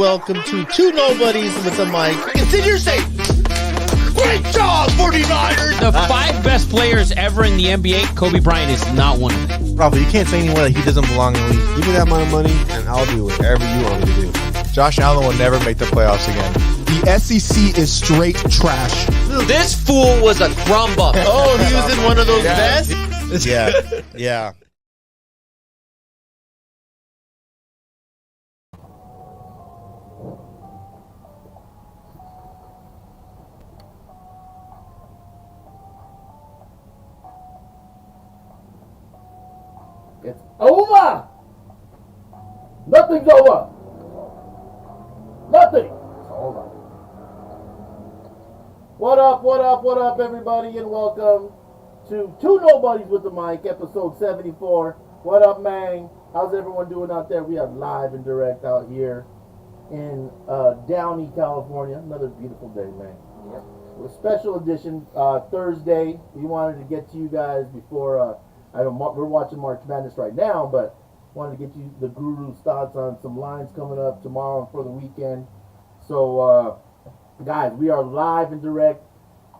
welcome to Two Nobodies with a Mic. Consider your safe. Great job, 49ers! The 5 best players ever in the NBA, Kobe Bryant is not one of them. Robert, you can't say anywhere that he doesn't belong in the league. Give me that amount of money, and I'll do whatever you want me to do. Josh Allen will never make the playoffs again. The SEC is straight trash. This fool was a crumb buff. Oh, he was in one of those vests? Yeah. It's over! Nothing's over! Nothing! It's over. What up, everybody, and welcome to Two Nobodies with the Mic, episode 74. What up, man? How's everyone doing out there? We are live and direct out here in Downey, California. Another beautiful day, man. Yep. We're special edition Thursday. We wanted to get to you guys before... we're watching March Madness right now, but wanted to get you the guru's thoughts on some lines coming up tomorrow for the weekend. So, guys, we are live and direct.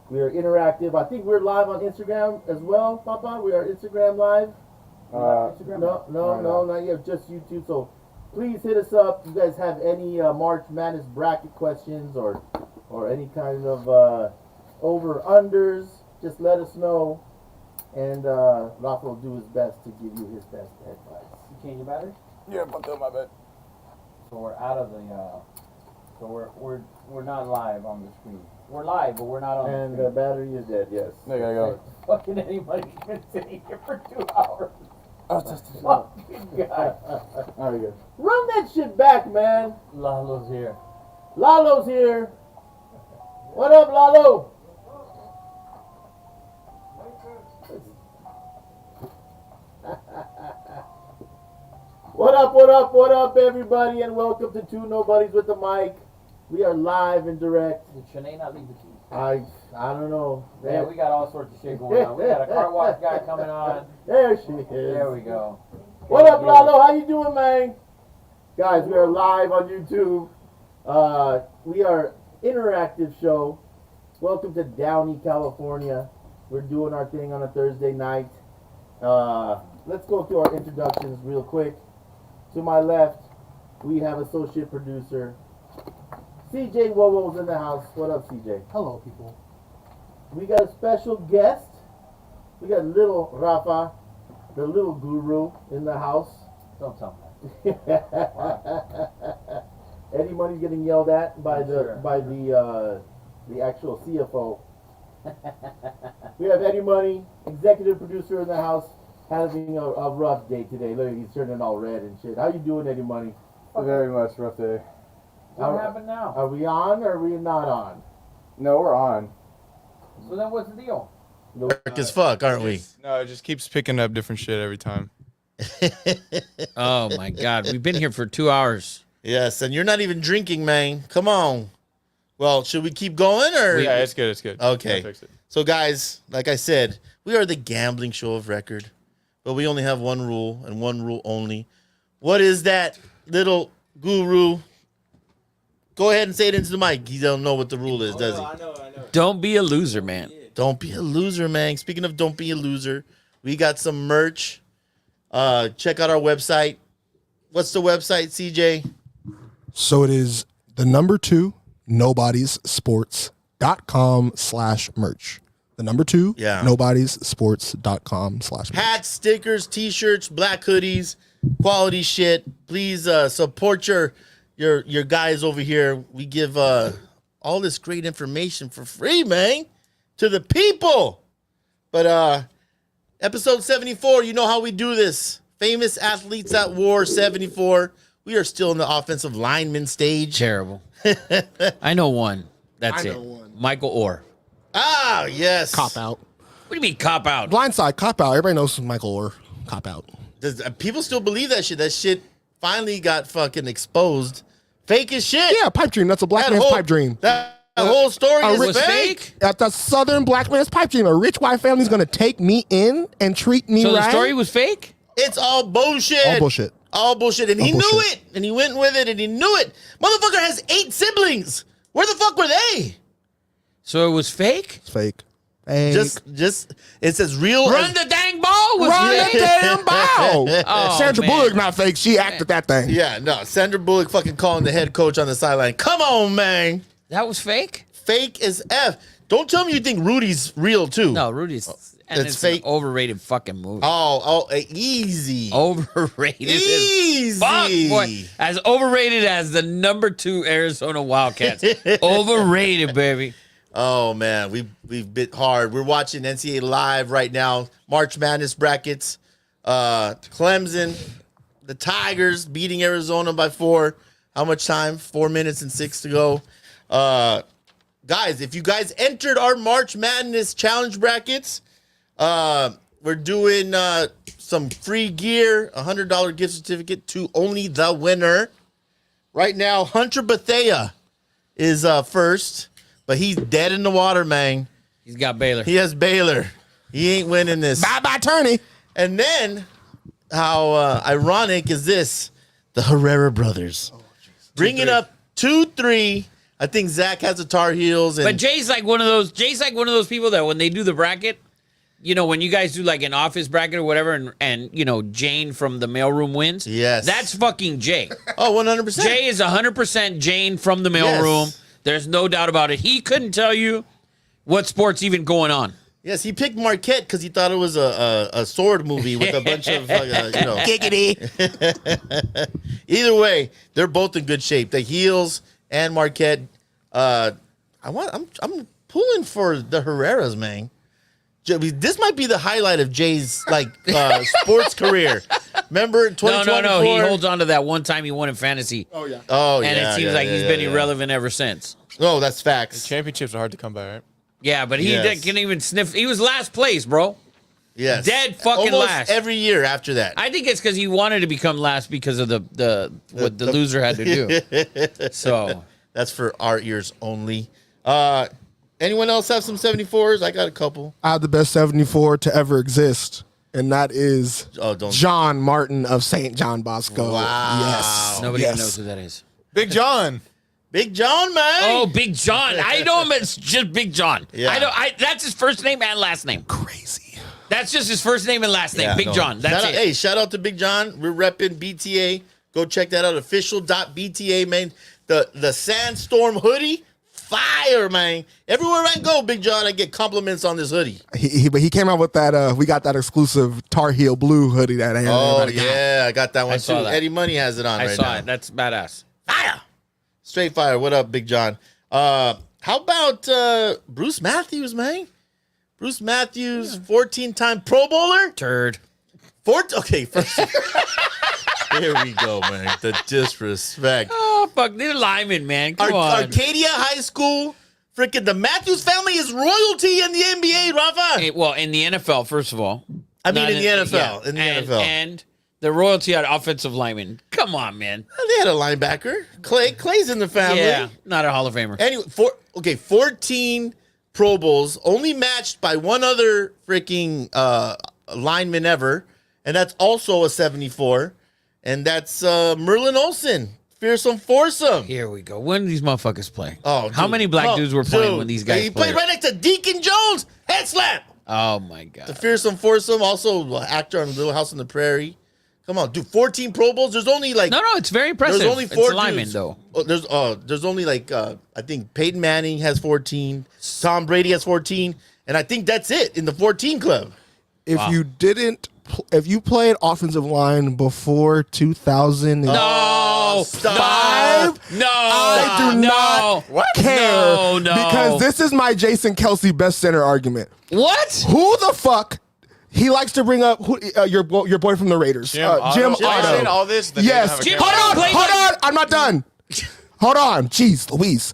We are interactive. I think we're live on Instagram as well, Papa. We are Instagram live. Instagram? No, not yet. Just YouTube. So, please hit us up. If you guys have any March Madness bracket questions or any kind of over-unders, just let us know. And Rafa will do his best to give you his best advice. You change your battery? Yeah, bumped up my bed. So we're out of the. So we're not live on the screen. We're live, but we're not on. And the the battery is dead. Yes. There you go. Fucking anybody's been sitting here for 2 hours. Oh, just Fucking God. All right, good. Run that shit back, man. Lalo's here. Lalo's here. What up, Lalo? What up, everybody, and welcome to Two Nobodies with the Mic. We are live and direct. Did Shanae not leave the keys? I don't know. Yeah, we got all sorts of shit going on. We got a car wash guy coming on. There she is. There we go. What up, Lalo? How you doing, man? Guys, we are live on YouTube. We are interactive show. Welcome to Downey, California. We're doing our thing on a Thursday night. Let's go through our introductions real quick. To my left, we have associate producer CJ Wowo's in the house. What up, CJ? Hello, people. We got a special guest. We got little Rafa, the little guru, in the house. Don't tell me that. Eddie Money's getting yelled at by the actual CFO. We have Eddie Money, executive producer in the house, having a rough day today. Look, he's turning all red and shit. How you doing, Eddie Money? Very much rough day. What happened now? Are we on or are we not on? No, we're on. So then what's the deal? Dark as fuck, aren't we? No, it just keeps picking up different shit every time. Oh, my God. We've been here for 2 hours. Yes, and you're not even drinking, man. Come on. Well, should we keep going or? Yeah, it's good. It's good. Okay. I'll fix it. So, guys, like I said, we are the gambling show of record, but we only have one rule and one rule only. What is that, little guru? Go ahead and say it into the mic. He don't know what the rule is, does he? I know. Don't be a loser, man. Don't be a loser, man. Speaking of don't be a loser, we got some merch. Check out our website. What's the website, CJ? So it is the number 2 nobodiessports.com/merch. The number 2 nobodiessports.com/merch. Hats, stickers, t-shirts, black hoodies, quality shit. Please support your guys over here. We give all this great information for free, man, to the people. But episode 74, you know how we do this. Famous Athletes at War 74. We are still in the offensive lineman stage. Terrible. I know one. That's I it. know one. Michael Orr. Ah, yes. Cop out. What do you mean cop out? Blindside, cop out. Everybody knows Michael Orr. Cop out. Does people still believe that shit? That shit finally got fucking exposed. Fake as shit. Yeah, pipe dream. That's a black man's pipe dream. That whole story is was fake. That's a southern black man's pipe dream. A rich white family's going to take me in and treat me So right. the story was fake? It's all bullshit. All bullshit. All bullshit. And he knew bullshit. it. And he went with it and he knew it. Motherfucker has 8 siblings. Where the fuck were they? So it was fake? It's fake. Fake. Just it says real. Run the dang ball was Run fake. the damn ball. Oh, Sandra man. Bullock not fake. She acted that thing. Yeah, no. Sandra Bullock fucking calling the head coach on the sideline. Come on, man. That was fake? Fake as F. Don't tell me you think Rudy's real too. No, Rudy's. And It's it's fake. an overrated fucking movie. Easy. Overrated Easy. as fuck, boy. As overrated as the number 2 Arizona Wildcats. Overrated, baby. Oh man, we've bit hard. We're watching NCAA live right now. March Madness brackets. Clemson, the Tigers beating Arizona by 4. How much time? 4 minutes and 6 to go. Guys, if you guys entered our March Madness challenge brackets, we're doing some free gear, $100 gift certificate to only the winner. Right now, Hunter Bethea is first, but he's dead in the water, man. He's got Baylor. He has Baylor. He ain't winning this. Bye-bye, Turney. And then, how ironic is this? The Herrera brothers. Bringing up 2-3. I think Zach has the Tar Heels. And But Jay's like one of those people that when they do the bracket, you know, when you guys do like an office bracket or whatever, and you know, Jane from the mailroom wins. Yes. That's fucking Jay. Oh, 100%. Jay is 100% Jane from the mailroom. Yes. There's no doubt about it. He couldn't tell you what sport's even going on. Yes, he picked Marquette because he thought it was a sword movie with a bunch of, Giggity. Either way, they're both in good shape. The Heels and Marquette. I'm pulling for the Herreras, man. This might be the highlight of Jay's sports career. Remember in 2024? No. He holds on to that one time he won in fantasy. Oh, yeah. Oh, And yeah. it seems like he's been irrelevant ever since. No, that's facts. Championships are hard to come by, right? Yeah, but he Yes. can't even sniff. He was last place, bro. Yes. Dead fucking Almost last. every year after that. I think it's because he wanted to become last because of what the loser had to do. So That's for our ears only. Anyone else have some 74s? I got a couple. I have the best 74 to ever exist, and that is John Martin of St. John Bosco. Wow. Yes. nobody even Yes. knows who that is. Big John. Big John, man. Oh, Big John. I know him as just Big John. Yeah. That's his first name and last name. Crazy. That's just his first name and last name. Yeah, Big no. John. That's it. Hey, shout out to Big John. We're repping BTA. Go check that out. Official.bta, man. The Sandstorm hoodie, fire, man. Everywhere I go, Big John, I get compliments on this hoodie. But he came out with that. We got that exclusive Tar Heel blue hoodie that I Oh, yeah. I got that one, I saw too. that. Eddie Money has it on I right saw now. it. That's badass. Fire. Straight fire. What up, Big John? How about Bruce Matthews, man? Bruce Matthews, 14-time Pro Bowler. Turd. Okay, first. Here we go, man. The disrespect. Oh, fuck. They're linemen, man. Come on. Arcadia High School. Freaking the Matthews family is royalty in the NBA, Rafa. Hey, well, in the NFL, first of all. I mean, Not in the NFL. In the NFL. And the royalty on offensive linemen. Come on, man. They had a linebacker. Clay's in the family. Yeah, not a Hall of Famer. Anyway, 14 Pro Bowls, only matched by one other freaking lineman ever, and that's also a 74, and that's Merlin Olsen, fearsome foursome. Here we go. When do these motherfuckers play? Oh, How dude. many black dudes were playing Dude, when these guys He played? played right next to Deacon Jones. Head slap. Oh, my God. The fearsome foursome, also actor on Little House on the Prairie. Come on, dude. 14 Pro Bowls. There's only like No, it's very impressive. There's only It's 4 linemen, dudes. though. There's only like I think Peyton Manning has 14, Tom Brady has 14, and I think that's it in the 14 club. If you didn't, if you played offensive line before 2000, No. Stop. No. I do not care. No. Because this is my Jason Kelsey best center argument. What? Who the fuck? He likes to bring up your boy from the Raiders, Jim Am I saying Otto. all this? Yes. Jim Hold Otto on. played Hold on. I'm not done. Hold on. Jeez, Louise.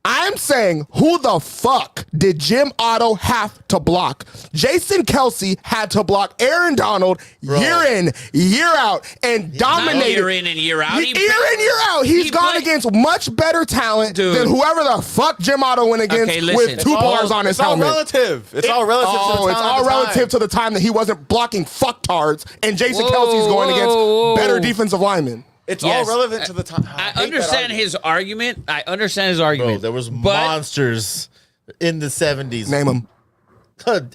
I'm saying, who the fuck did Jim Otto have to block? Jason Kelce had to block Aaron Donald year in, year out, and dominated. Not year in and year out. Year in, year out. He's gone against much better talent than whoever the fuck Jim Otto went against with 2 bars on his helmet. It's all relative. It's all relative to the time. It's all relative to the time that he wasn't blocking fucktards, and Jason Kelce's going against better defensive linemen. It's all relevant to the time. I understand his argument. Bro, there was monsters in the 70s. Name them.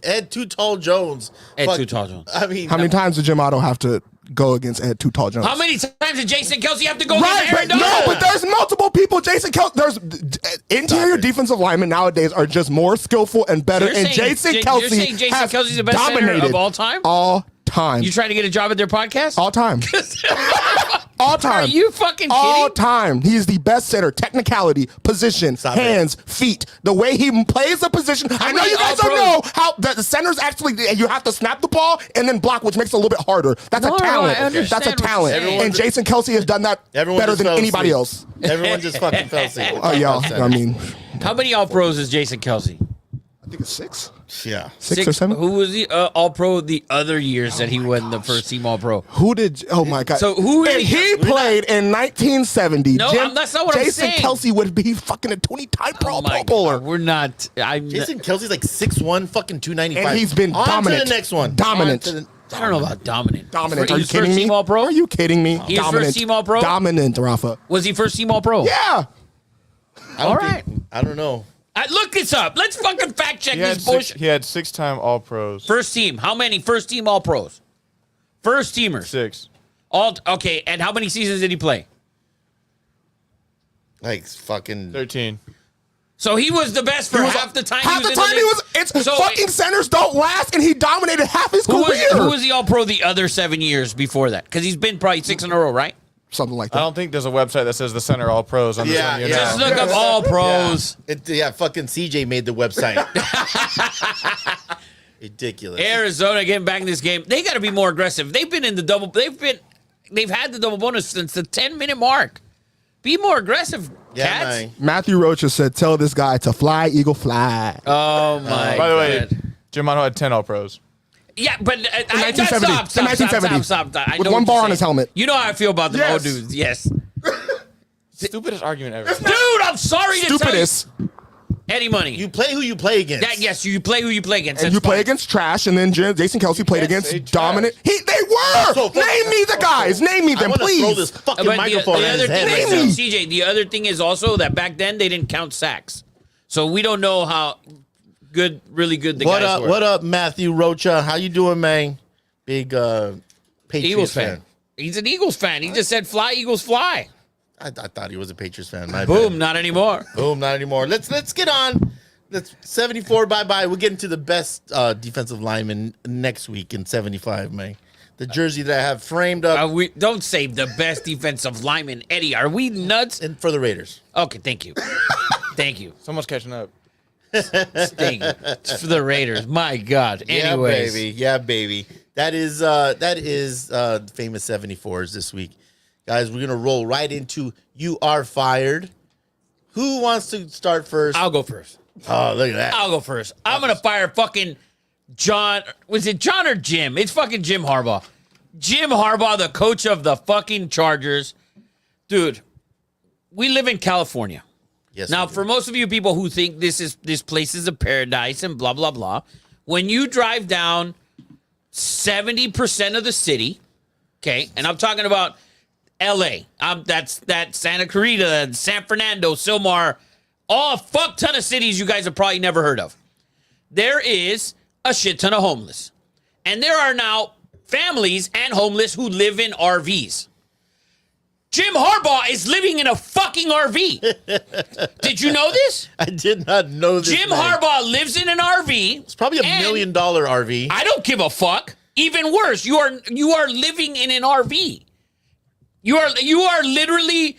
Ed Too Tall Jones. Too Tall Jones. I mean, how many times did Jim Otto have to go against Ed Too Tall Jones? How many times did Jason Kelce have to go against Aaron Donald? No, but there's multiple people. Jason Kelce, there's interior defensive linemen nowadays are just more skillful and better. So and Jason Kelce has Kelce's the best center of all time? All time. You trying to get a job at their podcast? All time. All time. Are you fucking kidding? All time. He is the best center. Technicality, position, hands, feet. The way he plays the position. I know you guys don't know how the centers actually, you have to snap the ball and then block, which makes it a little bit harder. That's a talent. That's a talent. And Jason Kelce has done that better than anybody else. Everyone just fucking fell asleep. Oh, yeah. I mean, how many All-Pros is Jason Kelce? I think it's 6. Yeah. 6 or 7. Who was the All-Pro the other years that he won the first team All-Pro? Who did? Oh my God! So who? If he played in 1970, No, that's not what I'm Jason saying. Kelce would be fucking a 20-time Pro Bowler. We're not. Jason Kelce's like 6'1", fucking 295. And he's been dominant. On to the next one. Dominant. I don't know about dominant. Dominant. He Are you was kidding first me? team All-Pro? Are you kidding me? He was first team All-Pro? Dominant, Rafa. Was he first team All-Pro? Yeah. All right. I don't know. Look this up. Let's fucking fact check this bullshit. He had 6-time All-Pros. First team. How many first team All-Pros? First teamers. 6. Okay, and how many seasons did he play? Like fucking 13. So he was the best for half the time. Half the in time league? he was. It's So fucking centers don't last, and he dominated half his career. Who was the All-Pro the other 7 years before that? Because he's been probably 6 in a row, right? Something like I that. don't think there's a website that says the center All-Pros on this one. You know? Just look up All-Pros. Fucking CJ made the website. Ridiculous. Arizona getting back in this game. They got to be more aggressive. They've been in the double. They've had the double bonus since the 10-minute mark. Be more aggressive, cats. Man. Matthew Roach has said, "Tell this guy to fly, eagle, fly." Oh my! By the way, God. Jim Otto had 10 All-Pros. Yeah, but In 1970. Stop. I With know one what bar you're on his saying. helmet. You know how I feel about the Yes. old dudes. Yes, Stupidest argument ever. dude. I'm sorry to tell you. Stupidest. Eddie Money. You play who you play against. Yes, you play who you play against. And That's you play fine. against trash, and then Jason Kelce played Yes, they against dominant. trash. They were. So, Name me the guys. Name me I them, want to throw please. this fucking But microphone the in other his head thing right is, now. CJ, the other thing is also that back then they didn't count sacks, so we don't know how really good the guys were. What up, Matthew Rocha? How you doing, man? Big Patriots Eagles fan. He's an Eagles fan. He just said, "Fly, Eagles, fly." I thought he was a Patriots fan. My Boom, bad. not anymore. Boom, not anymore. Let's get on. Let's 74. Bye. We'll get into the best defensive lineman next week in 75, man. The jersey that I have framed up We don't say the best defensive lineman, Eddie. Are we nuts? and for the Raiders. Okay, thank you. Thank you. Someone's catching up. Thank you. It's for the Raiders. My God. Anyways. Yeah, baby. That is the famous 74s this week. Guys, we're gonna roll right into You Are Fired. Who wants to start first? I'll go first. Oh, look at that. I'll go first. I'm going to fire fucking John. Was it John or Jim? It's fucking Jim Harbaugh. Jim Harbaugh, the coach of the fucking Chargers. Dude, we live in California. Yes. Now, we do. for most of you people who think this place is a paradise and blah, blah, blah, when you drive down 70% of the city, okay, and I'm talking about L.A., that's Santa Clarita, San Fernando, Silmar, all a fuck ton of cities you guys have probably never heard of. There is a shit ton of homeless. And there are now families and homeless who live in RVs. Jim Harbaugh is living in a fucking RV. Did you know this? I did not know this. Jim man. Harbaugh lives in an RV. It's probably $1 million RV. I don't give a fuck. Even worse, you are living in an RV. You are literally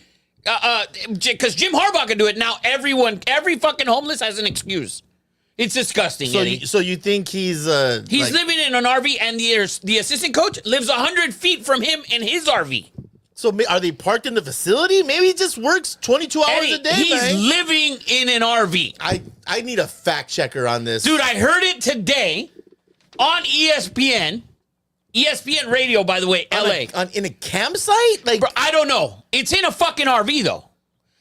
because Jim Harbaugh can do it now. Every fucking homeless has an excuse. It's disgusting. So you think he's living in an RV, and the assistant coach lives 100 feet from him in his RV. So are they parked in the facility? Maybe he just works 22 hours Eddie, a day, he's man. living in an RV. I need a fact checker on this. Dude, I heard it today on ESPN. ESPN radio, by the way, LA. In a campsite? Like, Bro, I don't know. It's in a fucking RV, though.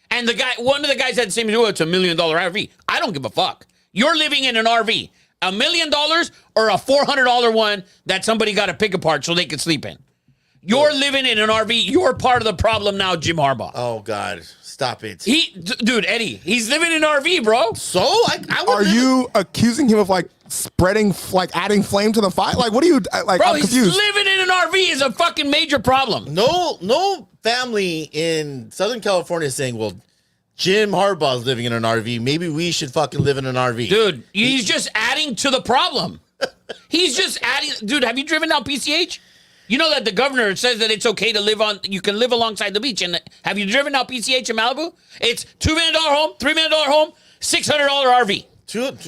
And one of the guys had the same as, it's $1 million RV. I don't give a fuck. You're living in an RV. $1 million or a $400 one that somebody got to pick apart so they can sleep in. You're living in an RV. You're part of the problem now, Jim Harbaugh. oh, God. Stop it. Dude, Eddie, he's living in an RV, bro. So? I would Are you accusing him of like spreading, like adding flame to the fire? Like, what are you like? Bro, I'm he's confused. living in an RV is a fucking major problem. No family in Southern California is saying, well, Jim Harbaugh's living in an RV. Maybe we should fucking live in an RV. Dude, he's just adding to the problem. He's just adding. Dude, have you driven down PCH? You know that the governor says that it's okay to you can live alongside the beach. And have you driven down PCH in Malibu? It's $2 million home, $3 million home, $600 RV.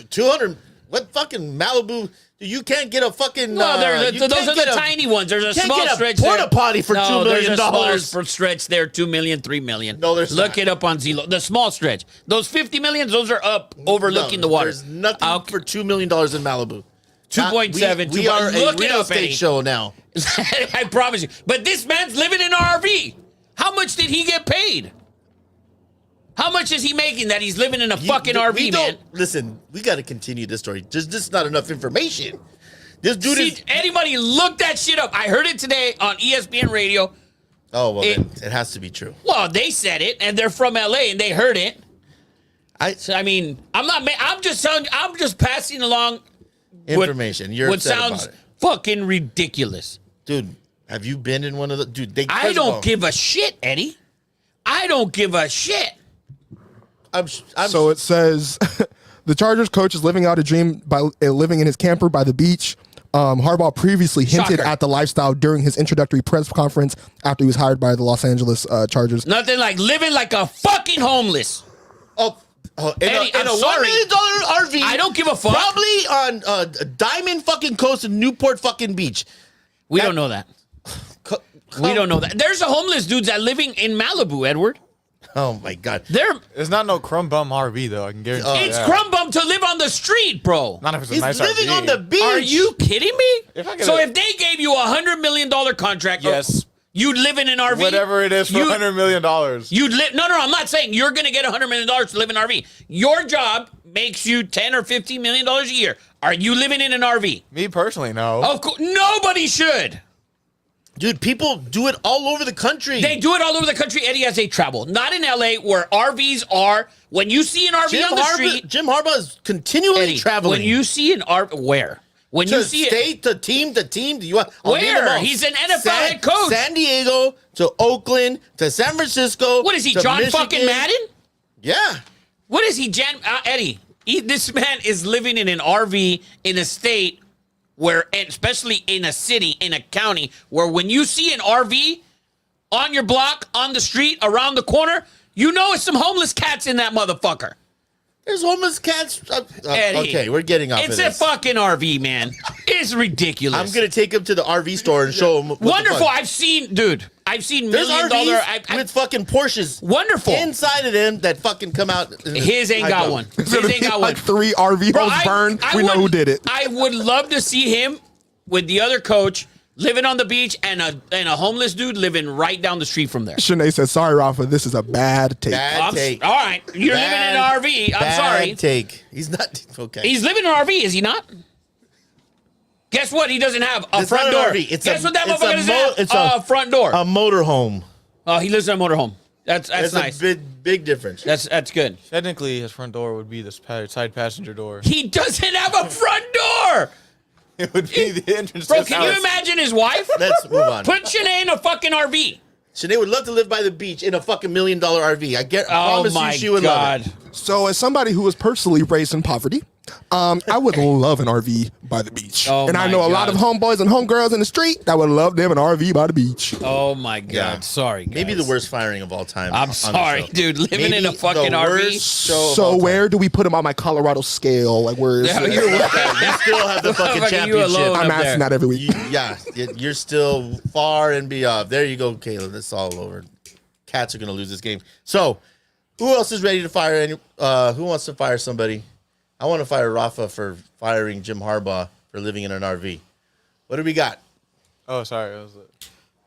200. What fucking Malibu? You can't get a fucking. No, those are the tiny ones. There's a small stretch there. Porta potty for $2 million. There's a small stretch there, $2 million, $3 million. No, there's Look not. it up on Zillow. The small stretch. Those 50 millions, those are up overlooking the water. There's nothing for $2 million in Malibu. 2.7. We are Look a it real up, estate Eddie. show now. I promise you. But this man's living in an RV. How much did he get paid? How much is he making that he's living in a fucking RV, man? Listen, we got to continue this story. Just this is not enough information. This dude is. Anybody look that shit up? I heard it today on ESPN radio. Oh well, then it has to be true. Well, they said it, and they're from LA, and they heard it. I mean, I'm just telling you. I'm just passing along Information. You're what upset sounds about it, fucking ridiculous. dude. Have you been in one of the? Dude, I don't give a shit, Eddie. I don't give a shit. So it says the Chargers coach is living out a dream by living in his camper by the beach. Harbaugh previously hinted Shocker. at the lifestyle during his introductory press conference after he was hired by the Los Angeles Chargers. Nothing like living like a fucking homeless. Eddie, in I'm a $1 sorry. million RV. I don't give a fuck. Probably on Diamond fucking Coast in Newport fucking Beach. We don't know that. We don't know that. There's a homeless dudes that living in Malibu, Edward. Oh my God. It's not no crumb bum RV though. I can guarantee. It's crumb bum to live on the street, bro. Not if it's a He's nice living RV. on the beach. Are you kidding me? If If they gave you $100 million contract, Yes. you'd live in an RV. Whatever it is for $100 million. You'd live. No, I'm not saying you're going to get $100 million to live in an RV. Your job makes you $10 or $15 million a year. Are you living in an RV? Me personally, no. Of course, nobody should. Dude, people do it all over the country. They do it all over the country, Eddie, as they travel. Not in LA, where RVs are. When you see an RV on the street, Jim Harbaugh is continually Eddie, traveling. when you see an RV, where? When to you see state, to team, to team. I'll name them Where? all. He's an NFL head coach. San Diego to Oakland to San Francisco. What is he, to John Michigan. fucking Madden? Yeah. What is he, Eddie? This man is living in an RV in a state where, and especially in a city, in a county, where when you see an RV on your block, on the street, around the corner, you know it's some homeless cats in that motherfucker. There's homeless cats. Eddie, Okay, we're getting off It's of a this. fucking RV, man. It's ridiculous. I'm going to take him to the RV store and show him. Wonderful. I've seen There's $1 million. RVs with fucking Porsches. Wonderful. Inside of them that fucking come out. His ain't got one. His ain't got one. Like 3 RV Bro, holes burned. We know who did it. I would love to see him with the other coach living on the beach and a homeless dude living right down the street from there. Shanae said, "Sorry, Rafa, this is a bad take." Bad take. All right, you're living in an RV. I'm Bad sorry. take. He's not okay. He's living in an RV, is he not? Guess what? He doesn't have a It's front not an door. RV. It's Guess a- what that it's a motherfucker mo- doesn't it's have? A front door. A motorhome. Oh, he lives in a motorhome. That's nice. a big difference. That's good. Technically, his front door would be the side passenger door. He doesn't have a front door. It would be the entrance. Bro, to his can you house. imagine his wife? Let's move on. Put Shanae in a fucking RV. Shanae would love to live by the beach in a fucking $1 million RV. I Oh promise my you she would God. love it. So, as somebody who was personally raised in poverty, I would love an RV by the beach. Oh, and I my know a lot of God. homeboys and homegirls in the street that would love them an RV by the beach. Oh my God! Yeah. Sorry, guys. Maybe the worst firing of all time. I'm on the sorry, show. dude. Living Maybe in a fucking the RV. worst show of all So time. where do we put him on my Colorado scale? Like where is Yeah, it? you're You still have the fucking Fucking you championship. alone. I'm up there. asking that every week. You're still far and beyond. There you go, Caleb. It's all over. Cats are gonna lose this game. So, who else is ready to fire? Who wants to fire somebody? I want to fire Rafa for firing Jim Harbaugh for living in an RV. What do we got? Oh, sorry. It was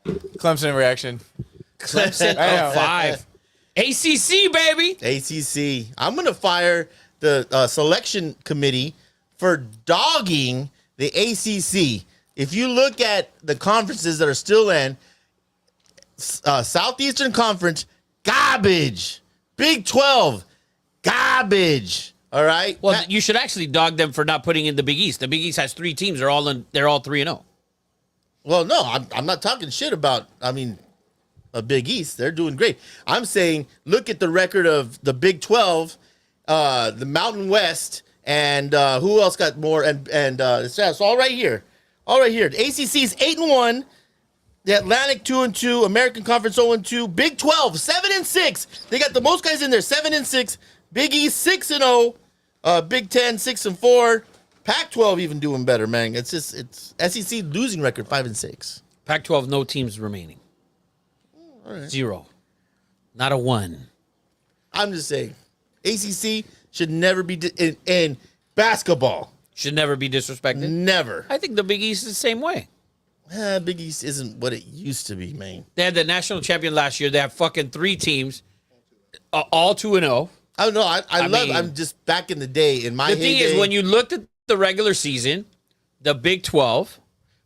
a Clemson reaction. Clemson I know. 5. ACC baby. ACC. I'm gonna fire the selection committee for dogging the ACC. If you look at the conferences that are still in, Southeastern Conference, garbage. Big 12, garbage. All right. Well, you should actually dog them for not putting in the Big East. The Big East has 3 teams. They're all 3-0. Well, no, I'm not talking shit about. I mean, a Big East. They're doing great. I'm saying look at the record of the Big 12, the Mountain West, and who else got more? And it's all right here. All right here. The ACC's 8-1. The Atlantic 2-2, American Conference 0-2, Big 12 7-6. They got the most guys in there 7-6. Big East 6-0, Big 10 6-4. Pac-12 even doing better, man. It's SEC losing record 5-6. Pac-12, no teams remaining. All right. 0. Not a 1. I'm just saying, ACC should never be in basketball. Should never be disrespected. Never. I think the Big East is the same way. Big East isn't what it used to be, man. They had the national champion last year. They have fucking 3 teams, all 2-0. I don't know. I love. mean, I'm just back in the day. In my The thing heyday, is, when you looked at the regular season, the Big 12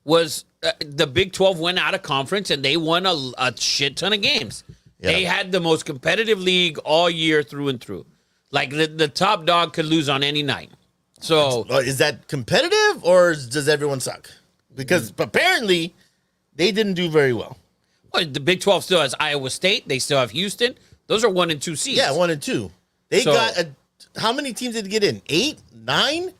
was the Big 12 went out of conference and they won a shit ton of games. Yeah. They had the most competitive league all year through and through. Like the top dog could lose on any night. So is that competitive or does everyone suck? Because apparently they didn't do very well. well, the Big 12 still has Iowa State. They still have Houston. Those are 1 and 2 seeds. Yeah, 1 and 2. They So- got how many teams did they get in? 8, 9?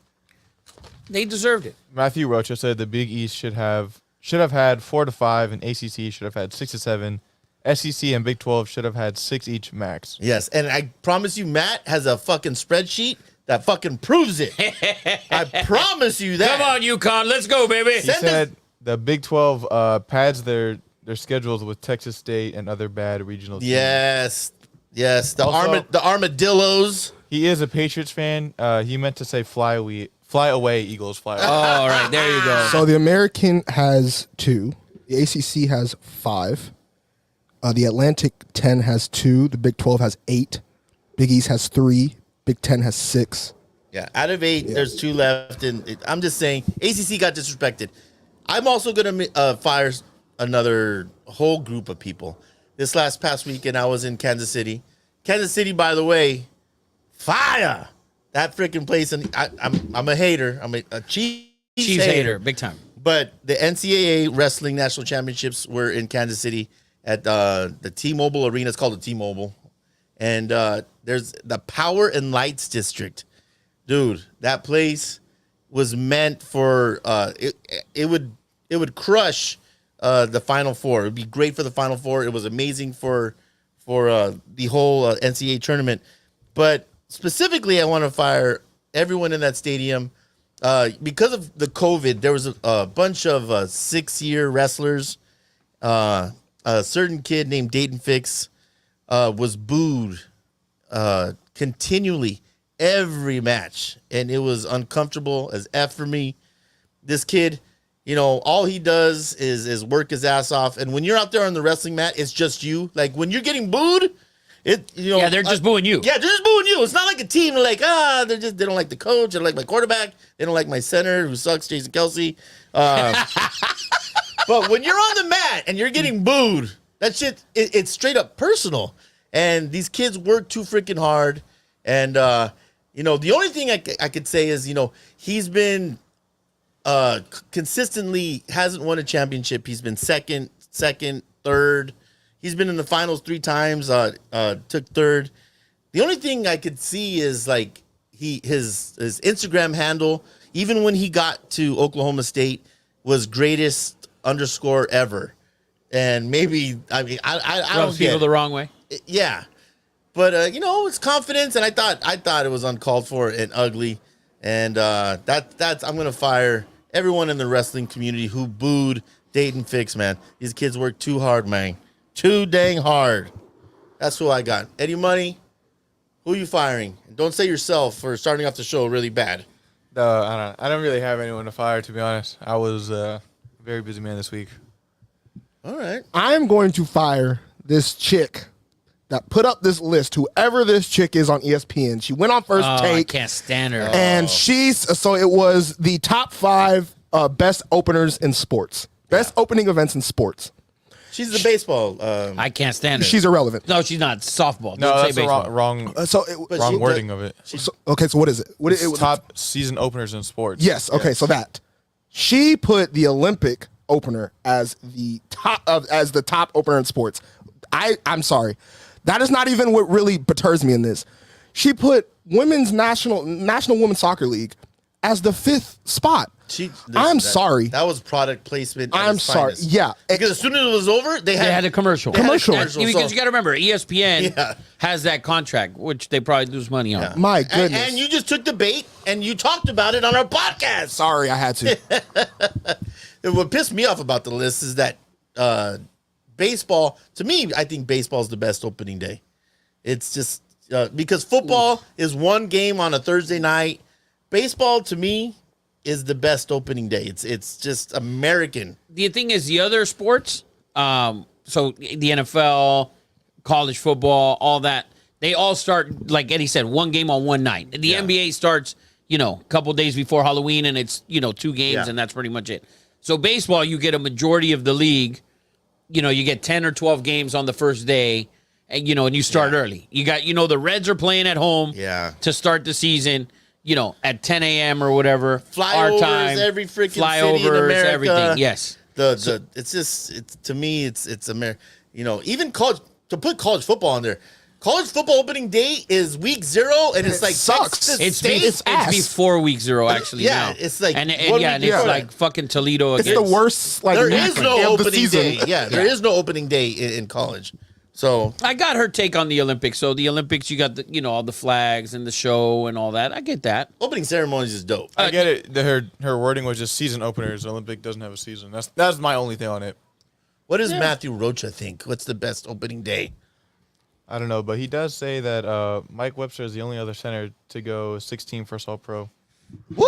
They deserved it. Matthew Rocha said the Big East should have had 4 to 5, and ACC should have had 6 to 7. SEC and Big 12 should have had 6 each max. Yes, and I promise you, Matt has a fucking spreadsheet that fucking proves it. I promise you that. Come on, UConn. Let's go, baby. He said the Big 12 pads their schedules with Texas State and other bad regional teams. Yes. The Also- the armadillos. He is a Patriots fan. He meant to say fly away, Eagles, fly away. All right, there you go. So the American has 2. The ACC has 5. The Atlantic 10 has 2. The Big 12 has 8. Big East has 3. Big 10 has 6. Yeah, out of 8, there's 2 left, and I'm just saying ACC got disrespected. I'm also gonna fire another whole group of people. This past weekend, I was in Kansas City. Kansas City, by the way, fire that freaking place, and I'm a hater. I'm a Chiefs hater, big time. But the NCAA Wrestling National Championships were in Kansas City at the T-Mobile Arena. It's called the T-Mobile. And there's the Power and Lights District. Dude, that place was meant for it would crush the Final Four. It would be great for the Final Four. It was amazing for the whole NCAA tournament. But specifically, I want to fire everyone in that stadium. Because of the COVID, there was a bunch of 6-year wrestlers. A certain kid named Dayton Fix was booed continually every match, and it was uncomfortable as F for me. This kid, all he does is work his ass off, and when you're out there on the wrestling mat, it's just you. Like when you're getting booed, Yeah, they're just booing you. Yeah, they're just booing you. It's not like a team. They're like, they don't like the coach. They don't like my quarterback. They don't like my center who sucks, Jason Kelsey. But when you're on the mat and you're getting booed, that shit, it's straight up personal. And these kids work too freaking hard. And, the only thing I could say is, he's been consistently hasn't won a championship. He's been second, third. He's been in the finals 3 times, took third. The only thing I could see is, like, his Instagram handle, even when he got to Oklahoma State, was greatest _ ever. And maybe I don't Rubs get people it. the wrong way. Yeah, but it's confidence, and I thought it was uncalled for and ugly, and that's I'm gonna fire everyone in the wrestling community who booed Dayton Fix, man. These kids work too hard, man, too dang hard. That's who I got. Eddie Money, who you firing? And don't say yourself for starting off the show really bad. I don't really have anyone to fire, to be honest. I was a very busy man this week. All right, I'm going to fire this chick that put up this list, whoever this chick is on ESPN. She went on First I Take. can't stand her. And so it was the top 5 best openers in sports. Best opening events in sports. she's the baseball. I can't stand her. She's irrelevant. No, she's not. Softball. No, Don't say that's the baseball. wrong But wrong she- wording of it. Okay, so what is it? What It's it was top season openers in sports. Yes. Okay. So that she put the Olympic opener as the top opener in sports. I'm sorry, that is not even what really perturbs me in this. She put women's national women's soccer league as the 5th spot. I'm sorry. That was product placement. I'm sorry. Yeah. Because as soon as it was over, they They had a commercial. They had a Commercial. commercial, Because so- you got to remember, ESPN Yeah. has that contract, which they probably lose money on. My goodness. And you just took the bait and you talked about it on our podcast. Sorry, I had to. And what pissed me off about the list is that baseball, to me, I think baseball is the best opening day. It's just because football is one game on a Thursday night. Baseball, to me, is the best opening day. It's just American. The thing is, the other sports, so the NFL, college football, all that, they all start, like Eddie said, one game on one night. The NBA starts, a couple days before Halloween, and it's, 2 games, and that's pretty much it. So baseball, you get a majority of the league. You get 10 or 12 games on the first day, and and you start early. You got, the Reds are playing at home to start the season, at 10 a.m. or whatever. Flyovers, our time, every freaking city in America. everything. Yes. It's to me, it's America. Even college, to put college football in there. College football opening day is week 0, and it's like sucks. Texas It's State. before week 0 actually. Yeah, now. it's like and 1 it's week before like that. fucking Toledo It's against. the worst. There week is no of the opening season. day. Yeah, there is no opening day in college. So I got her take on the Olympics. So the Olympics, you got the all the flags and the show and all that. I get that. opening ceremonies is dope. I get it. Her wording was just season openers. Olympic doesn't have a season. That's my only thing on it. What does Matthew Rocha think? What's the best opening day? I don't know, but he does say that Mike Webster is the only other center to go 16 first All-Pro. Woo!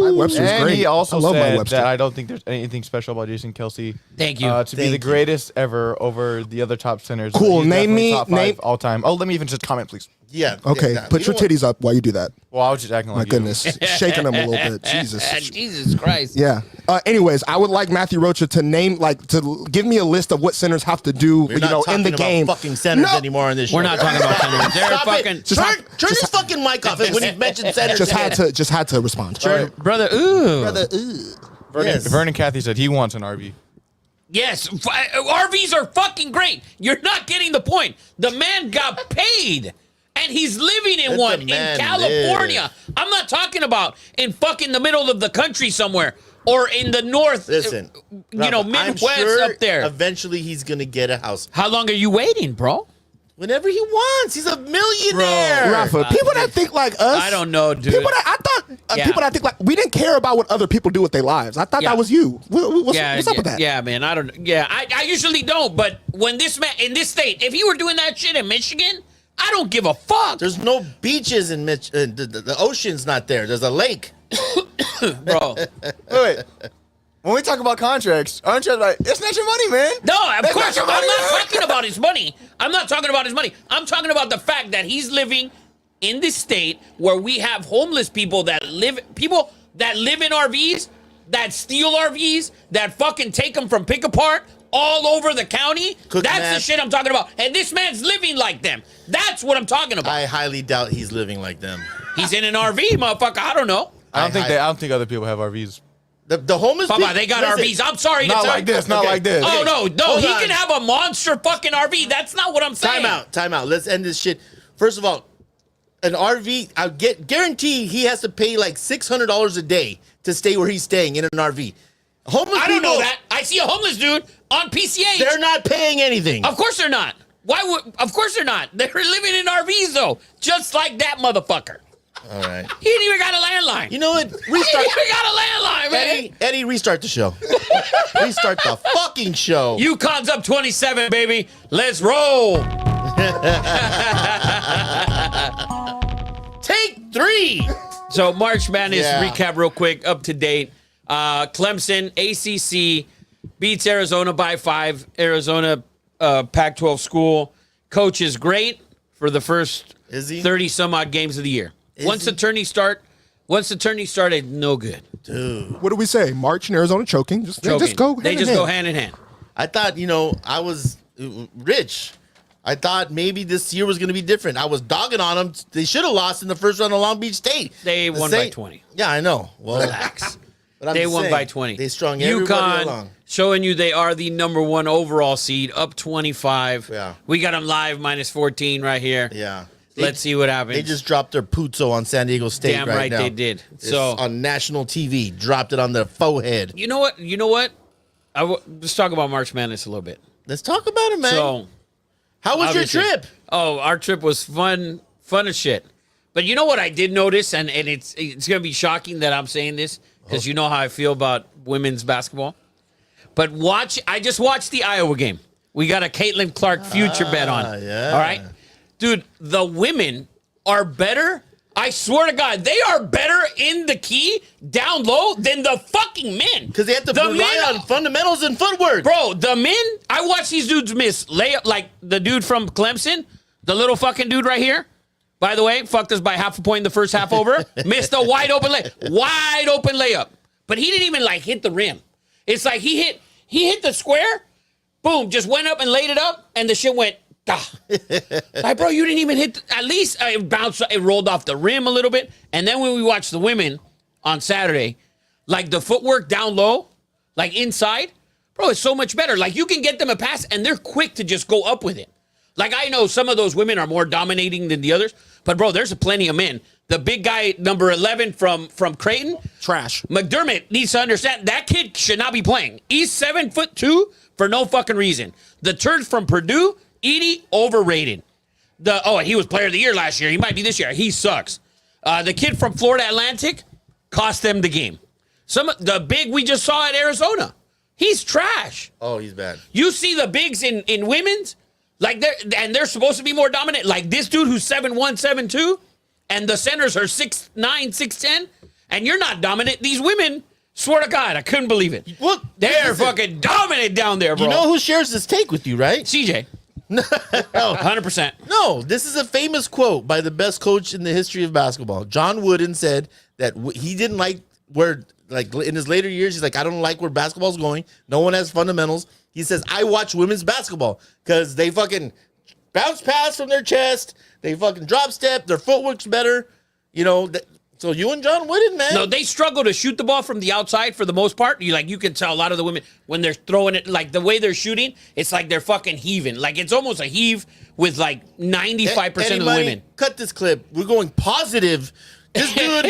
Mike Webster's And great. he also I love Mike said Webster. that I don't think there's anything special about Jason Kelsey. Thank you. To be Thank the you. greatest ever over the other top centers. Cool. He's Name definitely me- top 5 name- all time. Oh, let me even just comment, please. Yeah. Okay, yeah, put you your know what? titties up while you do that. Well, I was just acting My like goodness, shaking them a little bit. Jesus. Jesus Christ. Yeah. Anyways, I would like Matthew Rocha to give me a list of what centers have to do, We're not in the talking game. about fucking centers No. anymore on this show. We're not talking about centers. They're Stop fucking it. Turn his fucking mic off when he mentioned centers. Just had to respond. brother. Ooh. Vern and Cathey said he wants an RV. Yes, RVs are fucking great. You're not getting the point. The man got paid, and he's living in Let one the in man California. live. I'm not talking about in fucking the middle of the country somewhere or in the north. Listen, Rafa, I'm Midwest sure up there. Eventually, he's gonna get a house How long are you waiting, bro? whenever he wants. He's a millionaire. Rafa, people that think like us. I don't know, dude. People that I thought Yeah. people that think like we didn't care about what other people do with their lives. I thought Yeah. that was you. What's up with that? Yeah, man. I don't. Yeah, I usually don't. But when this man in this state, if he were doing that shit in Michigan, I don't give a fuck, There's no beaches in the ocean's not there. There's a lake. bro. Wait. When we talk about contracts, aren't you like, it's not your money, man? No, of That's course. not I'm your money, not man. talking about his money. I'm not talking about his money. I'm talking about the fact that he's living in this state where we have homeless people that live in RVs, that steal RVs, that fucking take them from pick apart all over the county. Cook That's math. the shit I'm talking about. And this man's living like them. That's what I'm talking about. I highly doubt he's living like them. He's in an RV, motherfucker. I don't know. I don't think other people have RVs. The homeless Papa, people. they got listen, RVs. I'm sorry to Not tell like this. Not Okay. like this. Oh, no. Hold He on. can have a monster fucking RV. That's not what I'm saying. Time out. Let's end this shit. First of all, an RV, I guarantee he has to pay like $600 a day to stay where he's staying in an RV. Homeless I don't people, know that. I see a homeless dude on PCH. they're not paying anything. Of course they're not. Why would? Of course they're not. They're living in RVs though, just like that motherfucker. All right. He ain't even got a landline. You know what? He Restart. ain't even got a landline, man. Eddie, restart the show. Restart the fucking show. UConn's up 27, baby. Let's roll. Take 3. So March Madness Yeah. recap real quick, up to date. Clemson, ACC, beats Arizona by 5. Arizona, Pac-12 school. Coach is great for the first Is he? 30 some odd games of the year. Once the tourney started, no good. What do we say? March and Arizona choking. They just go hand They in just hand. go hand in hand. I thought, I was rich. I thought maybe this year was going to be different. I was dogging on them. They should have lost in the first round of Long Beach State. They won by 20. Yeah, I know. Well, Relax. but I'm They just won saying, by 20. They strung everybody UConn along. showing you they are the number 1 overall seed, up 25. Yeah. We got them live minus 14 right here. Yeah. Let's see what happens. They just dropped their puzzo on San Diego State Damn right right now. they did. It's So on national TV, dropped it on their forehead. you know what? Let's talk about March Madness a little bit. Let's talk about it, man. So how was your obviously- trip? Oh, our trip was fun as shit. But you know what I did notice, and it's gonna be shocking that I'm saying this because you know how I feel about women's basketball. But I just watched the Iowa game. We got a Caitlin Clark future bet on. yeah. All right, dude, the women are better. I swear to God, they are better in the key down low than the fucking men. Because they have to The rely men- on fundamentals and footwork. Bro, the men, I watch these dudes miss layup, like the dude from Clemson, the little fucking dude right here. By the way, fucked us by half a point in the first half over. Missed a wide open layup. But he didn't even hit the rim. It's like he hit the square, boom, just went up and laid it up, and the shit went, like, bro, you didn't even hit, at least it bounced, it rolled off the rim a little bit. And then when we watched the women on Saturday, like the footwork down low, like inside, bro, it's so much better. Like you can get them a pass and they're quick to just go up with it. Like I know some of those women are more dominating than the others, but bro, there's plenty of men. The big guy, number 11 from Creighton, Trash. McDermott needs to understand that kid should not be playing. He's 7'2" for no fucking reason. The turd from Purdue, Edie, overrated. He was player of the year last year. He might be this year. He sucks. The kid from Florida Atlantic cost them the game. The big we just saw at Arizona, he's trash. Oh, he's bad. You see the bigs in women's, like they're supposed to be more dominant. Like this dude who's 7'1", 7'2", and the centers are 6'9", 6'10", and you're not dominant. These women, swear to God, I couldn't believe it. What? They're fucking dominant down there, bro. You know who shares this take with you, right? CJ. 100%. No, this is a famous quote by the best coach in the history of basketball. John Wooden said that he didn't like where, like in his later years, he's like, I don't like where basketball's going. No one has fundamentals. He says, I watch women's basketball because they fucking bounce pass from their chest. They fucking drop step. Their footwork's better. So you and John Wooden, man. No, they struggle to shoot the ball from the outside for the most part. You can tell a lot of the women when they're throwing it, like the way they're shooting, it's like they're fucking heaving. Like it's almost a heave with like 95% of the Anybody, women. cut this clip. We're going positive. This dude,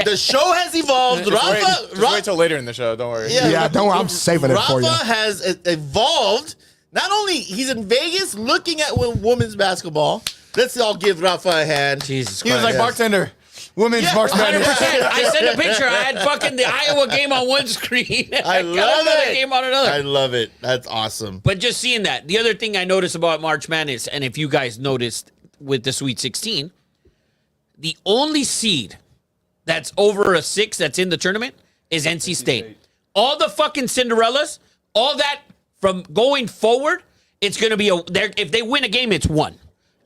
the show has evolved. Just wait till later in the show. Don't worry. Yeah, don't worry, I'm saving it for you. Rafa has evolved. Not only he's in Vegas looking at women's basketball. Let's all give Rafa a hand. Jesus He was like Yes. bartender. Women's Yeah, March 100%. Madness. I sent a picture. I had fucking the Iowa game on one screen. I got love another it. game on another. I love it. That's awesome. But just seeing that. The other thing I noticed about March Madness, and if you guys noticed with the Sweet 16, the only seed that's over a 6 that's in the tournament is NC State. All the fucking Cinderellas, all that from going forward, it's going to be if they win a game, it's 1.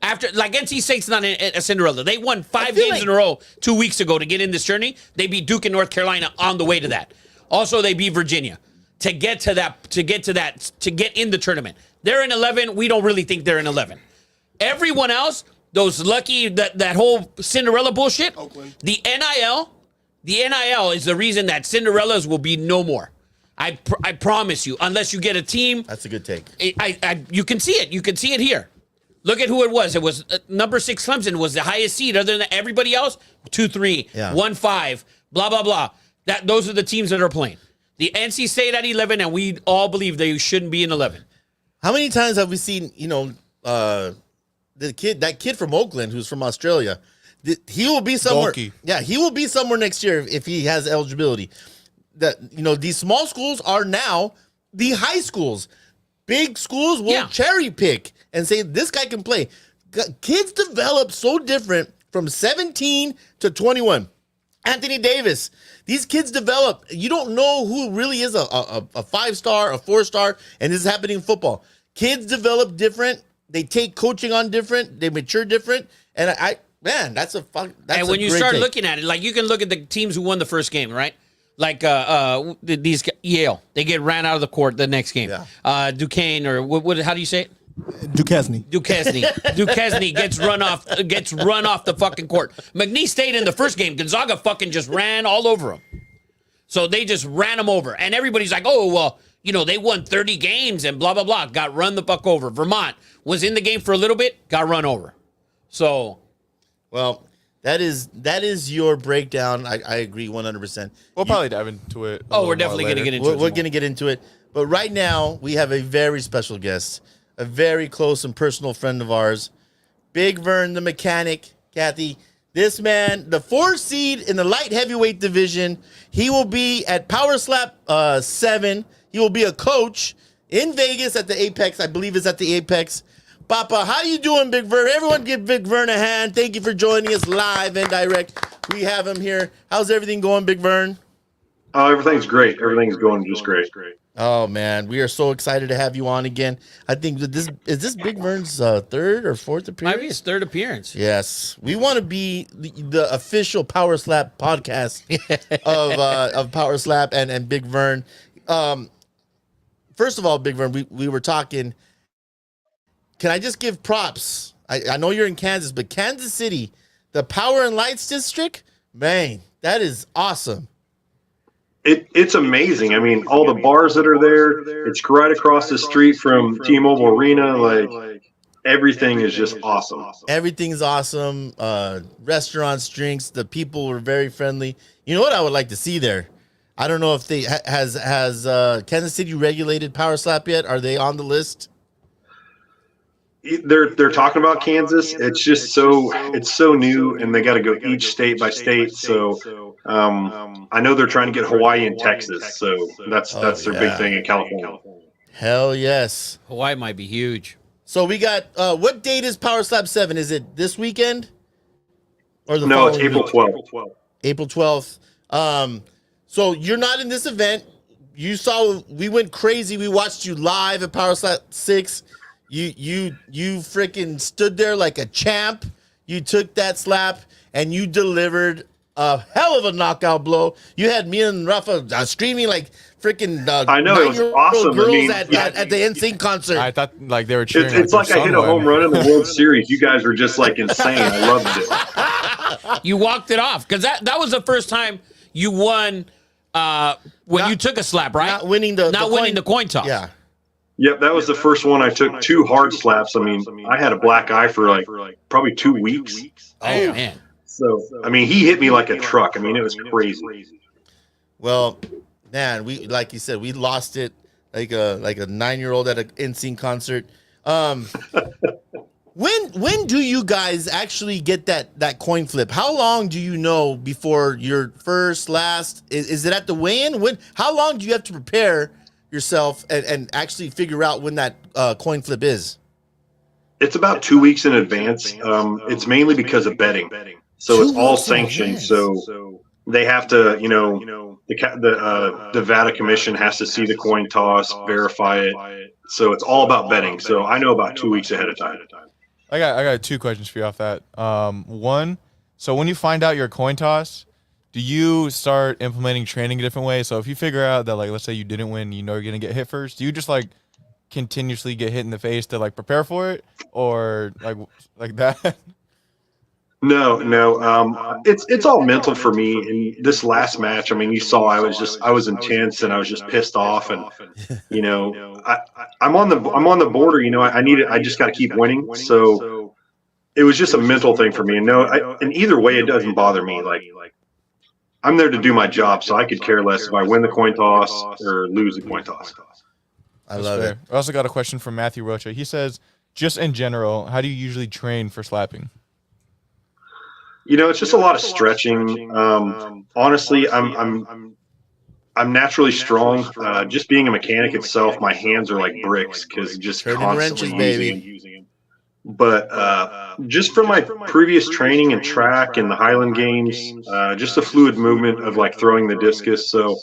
After, like, NC State's not a Cinderella. They won 5 games in a row 2 weeks ago to get in this journey. They beat Duke and North Carolina on the way to that. Also, they beat Virginia to get in the tournament. They're in 11. We don't really think they're in 11. Everyone else, those lucky, that whole Cinderella bullshit, Oakland. the NIL is the reason that Cinderellas will be no more. I promise you, unless you get a team. That's a good take. You can see it. You can see it here. Look at who it was. It was number 6 Clemson was the highest seed other than everybody else. 2-3, 1-5, blah, blah, blah. Those are the teams that are playing. The NC State at 11, and we all believe they shouldn't be in 11. How many times have we seen, that kid from Oakland who's from Australia? He will be somewhere. Donkey. Yeah, he will be somewhere next year if he has eligibility. These small schools are now the high schools. Big schools will cherry pick and say this guy can play. Kids develop so different from 17 to 21. Anthony Davis. These kids develop. You don't know who really is a 5-star, a 4-star, and this is happening in football. Kids develop different. They take coaching on different. They mature different. And that's a fun. That's and when you great start take. looking at it, like you can look at the teams who won the first game, right? Like these Yale, they get ran out of the court the next game. Yeah. Duquesne or what? How do you say it? Duquesne. Duquesne gets run off the fucking court. McNeese State in the first game, Gonzaga fucking just ran all over them. So they just ran them over, and everybody's like, "Oh well, they won 30 games and blah blah blah." Got run the fuck over. Vermont was in the game for a little bit, got run over. So, well, that is your breakdown. I agree 100%. We'll probably dive into it. we're definitely going to get into it. We're going to get into it. But right now, we have a very special guest, a very close and personal friend of ours, Big Vern, the mechanic. Cathey, this man, the 4 seed in the light heavyweight division. He will be at Power Slap 7. He will be a coach in Vegas at the Apex. I believe it's at the Apex. Papa, how you doing, Big Vern? Everyone give Big Vern a hand. Thank you for joining us live and direct. We have him here. How's everything going, Big Vern? Oh, everything's great. Everything's going just great. Oh, man. We are so excited to have you on again. I think that is this Big Vern's 3rd or 4th appearance? Might be his 3rd appearance. Yes. We want to be the official Power Slap podcast of Power Slap and Big Vern. First of all, Big Vern, we were talking. Can I just give props? I know you're in Kansas, but Kansas City, the Power and Lights District, man, that is awesome. It's amazing. I mean, all the bars that are there, it's right across the street from T-Mobile Arena. Like, everything is just awesome. Everything's awesome. Restaurants, drinks, the people were very friendly. You know what I would like to see there? I don't know if they has Kansas City regulated Power Slap yet. Are they on the list? They're talking about Kansas. It's just so new, and they got to go each state by state. So I know they're trying to get Hawaii and Texas. So that's their big thing in California. Hell yes. Hawaii might be huge. So we got what date is Power Slap 7? Is it this weekend? Or the No, it's following April week? 12th. April 12th. So you're not in this event. You saw we went crazy. We watched you live at Power Slap 6. You freaking stood there like a champ. You took that slap and you delivered a hell of a knockout blow. You had me and Rafa screaming like freaking I know, it was awesome. girls I mean, at the NSYNC concert. I thought like they were cheering. It's like I hit a home run in the World Series. You guys were just like insane. I loved it. You walked it off because that was the first time you won when you took a slap, right? Not winning the coin toss. Yeah. Yep, that was the first one I took 2 hard slaps. I mean, I had a black eye for like probably 2 weeks. Oh, man. So, I mean, he hit me like a truck. I mean, it was crazy. Well, man, we like you said, we lost it like a 9-year-old at an NSYNC concert. When do you guys actually get that coin flip? How long do you know before your first, last? Is it at the weigh-in? How long do you have to prepare yourself and actually figure out when that coin flip is? It's about 2 weeks in advance. It's mainly because of betting. So it's all sanctioned. So they have to, the Nevada Commission has to see the coin toss, verify it. So it's all about betting. So I know about 2 weeks ahead of time. I got 2 questions for you off that. One, so when you find out your coin toss, do you start implementing training a different way? So if you figure out that, like, let's say you didn't win, you know you're going to get hit first, do you just, like, continuously get hit in the face to, like, prepare for it? Or, like that? No. It's all mental for me. And this last match, I mean, you saw I was intense and I was just pissed off, and I'm on the border. I just got to keep winning. So it was just a mental thing for me. And and either way, it doesn't bother me. Like, I'm there to do my job, so I could care less if I win the coin toss or lose the coin toss. I love it. I also got a question from Matthew Rocha. He says, just in general, how do you usually train for slapping? It's just a lot of stretching. Honestly, I'm naturally strong. Just being a mechanic itself, my hands are like bricks because just Turning constantly wrenches, using them. But just from my previous training in track and the Highland Games, just a fluid movement of like throwing the discus. So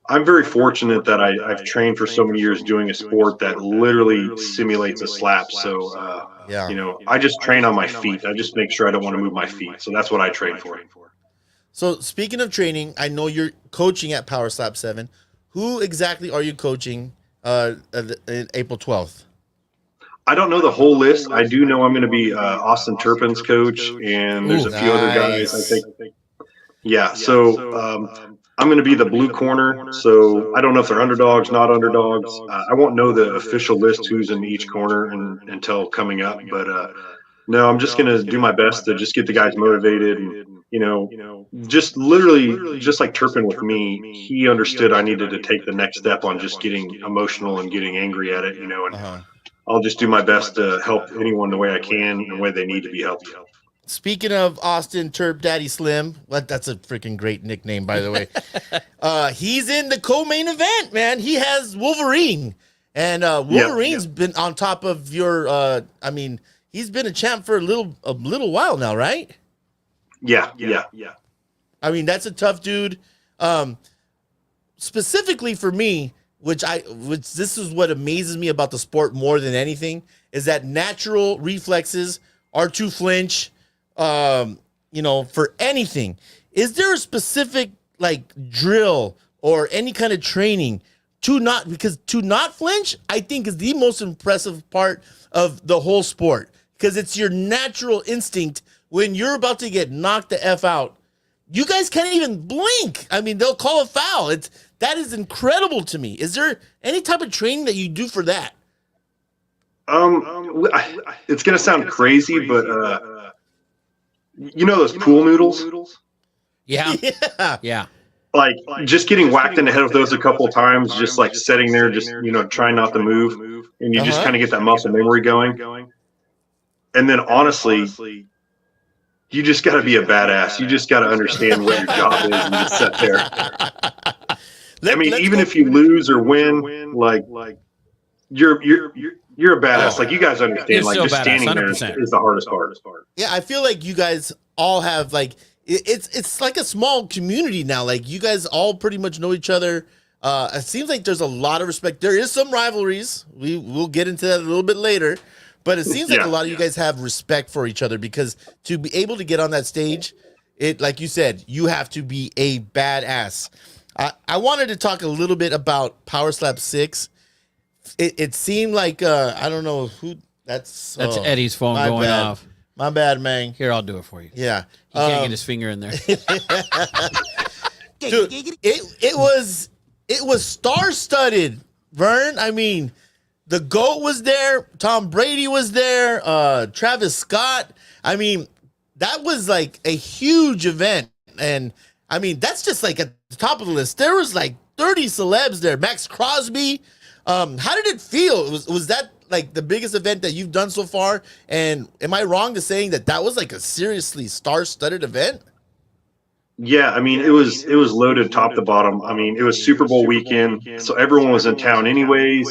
I'm very fortunate that I've trained for so many years doing a sport that literally simulates a slap. So, I just train on my feet. I just make sure I don't want to move my feet. So that's what I train for. So speaking of training, I know you're coaching at Power Slap 7. Who exactly are you coaching April 12th? I don't know the whole list. I do know I'm going to be Austin Turpin's coach, and there's a few other guys, I think. Yeah, so I'm going to be the blue corner. So I don't know if they're underdogs, not underdogs. I won't know the official list who's in each corner until coming up. But no, I'm just going to do my best to just get the guys motivated. And, just literally, just like Turpin with me, he understood I needed to take the next step on just getting emotional and getting angry at it, and I'll just do my best to help anyone the way I can and the way they need to be helped. Speaking of Austin Turp Daddy Slim, that's a freaking great nickname, by the way. He's in the co-main event, man. He has Wolverine, and Wolverine's been on top of your. He's been a champ for a little while now, right? Yeah. I mean, that's a tough dude. Specifically for me, which this is what amazes me about the sport more than anything, is that natural reflexes are to flinch. For anything. Is there a specific drill or any kind of training to not flinch, I think, is the most impressive part of the whole sport, because it's your natural instinct when you're about to get knocked the F out. You guys can't even blink. I mean, they'll call a foul. That is incredible to me. Is there any type of training that you do for that? It's going to sound crazy, but those pool noodles? Yeah. Like just getting whacked in the head with those a couple of times, just like sitting there, just, trying not to move. And you just kind of get that muscle memory going. And then honestly, you just got to be a badass. You just got to understand what your job is and just sit there. Even if you lose or win, like you're a badass. Like, you guys understand, like, just standing there is the hardest part. Yeah, I feel like you guys all have it's like a small community now. Like, you guys all pretty much know each other. It seems like there's a lot of respect. There is some rivalries. We'll get into that a little bit later. But it seems like a lot of you guys have respect for each other, because to be able to get on that stage, like you said, you have to be a badass. I wanted to talk a little bit about Power Slap 6. It seemed like I don't know who that's Eddie's phone going off. My bad, man. Here, I'll do it for you. Yeah, he can't get his finger in there. Dude, it was star-studded, Vern. I mean, the GOAT was there, Tom Brady was there, Travis Scott. I mean, that was like a huge event, and I mean, that's just like at the top of the list. There was like 30 celebs there. Max Crosby. How did it feel? Was that like the biggest event that you've done so far? And am I wrong to saying that was like a seriously star-studded event? Yeah, I mean, it was loaded top to bottom. I mean, it was Super Bowl weekend, so everyone was in town anyways.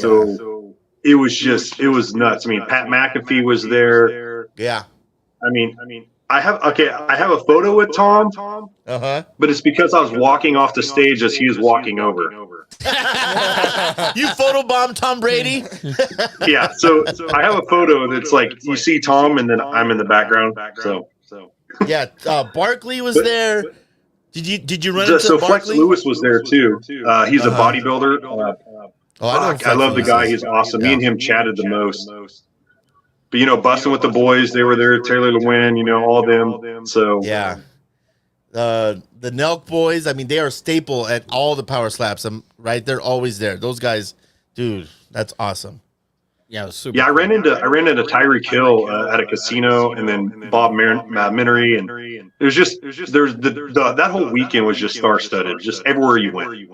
So it was nuts. I mean, Pat McAfee was there. Yeah. I mean, I have a photo with Tom. But it's because I was walking off the stage as he was walking over. You photobombed Tom Brady? Yeah, so I have a photo that's like, you see Tom and then I'm in the background. So yeah, Barkley was there. Did you run into so Barkley? Flex Lewis was there too. He's a bodybuilder. I love the guy. He's awesome. Me and him chatted the most. but busting with the boys, they were there. Taylor Lewin, all them. So Yeah. The Nelk boys, I mean, they are a staple at all the power slaps. Right? They're always there. Those guys, dude, that's awesome. Yeah, it was super. Yeah, I cool. ran into Tyreek Hill at a casino, and then Bob Minery, and there's that whole weekend was just star-studded, just everywhere you went.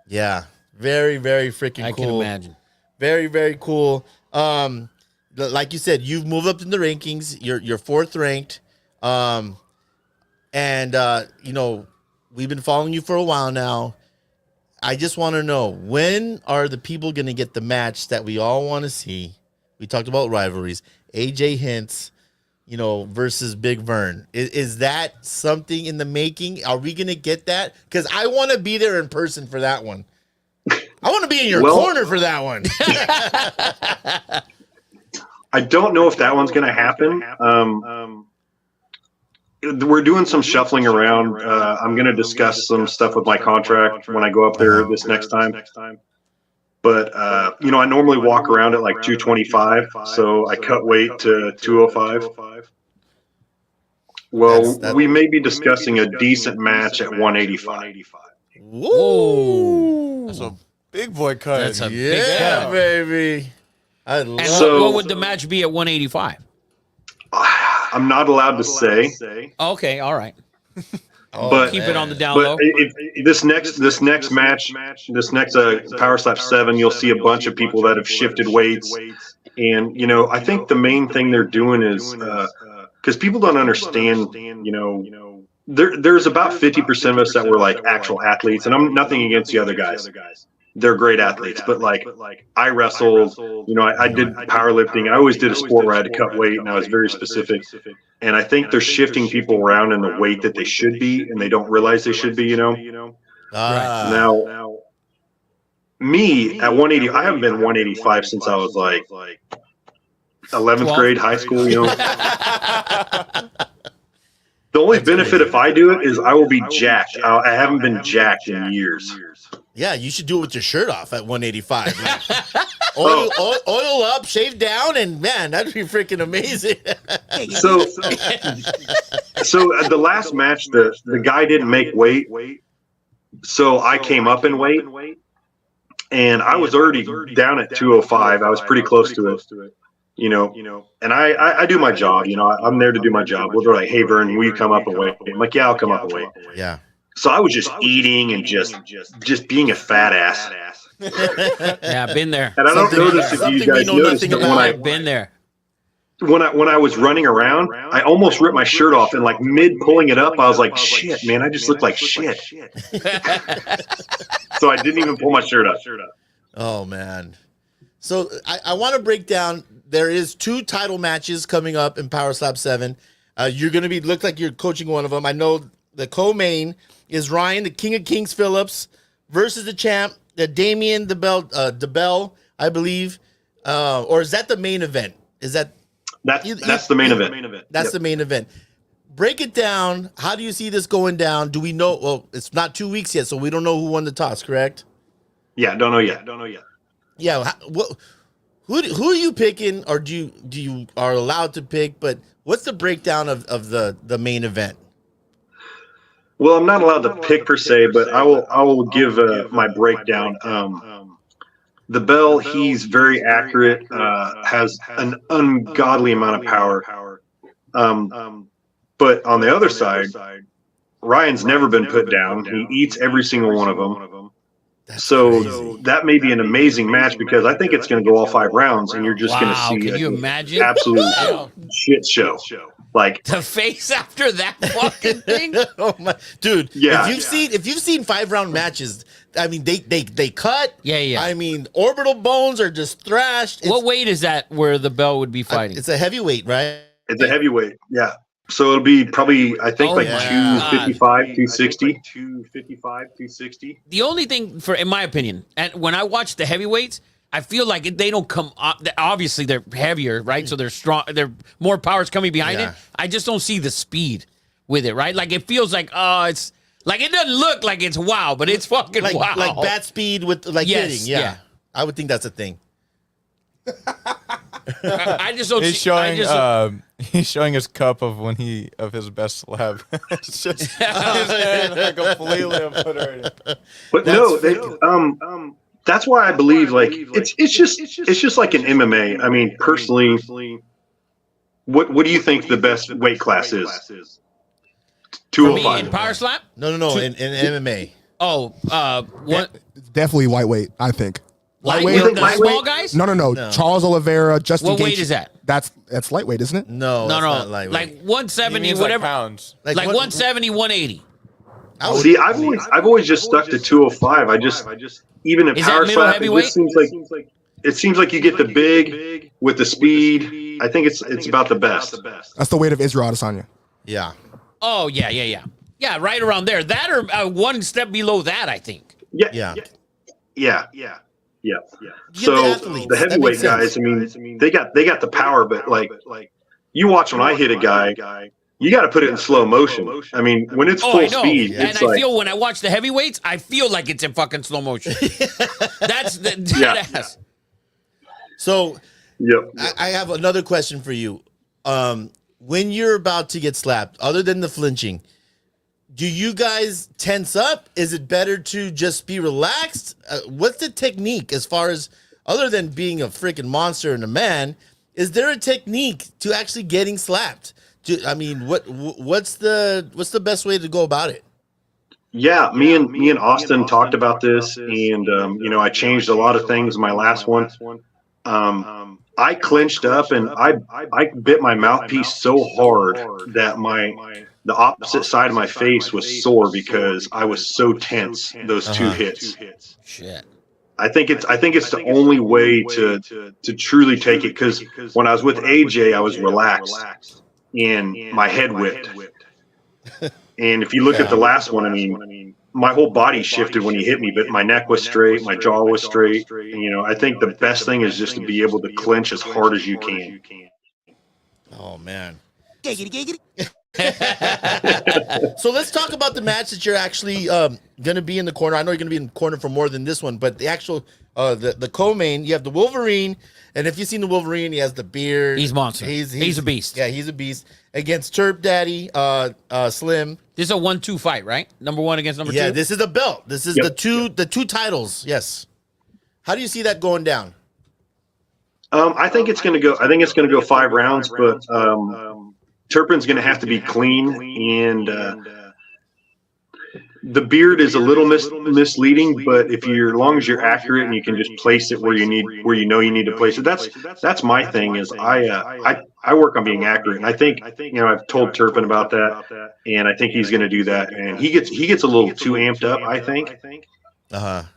Yeah. Very, very freaking I cool. can imagine. Very, very cool. Like you said, you've moved up in the rankings. You're fourth ranked. We've been following you for a while now. I just want to know, when are the people going to get the match that we all want to see? We talked about rivalries. AJ Hints, versus Big Vern. Is that something in the making? Are we going to get that? Because I want to be there in person for that one. I want to be in your corner for that one. I don't know if that one's going to happen. We're doing some shuffling around. I'm going to discuss some stuff with my contract when I go up there this next time. But, I normally walk around at like 225, so I cut weight to 205. Well, we may be discussing a decent match at 185. Whoa. That's a big boy cut. That's a big Yeah, cut. baby. I love And So- what would the match be at 185? I'm not allowed to say. Okay, all right. But Keep it on the down But low. this next match, this next Power Slap 7, you'll see a bunch of people that have shifted weights. And, I think the main thing they're doing is, because people don't understand, there's about 50% of us that were like actual athletes. And I'm nothing against the other guys. They're great athletes. But like, I wrestled, I did powerlifting. I always did a sport where I had to cut weight, and I was very specific. And I think they're shifting people around in the weight that they should be, and they don't realize they should be, Now, me at 180, I haven't been 185 since I was like 11th grade, high school, The only benefit if I do it is I will be jacked. I haven't been jacked in years. Yeah, you should do it with your shirt off at 185. Oil up, shave down, and man, that'd be freaking amazing. So at the last match, the guy didn't make weight, so I came up in weight, and I was already down at 205. I was pretty close to it, And I do my job, I'm there to do my job. They're like, "Hey, Vern, will you come up and weight?" I'm like, "Yeah, I'll come up and weight." Yeah. So I was just eating and just being a fat ass. Yeah, been there. And I don't know this if you guys noticed, but I've been there. when I was running around, I almost ripped my shirt off, and like mid pulling it up, I was like, "Shit, man, I just look like shit." So I didn't even pull my shirt up. Oh man. So I want to break down. There is 2 title matches coming up in Power Slap 7. You're going to look like you're coaching one of them. I know the co-main is Ryan, the King of Kings Phillips, versus the champ, the Damien DeBell, I believe. Or is that the main event? Is that that's the main event? That's the main event. Break it down. How do you see this going down? Do we know? Well, it's not 2 weeks yet, so we don't know who won the toss, correct? Yeah, don't know yet. Yeah. Who are you picking, or do you are allowed to pick? But what's the breakdown of the main event? Well, I'm not allowed to pick per se, but I will give my breakdown. The Bell, he's very accurate, has an ungodly amount of power. But on the other side, Ryan's never been put down. He eats every single one of them. So that may be an amazing match, because I think it's going to go all 5 rounds, and you're just going to see Can you imagine? absolute shit show. Like The face after that fucking thing. Oh my dude! Yeah. If you've seen 5-round matches, I mean they cut. Yeah. I mean, orbital bones are just thrashed. What weight is that where the Bell would be fighting? It's a heavyweight, right? it's a heavyweight, yeah. So it'll be probably, I think, Oh, like yeah. 255, 260. 255, 260. The only thing, in my opinion, and when I watch the heavyweights, I feel like they don't come up. Obviously, they're heavier, right? So they're strong. They're more powers coming behind Yeah. it. I just don't see the speed with it, right? Like it feels like, it's like it doesn't look like it's wow, but it's fucking wow. Like bat speed with Yes, hitting. Yeah. yeah. I would think that's a thing. I just don't. He's showing he's showing his cup of his best slab. It's just he's like completely obliterated. But that's why I believe like it's just like an MMA. I mean, personally, what do you think the best weight class is? For me, in 205. power slap? No, in MMA. Oh, what? Definitely lightweight, I think. Lightweight, the lightweight? small guys? No. Charles Oliveira, Justin What weight Gaethje. is that? That's lightweight, isn't it? No, No, it's no, not lightweight. like 170, Means whatever. like pounds. Like what- 170, 180. See, I've always just stuck to 205. I just even in Is that power middle slap, heavyweight? it seems like you get the big with the speed. I think it's about the best. That's the weight of Israel Adesanya. Yeah. Oh, yeah. Yeah, right around there. That or one step below that, I think. Yeah. Yeah. Get So the athletes. the That heavyweight makes sense. guys, I mean, they got the power, but like you watch when I hit a guy, you got to put it in slow motion. I mean, when it's Oh, full I know. speed, And it's I like feel when I watch the heavyweights, I feel like it's in fucking slow motion. That's the Yeah. ass. So yep. I have another question for you. When you're about to get slapped, other than the flinching, do you guys tense up? Is it better to just be relaxed? What's the technique as far as, other than being a freaking monster and a man, is there a technique to actually getting slapped? I mean, what's the best way to go about it? Yeah, me and Austin talked about this, and I changed a lot of things in my last one. I clenched up and I bit my mouthpiece so hard that the opposite side of my face was sore because I was so tense those two hits. Shit. I think it's the only way to truly take it, because when I was with AJ, I was relaxed and my head whipped. And if you look at the last one, I mean, my whole body shifted when he hit me, but my neck was straight, my jaw was straight. And, I think the best thing is just to be able to clinch as hard as you can. Oh man. So let's talk about the match that you're actually going to be in the corner. I know you're going to be in the corner for more than this one, but the actual the co-main, you have the Wolverine, and if you've seen the Wolverine, he has the beard. He's monster. He's a beast. Yeah, he's a beast. Against Turp Daddy, Slim. This is a 1-2 fight, right? Number one against number two? Yeah, this is a belt. This is the two titles. Yes. How do you see that going down? I think it's going to go 5 rounds, but Turpin's going to have to be clean, and the beard is a little misleading. But as long as you're accurate and you can just place it where you need to place it, that's my thing. Is I work on being accurate, and I think I've told Turpin about that, and I think he's going to do that. And he gets a little too amped up, I think.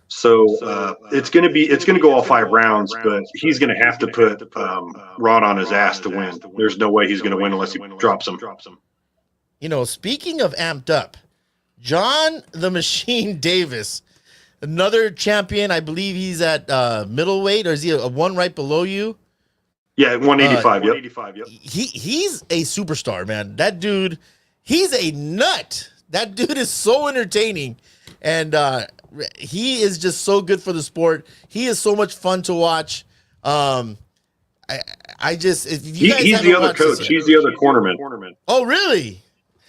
So it's going to go all 5 rounds, but he's going to have to put Rod on his ass to win. There's no way he's going to win unless he drops him. Speaking of amped up, John the Machine Davis, another champion. I believe he's at middleweight, or is he a one right below you? Yeah, 185. Yep. He's a superstar, man. That dude, he's a nut. That dude is so entertaining, and he is just so good for the sport. He is so much fun to watch. I just, if you guys he's the other coach. He's the other cornerman. Oh, really?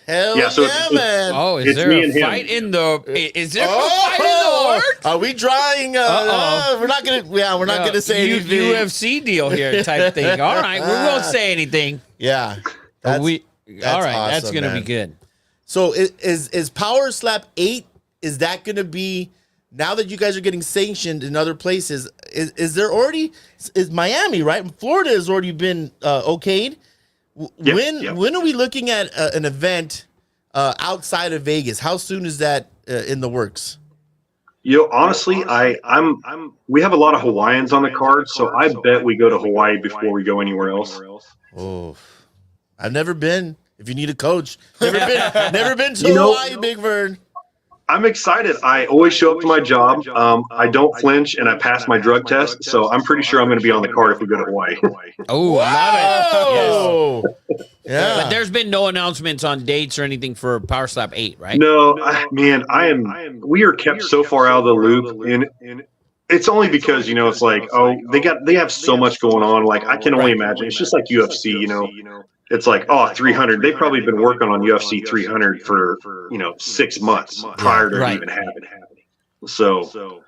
Hell yeah, man. Oh, is It's there me a and him. fight in the? Is there a fight in the works? Are we drawing? We're not gonna. Yeah, we're not gonna say anything. UFC deal here type thing. All right, we won't say anything. Yeah, All right, that's awesome, gonna man. be good. So is Power Slap 8? Is that gonna be, now that you guys are getting sanctioned in other places? Is there already? Is Miami, right? Florida has already been okayed. When are we looking at an event outside of Vegas? How soon is that in the works? Honestly, we have a lot of Hawaiians on the card, so I bet we go to Hawaii before we go anywhere else. Oh, I've never been. If you need a coach, never been to Hawaii, Big Vern. I'm excited. I always show up to my job. I don't flinch, and I pass my drug test, so I'm pretty sure I'm going to be on the card if we go to Hawaii. Oh, I love it. Yes. Yeah. But there's been no announcements on dates or anything for Power Slap 8, right? No, man, we are kept so far out of the loop, and It's only because, you know, it's like, oh, they have so much going on. Like, I can only imagine. It's just like UFC, you know. It's like, oh, 300. They've probably been working on UFC 300 for, you know, 6 months prior to it even happening. So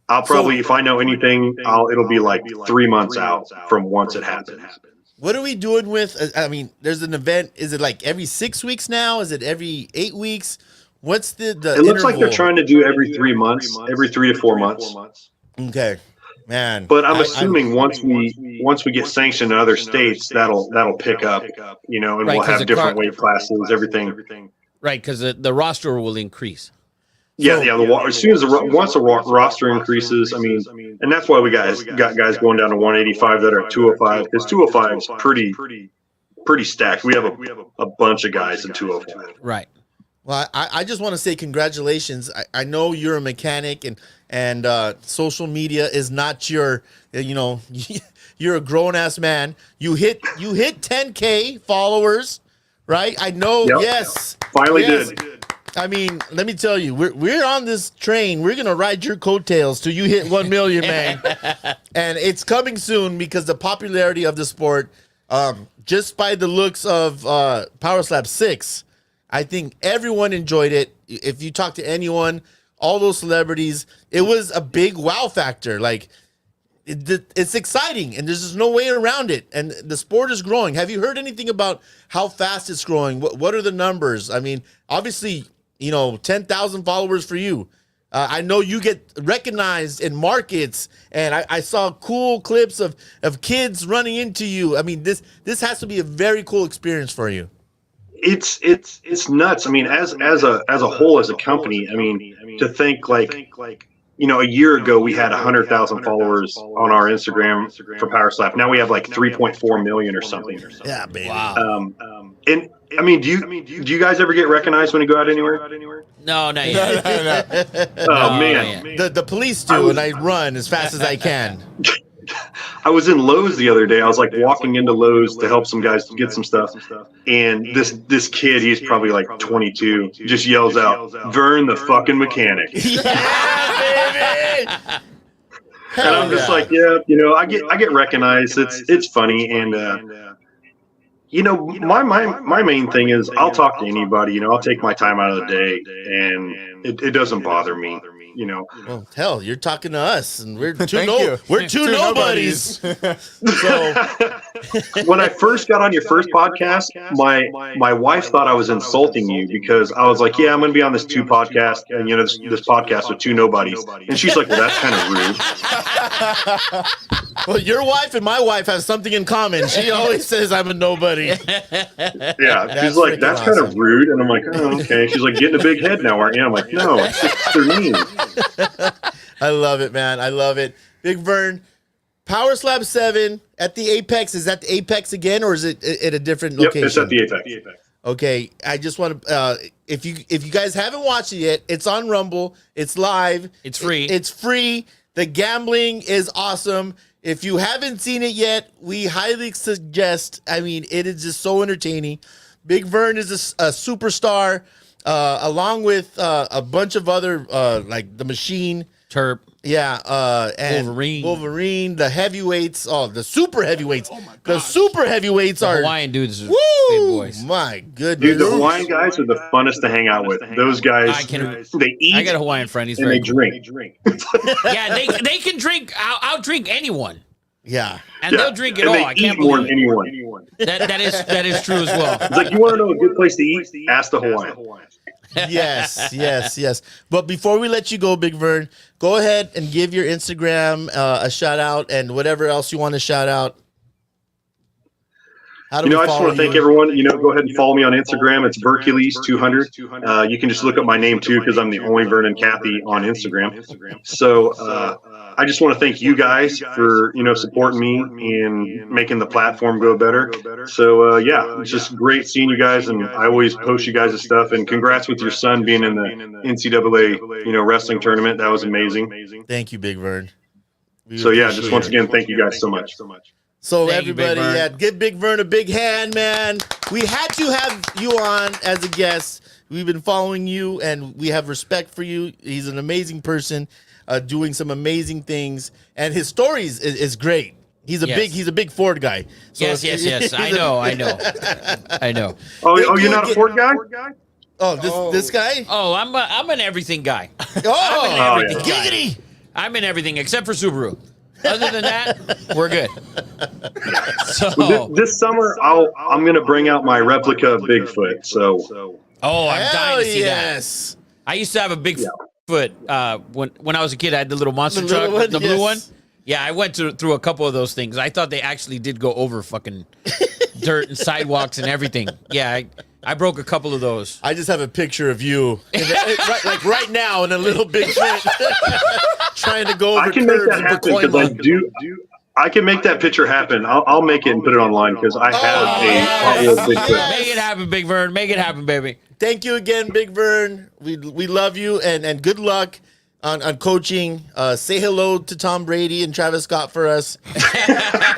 I'll probably, if I know anything, it'll be like 3 months out from once it happens. What are we doing with? I mean, there's an event. Is it like every 6 weeks now? Is it every 8 weeks? What's the It looks like they're trying to do every 3 months, every 3 to 4 months. Okay, man. But I'm assuming once we get sanctioned in other states, that'll pick up, you know, and Right, we'll 'cause have the different weight classes, everything. Right, because the roster will increase. Yeah, as soon as once the roster increases, I mean, and that's why we got guys going down to 185 that are at 205, because 205 is pretty stacked. We have a bunch of guys in 205. Right. Well, I just want to say congratulations. I know you're a mechanic and social media is not your, you know, you're a grown ass man. You hit 10K followers, right? I know. Yep. Yes. Finally yes. did. I mean, let me tell you, we're on this train. We're gonna ride your coattails till you hit 1 million, man. And it's coming soon because the popularity of the sport, just by the looks of Power Slap 6, I think everyone enjoyed it. If you talk to anyone, all those celebrities, it was a big wow factor. Like, it's exciting, and there's just no way around it. And the sport is growing. Have you heard anything about how fast it's growing? What are the numbers? I mean, obviously, you know, 10,000 followers for you. I know you get recognized in markets, and I saw cool clips of kids running into you. I mean, this has to be a very cool experience for you. It's nuts. I mean, as a whole, as a company, I mean, to think like, you know, a year ago we had 100,000 followers on our Instagram for Power Slap. Now we have like 3.4 million or something. Yeah, baby. Wow. And I mean, do you guys ever get recognized when you go out anywhere? No, not yet. Oh man, The police do, and I run as fast as I can. I was in Lowe's the other day. I was like walking into Lowe's to help some guys get some stuff, and this kid, he's probably like 22, just yells out, "Vern, the fucking mechanic!" Yeah, baby. And I'm just like, yeah, you know, I get recognized. It's funny, and you know, my main thing is I'll talk to anybody. You know, I'll take my time out of the day, and it doesn't bother me. You know, well, hell, you're talking to us, and we're two Thank you. two nobodies. So when I first got on your first podcast, my wife thought I was insulting you because I was like, yeah, I'm going to be on this 2 podcast, and you know, this podcast with 2 nobodies, and she's like, well, that's kind of rude. well, your wife and my wife have something in common. She always says I'm a nobody. Yeah, she's like, that's kind of rude, and I'm like, oh, okay. She's like, getting a big head now, aren't you? I'm like, no, it's just their name. I love it, man. I love it. Big Vern, Power Slap 7 at the Apex. Is that the Apex again, or is it at a different location? Yep, it's at the Apex. Okay, I just want to. If you guys haven't watched it yet, it's on Rumble. It's live. It's free. It's free. The gambling is awesome. If you haven't seen it yet, we highly suggest. I mean, it is just so entertaining. Big Vern is a superstar. Along with a bunch of other like the Machine, Terp. Yeah, and Wolverine, the heavyweights, the super heavyweights. Oh my God. The super heavyweights are Hawaiian dudes. Woo! Big boys. My goodness. Dude, the Hawaiian guys are the funnest to hang out with. Those guys, they eat. I got a Hawaiian friend. He's and very they cool. drink. Yeah, they can drink. I'll drink anyone. Yeah, and they'll drink it and all. They I can't eat more believe than it. anyone. That is true as well. It's like, you want to know a good place to eat? Ask the Hawaiian. Yes. But before we let you go, Big Vern, go ahead and give your Instagram a shout out and whatever else you want to shout out. I just want to thank everyone. Go ahead and follow me on Instagram. It's Berkeleys200. You can just look up my name too, because I'm the only Vern and Cathey on Instagram. So I just want to thank you guys for supporting me and making the platform go better. So it's just great seeing you guys, and I always post you guys' stuff. And congrats with your son being in the NCAA wrestling tournament. That was amazing. Thank you, Big Vern. So just once again, thank you guys so much. So everybody, give Big Vern a big hand, man. We had to have you on as a guest. We've been following you, and we have respect for you. He's an amazing person. doing some amazing things, and his stories is great. He's a big Ford guy. So yes. I know. Oh, you're not a Ford guy? Oh, this guy? Oh, I'm an everything guy. Oh, I'm an everything guy. giggity. I'm in everything except for Subaru. Other than that, we're good. Well, this summer, I'm gonna bring out my replica of Bigfoot. So, I'm dying to see yes. that. I used to have a Bigfoot when I was a kid. I had the little monster The truck, little one? the blue Yes. one. Yeah, I went through a couple of those things. I thought they actually did go over fucking dirt and sidewalks and everything. Yeah, I broke a couple of those. I just have a picture of you, right now, in a little Bigfoot, trying to go over I can make curves that with happen coin because I lock. do. I can make that picture happen. I'll make it and put it online because I have a Hot Wheels Bigfoot. Yes. Make it happen, Big Vern. Make it happen, baby. Thank you again, Big Vern. We love you and good luck on coaching. Say hello to Tom Brady and Travis Scott for us.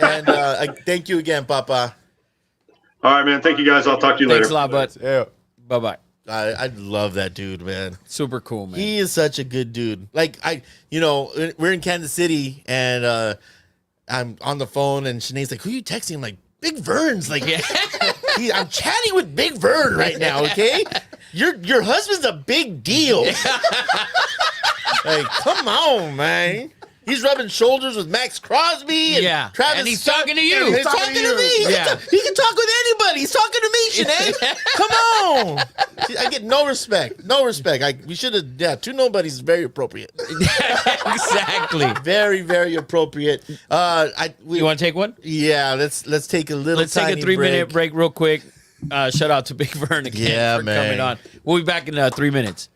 And thank you again, Papa. All right, man. Thank you guys. I'll talk to you Thanks later. a lot, bud. Yeah. Bye-bye. I love that dude, man. Super cool, man. He is such a good dude. Like we're in Kansas City and I'm on the phone and Shanae's like, "Who are you texting?" I'm like, "Big Vern's." Like, I'm chatting with Big Vern right now. Okay, your husband's a big deal. Like, come on, man. He's rubbing shoulders with Max Crosby and Travis and he's Scott. talking to you. He's talking to me. He can talk with anybody. He's talking to me, Sinead. Come on. I get no respect. No respect. We should have. Yeah, two nobodies is very appropriate. Exactly. Very, very appropriate. You want to take one? Yeah, let's take a little. Let's take a 3-minute break real quick. Shout out to Big Vern again for coming on. We'll be back in 3 minutes.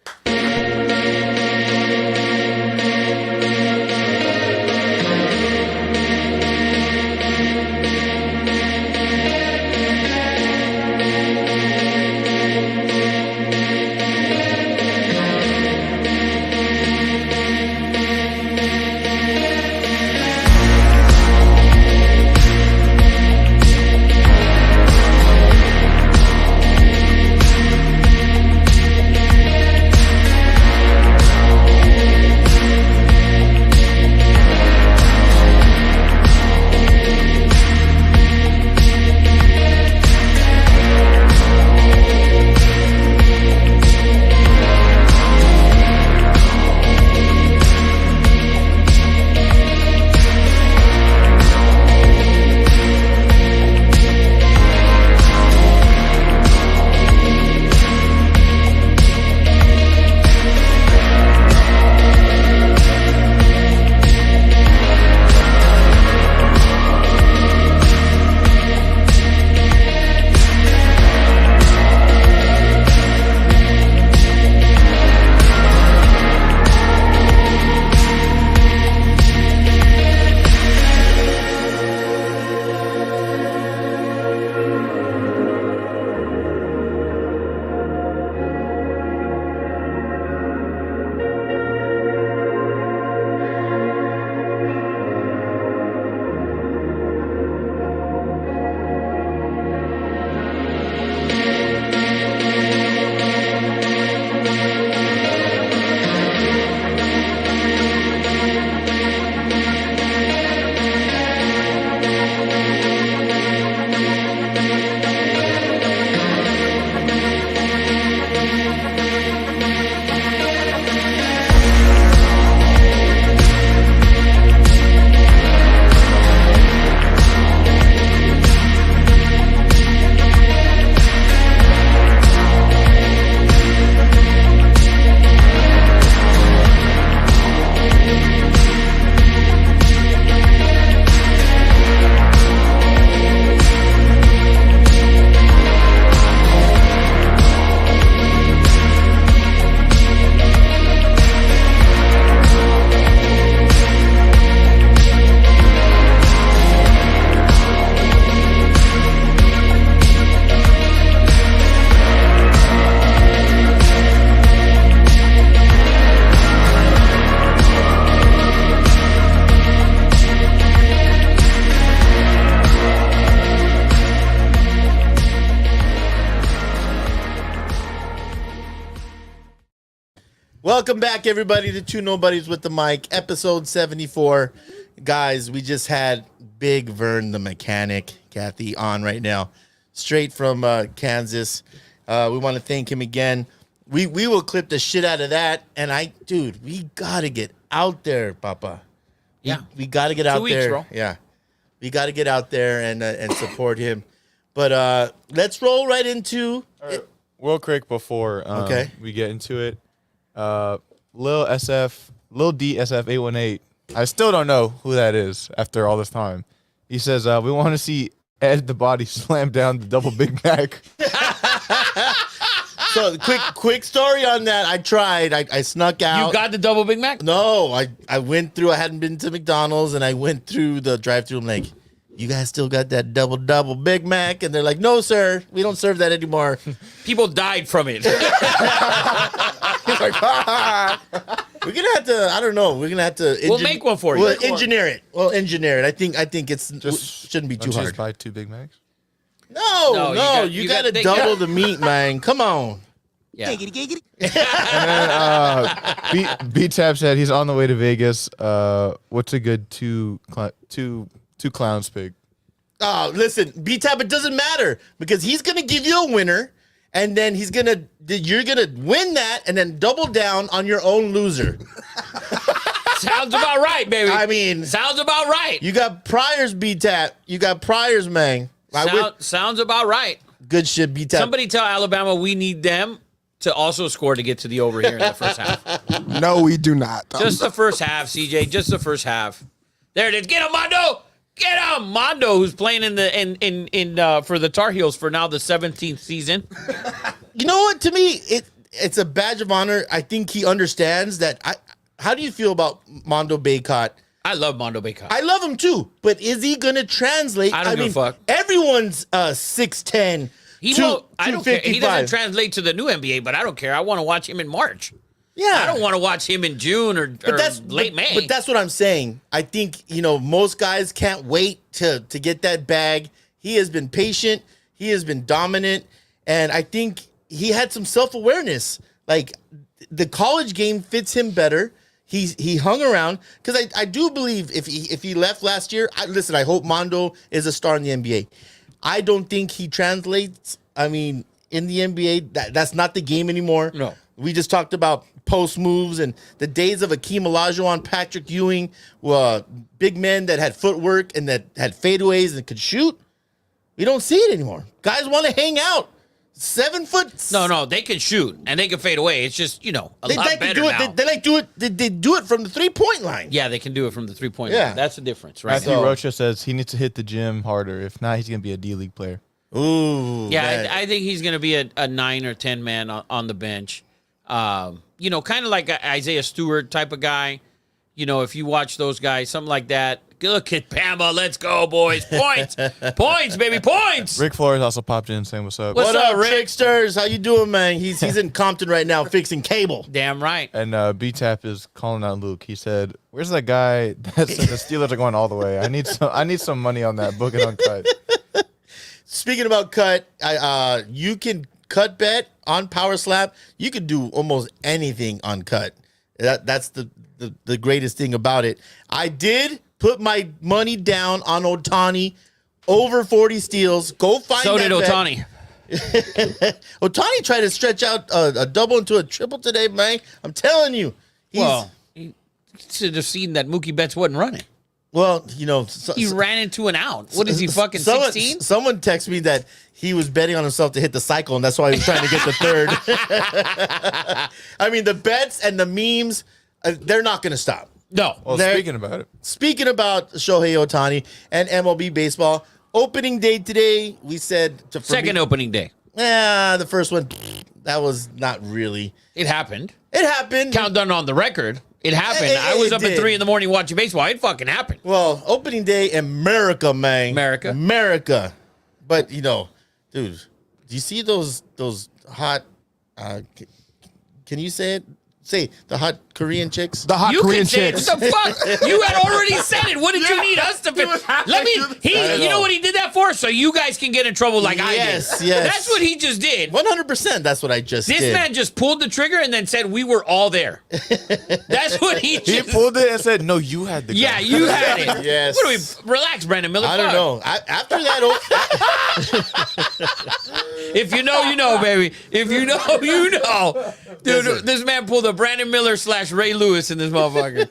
Welcome back, everybody, to Two Nobodies with the Mic, episode 74. Guys, we just had Big Vern, the mechanic, Cathey, on right now, straight from Kansas. We want to thank him again. We will clip the shit out of that. And dude, we got to get out there, Papa. Yeah. We got to get out 2 weeks, there. bro. Yeah. We got to get out there and support him. But let's roll right into it. Real quick before we get into it, Lil DSF 818. I still don't know who that is after all this time. He says we want to see Ed the Body slam down the double Big Mac. So quick story on that. I tried. I snuck out. You got the double Big Mac? No, I went through. I hadn't been to McDonald's, and I went through the drive-thru. I'm like, you guys still got that double Big Mac? And they're like, no, sir, we don't serve that anymore. People died from it. He's like, we're gonna have to. I don't know. We're gonna have to. We'll make one for you. We'll engineer it. We'll engineer it. I think it's shouldn't be too Don't you hard. just buy 2 Big Macs? No, you gotta double the meat, man. Come on. Yeah. And then B-Tap said he's on the way to Vegas. What's a good two clowns pick? Oh, listen, B-Tap, it doesn't matter because he's gonna give you a winner, and then you're gonna win that, and then double down on your own loser. Sounds about right, baby. I mean, sounds about right. You got priors, B-Tap. You got priors, man. Sounds about right. Good shit, B-Tap. Somebody tell Alabama we need them to also score to get to the over here in the first half. No, we do not. Just the first half, CJ. Just the first half. There it is. Get him, Mondo. Get him, Mondo, who's playing for the Tar Heels for now the 17th season. You know what? To me, it's a badge of honor. I think he understands that. How do you feel about Mondo Baycott? I love Mondo Baycott. I love him too, but is he gonna translate? I don't give a fuck. Everyone's 6'10". I don't care. He doesn't translate to the new NBA, but I don't care. I want to watch him in March. Yeah, I don't want to watch him in June or late May. But that's what I'm saying. I think most guys can't wait to get that bag. He has been patient. He has been dominant, and I think he had some self-awareness. Like the college game fits him better. He hung around because I do believe if he left last year, I hope Mondo is a star in the NBA. I don't think he translates. I mean, in the NBA, that's not the game anymore. No. We just talked about post moves and the days of Akeem Olajuwon, Patrick Ewing, big men that had footwork and that had fadeaways and could shoot. We don't see it anymore. Guys want to hang out. 7 foot. No, they can shoot and they can fade away. It's just They lot like better to do it. now. They like do it. They do it from the 3-point line. Yeah, they can do it from the 3-point Yeah. line. That's the difference, right? Matthew now. Rocha says he needs to hit the gym harder. If not, he's going to be a D-League player. Ooh. Yeah, I think he's going to be a 9 or 10 man on the bench. Kind of like a Isaiah Stewart type of guy. If you watch those guys, something like that. Look at Bama. Let's go, boys. Points. Points, baby. Points. Rick Flores also popped in saying, what's up? What's What up, up, Rick? Tricksters? How you doing, man? He's in Compton right now fixing cable. Damn right. And B-Tap is calling out Luke. He said, where's that guy that said the Steelers are going all the way? I need some money on that. Book it on cut. Speaking about cut, you can cut bet on Power Slap. You can do almost anything on cut. That's the greatest thing about it. I did put my money down on Ohtani over 40 steals. Go find So that did bet. Ohtani. Ohtani tried to stretch out a double into a triple today, man. I'm telling you. He should have seen that Mookie Betts wasn't running. He ran into an out. What is he, fucking 16? Someone texted me that he was betting on himself to hit the cycle, and that's why he was trying to get the third. I mean, the bets and the memes, they're not going to stop. No. Well, speaking about Shohei Ohtani and MLB baseball, opening day today, we said... Second opening day. The first one, that was not really... It happened. It happened. Countdown on the record. It happened. I was up at 3 in the morning watching baseball. It fucking happened. Well, opening day, America, man. America. But, dude, do you see those hot... can you say it? say the hot Korean chicks. The hot You Korean can say it. chicks. What the fuck? You had already said it. What did you need us to finish? Let me. You know what he did that for? So you guys can get in trouble like I did. Yes. That's what he just did. 100%. That's what I just This did. man just pulled the trigger and then said we were all there. That's what he He just. pulled it and said, "No, you had the gun." Yeah, you had it. Yes. What do we relax, Brandon Miller? I don't Fuck. know. After that, If you know, you know, baby. If you know, you know. Dude, Listen. this man pulled a Brandon Miller / Ray Lewis in this motherfucker.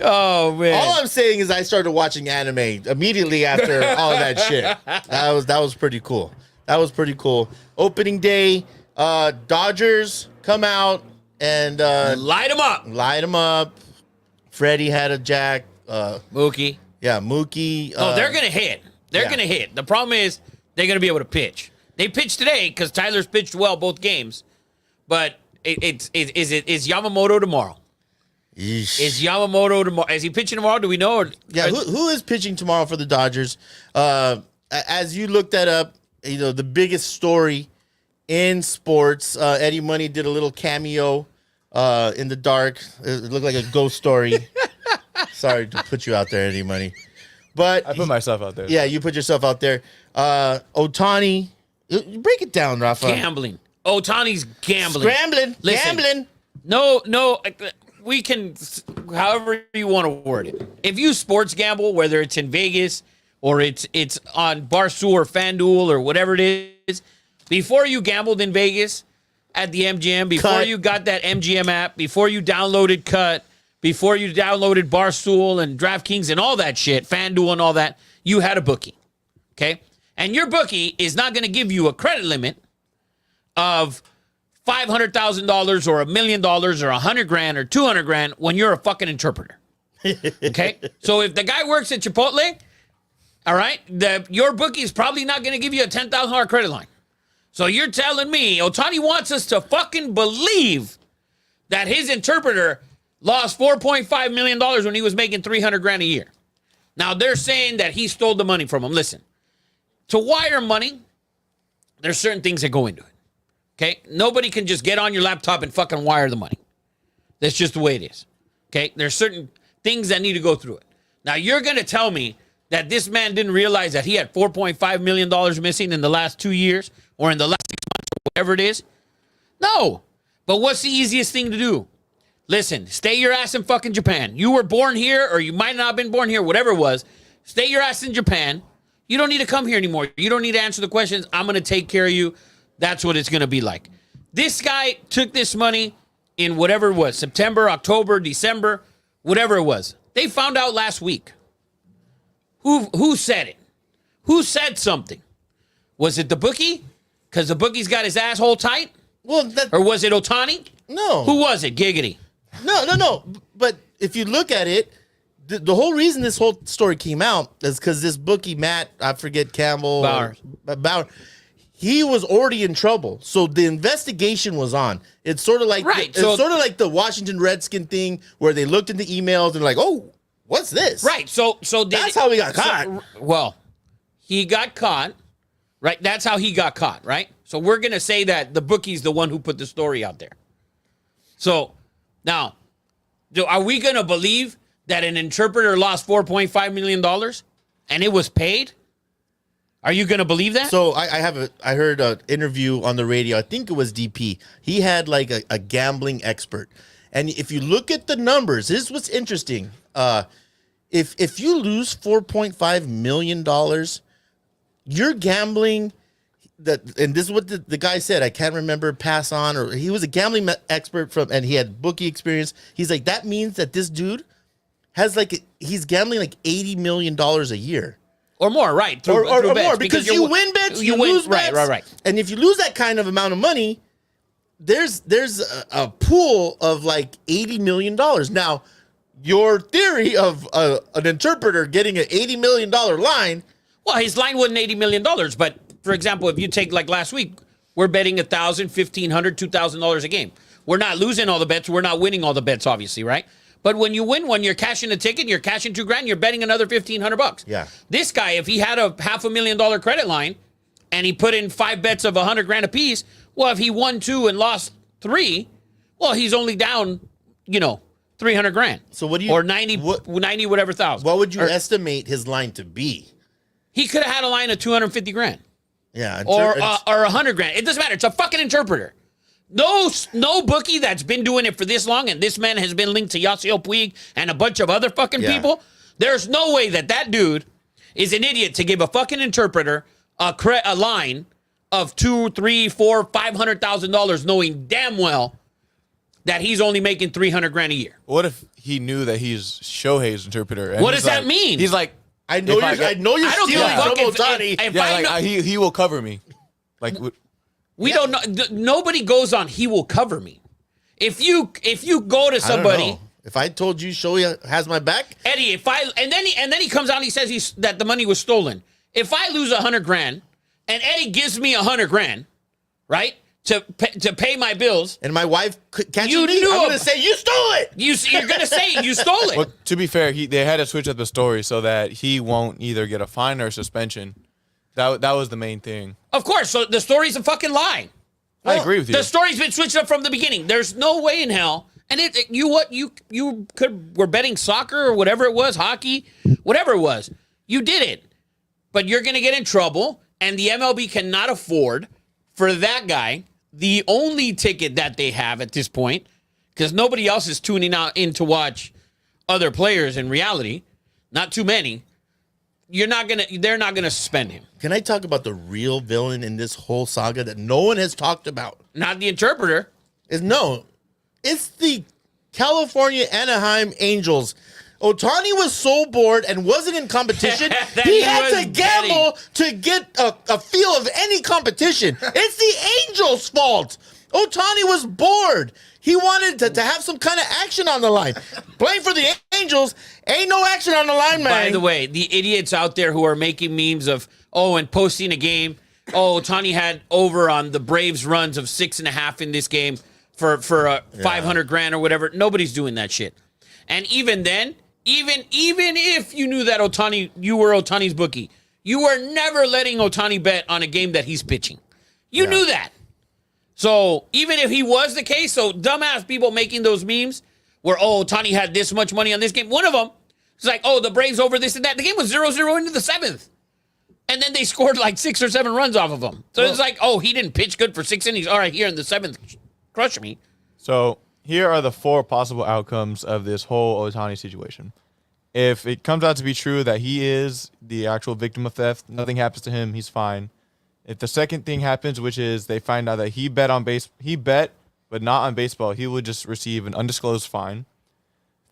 Oh man. all I'm saying is I started watching anime immediately after all of that shit. That was pretty cool. That was pretty cool. Opening day, Dodgers come out and Light him up, light them up. Freddie had a jack. Mookie. Yeah, Mookie. Oh, they're gonna hit. They're yeah. gonna hit. The problem is they're gonna be able to pitch. They pitched today because Tyler's pitched well both games, but is Yamamoto tomorrow? Yeesh. Is Yamamoto tomorrow? Is he pitching tomorrow? Do we know? Yeah, who is pitching tomorrow for the Dodgers? As you looked that up, you know, the biggest story in sports, Eddie Money did a little cameo in the dark. It looked like a ghost story. Sorry to put you out there, Eddie Money. But I put myself out there. yeah, you put yourself out there. Ohtani, break it down, Rafa. Gambling. Ohtani's gambling. Scrambling, Listen. gambling. No, we can, however you want to word it. If you sports gamble, whether it's in Vegas or it's on Barstool or FanDuel or whatever it is, before you gambled in Vegas at the MGM, before Cut. you got that MGM app, before you downloaded Cut, before you downloaded Barstool and DraftKings and all that shit, FanDuel and all that, you had a bookie, okay? And your bookie is not going to give you a credit limit of $500,000 or $1 million or $100,000 or $200,000 when you're a fucking interpreter. Okay? So if the guy works at Chipotle, all right, your bookie is probably not going to give you a $10,000 credit line. So you're telling me Ohtani wants us to fucking believe that his interpreter lost $4.5 million when he was making $300,000 a year. Now they're saying that he stole the money from him. Listen, to wire money, there's certain things that go into it. Okay? Nobody can just get on your laptop and fucking wire the money. That's just the way it is. Okay? There's certain things that need to go through it. Now, you're going to tell me that this man didn't realize that he had $4.5 million missing in the last 2 years or in the last 6 months or whatever it is? No. But what's the easiest thing to do? Listen, stay your ass in fucking Japan. You were born here or you might not have been born here, whatever it was. Stay your ass in Japan. You don't need to come here anymore. You don't need to answer the questions. I'm going to take care of you. That's what it's going to be like. This guy took this money in whatever it was, September, October, December, whatever it was. They found out last week. Who said it? Who said something? Was it the bookie? Because the bookie's got his asshole tight? Well, Or was it Ohtani? no. Who was it? Giggity. No. But if you look at it, the whole reason this whole story came out is because this bookie, Matt, I forget Campbell. Bauer. He was already in trouble. So the investigation was on. It's sort of like Right, it's sort of like the Washington Redskin thing where they looked into emails and like, oh, what's this? Right. So That's how we got caught. Well, he got caught. Right. That's how he got caught. Right. So we're gonna say that the bookie's the one who put the story out there. So now, are we gonna believe that an interpreter lost $4.5 million and it was paid? Are you gonna believe that? So I heard an interview on the radio. I think it was DP. He had like a gambling expert. And if you look at the numbers, this is what's interesting. If you lose $4.5 million, you're gambling that, and this is what the guy said. I can't remember, pass on, or he was a gambling expert and he had bookie experience. He's like, that means that this dude has he's gambling like $80 million a year. Or more, right? Through Or bets, more, because you win bets, you lose bets. Right. And if you lose that kind of amount of money, there's a pool of like $80 million. Now, your theory of an interpreter getting an $80 million line. Well, his line wasn't $80 million, but for example, if you take like last week, we're betting $1,000, $1,500, $2,000 a game. We're not losing all the bets. We're not winning all the bets, obviously, right? But when you win one, you're cashing a ticket, you're cashing $2,000, you're betting another $1,500. Yeah. This guy, if he had a $500,000 credit line and he put in 5 bets of $100,000 a piece, well, if he won 2 and lost 3, Well, he's only down, 300 grand. So what do you or 90 whatever thousand. What would you estimate his line to be? He could have had a line of 250 grand. Yeah, Or 100 grand. It doesn't matter. It's a fucking interpreter. No bookie that's been doing it for this long, and this man has been linked to Yasiel Puig and a bunch of other fucking people. There's no way that dude is an idiot to give a fucking interpreter a line of $200,000, $300,000, $400,000, $500,000, knowing damn well that he's only making 300 grand a year. What if he knew that he's Shohei's interpreter? And What does that mean? He's like, I know you're stealing from Ohtani. he will cover me. Like, we don't know. Nobody goes on. He will cover me. If you go to somebody, if I told you Shohei has my back, Eddie, and then he comes out and he says that the money was stolen. If I lose 100 grand and Eddie gives me 100 grand, right, to pay my bills, and my wife catches You me, knew I'm him. gonna say you stole it. you're gonna say you stole it. well, to be fair, they had to switch up the story so that he won't either get a fine or a suspension. That was the main thing. Of course. So the story's a fucking lie. I agree with you. The story's been switched up from the beginning. There's no way in hell. And you were betting soccer or whatever it was, hockey, whatever it was. You did it. But you're going to get in trouble, and the MLB cannot afford for that guy the only ticket that they have at this point, because nobody else is tuning in to watch other players in reality. Not too many. They're not gonna suspend him. Can I talk about the real villain in this whole saga that no one has talked about? Not the interpreter. It's the California Anaheim Angels. Ohtani was so bored and wasn't in competition, he had to gamble to get a feel of any competition. It's the Angels' fault. Ohtani was bored. He wanted to have some kind of action on the line. Playing for the Angels, ain't no action on the line, man. By the way, the idiots out there who are making memes of, and posting a game, Ohtani had over on the Braves runs of 6.5 in this game for 500 grand or whatever. Nobody's doing that shit. And even then, even if you knew that you were Ohtani's bookie, you were never letting Ohtani bet on a game that he's pitching. You knew that. So even if he was the case, so dumbass people making those memes where, Ohtani had this much money on this game. One of them is like, the Braves over this and that. The game was 0-0 into the 7th. And then they scored like 6 or 7 runs off of him. So it's like, he didn't pitch good for 6 innings. All right, here in the 7th, crush me. So here are the 4 possible outcomes of this whole Ohtani situation. If it comes out to be true that he is the actual victim of theft, nothing happens to him, he's fine. If the second thing happens, which is they find out that he bet but not on baseball, he would just receive an undisclosed fine.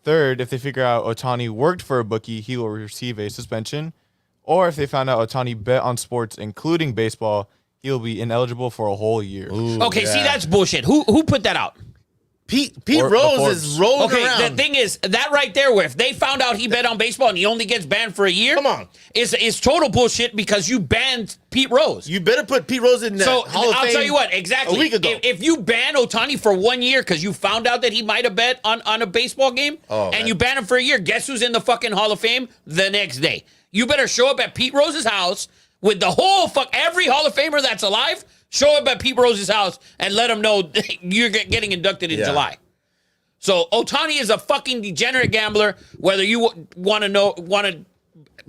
Third, if they figure out Ohtani worked for a bookie, he will receive a suspension. Or if they found out Ohtani bet on sports, including baseball, he will be ineligible for a whole year. See, that's bullshit. Who put that out? Pete Rose is rolling around. The thing is, that right there, where if they found out he bet on baseball and he only gets banned for a year, come on, is total bullshit because you banned Pete Rose. You better put Pete Rose in the Hall of Fame. I'll tell you what, exactly. A week ago. If you ban Ohtani for 1 year because you found out that he might have bet on a baseball game, you ban him for a year, guess who's in the fucking Hall of Fame the next day? You better show up at Pete Rose's house with the whole every Hall of Famer that's alive. Show up at Pete Rose's house and let him know you're getting inducted in July. So Ohtani is a fucking degenerate gambler, whether you want to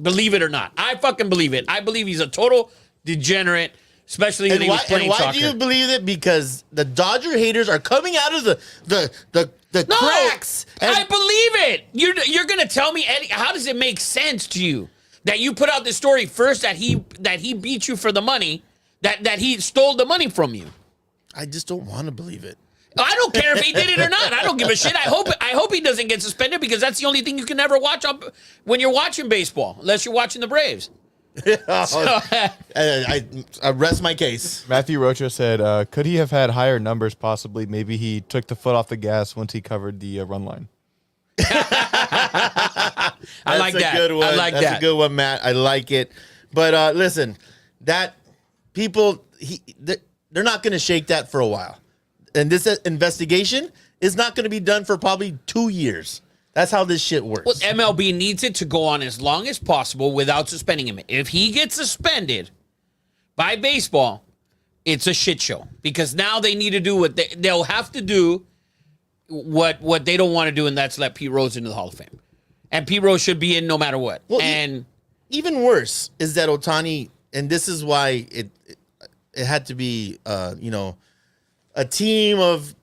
believe it or not. I fucking believe it. I believe he's a total degenerate, especially when he was playing soccer. And why do you believe it? Because the Dodger haters are coming out of the cracks. I believe it. You're gonna tell me, Eddie? How does it make sense to you that you put out the story first that he beat you for the money, that he stole the money from you? I just don't want to believe it. I don't care if he did it or not. I don't give a shit. I hope he doesn't get suspended because that's the only thing you can ever watch when you're watching baseball, unless you're watching the Braves. I rest my case. Matthew Rocha said, could he have had higher numbers possibly? Maybe he took the foot off the gas once he covered the run line. I like that. Good one. I like that. That's a good one, Matt. I like it. But listen, that people, they're not going to shake that for a while. And this investigation is not going to be done for probably 2 years. That's how this shit works. Well, MLB needs it to go on as long as possible without suspending him. If he gets suspended by baseball, it's a shit show. Because now they need to do what they'll have to do what they don't want to do, and that's let Pete Rose into the Hall of Fame. And Pete Rose should be in no matter what. Well, and even worse is that Ohtani, and this is why it had to be, a team of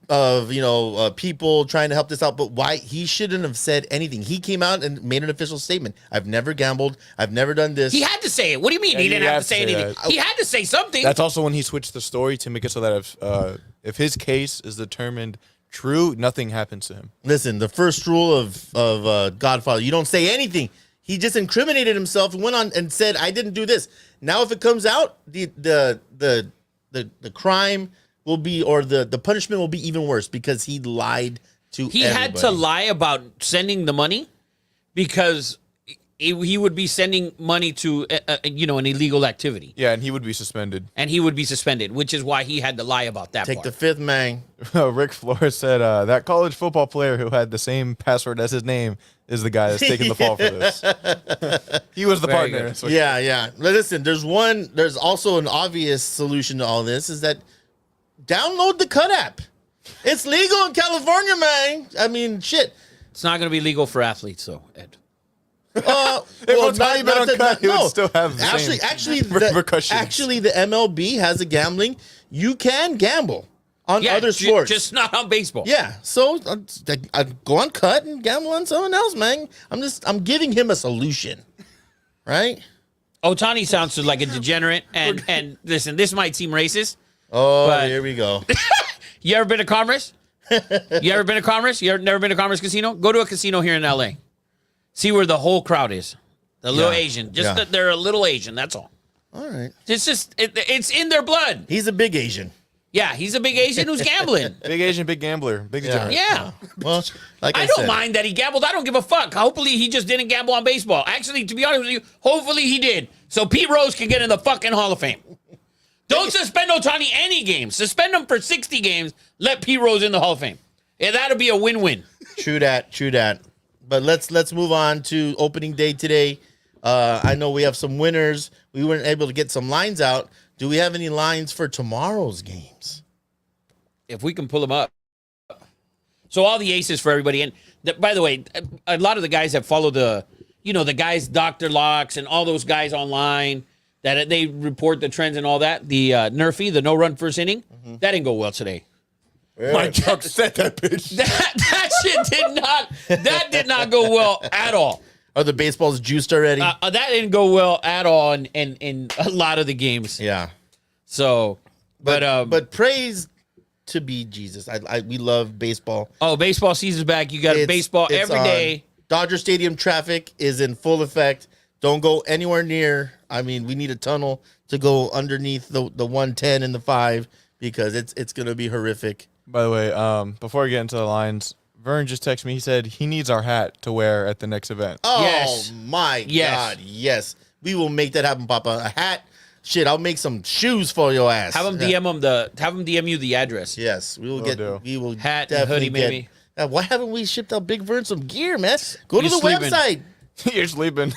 people trying to help this out. But why he shouldn't have said anything. He came out and made an official statement. I've never gambled. I've never done this. he had to say it. What do you mean he didn't have to say anything? that. He had to say something. That's also when he switched the story to make it so that if his case is determined true, nothing happens to him. Listen, the first rule of Godfather, you don't say anything. He just incriminated himself and went on and said, "I didn't do this." Now, if it comes out, the crime will be, or the punishment will be even worse because he lied to. He had to lie about sending the money because he would be sending money to an illegal activity. Yeah, and he would be suspended. And he would be suspended, which is why he had to lie about that Take part. the fifth, man. Rick Flores said that college football player who had the same password as his name is the guy that's taking the fall for this. He was the Very partner. good. So Yeah. Listen, there's also an obvious solution to all this is that download the Cut app. It's legal in California, man. I mean, shit. It's not going to be legal for athletes, though, Ed. Ohtani bet on Cut, he would still have the same actually, repercussions. Actually, the MLB has a gambling. You can gamble on other sports, just not on baseball. yeah. So I go on Cut and gamble on someone else, man. I'm giving him a solution, right? Ohtani sounds like a degenerate, and listen, this might seem racist. Oh, But- here we go. You ever been to Commerce? You ever been to Commerce? You never been to Commerce Casino? Go to a casino here in L.A. See where the whole crowd is. The little Yeah. Asian. Just Yeah. that they're a little Asian, that's all. All right. It's just, it's in their blood. He's a big Asian. Yeah, he's a big Asian who's gambling. big Asian, big gambler, big degenerate. Yeah. Well, like I I don't said, mind that he gambled. I don't give a fuck. Hopefully he just didn't gamble on baseball. Actually, to be honest with you, hopefully he did. So Pete Rose can get in the fucking Hall of Fame. Don't suspend Ohtani any games. Suspend him for 60 games. Let Pete Rose in the Hall of Fame. Yeah, that'll be a win-win. True that. But let's move on to opening day today. I know we have some winners. We weren't able to get some lines out. Do we have any lines for tomorrow's games? If we can pull them up. So all the aces for everybody. And by the way, a lot of the guys that follow the guys, Dr. Locks and all those guys online that they report the trends and all that. The Nerfy, the no run first inning, that didn't go well today. My truck set that bitch. That shit did not go well at all. Are the baseballs juiced already? That didn't go well at all in a lot of the games. yeah. So, But praise to be Jesus. We love baseball. baseball season's back. You got baseball It's every on. day. Dodger Stadium traffic is in full effect. Don't go anywhere near. I mean, we need a tunnel to go underneath the 110 and the 5 because it's going to be horrific. By the way, before we get into the lines, Vern just texted me. He said he needs our hat to wear at the next event. Oh, Yes. my Yes. God. Yes. We will make that happen, Papa. A hat. Shit, I'll make some shoes for your ass. Have them DM you the address. Yes, we will Will get. do. We will Hat and definitely hoodie, maybe. get. Why haven't we shipped out Big Vern some gear, man? Go to You're the sleeping. website. You're sleeping.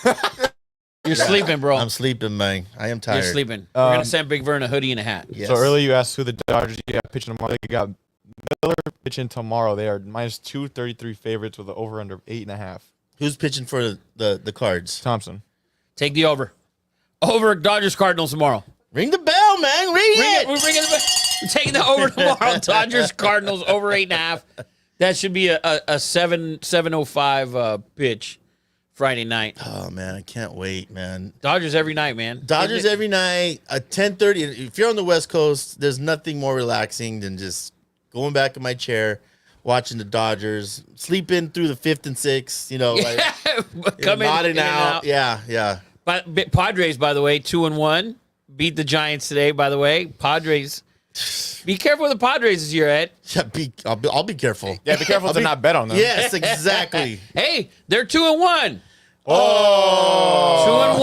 You're sleeping, bro. I'm sleeping, man. I am tired. You're sleeping. We're gonna send Big Vern a hoodie and a hat. Yes. So earlier you asked who the Dodgers got pitching tomorrow. They got Miller pitching tomorrow. They are minus 233 favorites with an over under 8.5. Who's pitching for the Cards? Thompson. Take the over. Over Dodgers Cardinals tomorrow. Ring the bell, man. Ring it. We're bringing it back. We're taking the over tomorrow. Dodgers Cardinals over 8.5. That should be a 7:05 pitch Friday night. Oh man, I can't wait, man. Dodgers every night, man. Dodgers every night at 10:30. If you're on the West Coast, there's nothing more relaxing than just going back in my chair, watching the Dodgers, sleeping through the 5th and 6th. You know, like Come in nodding and out. Yeah. But Padres, by the way, 2-1. Beat the Giants today, by the way. Padres. Be careful with the Padres this year, Ed. Yeah, I'll be careful. Yeah, be careful to not bet on them. Yes, exactly. Hey, they're 2-1. Oh.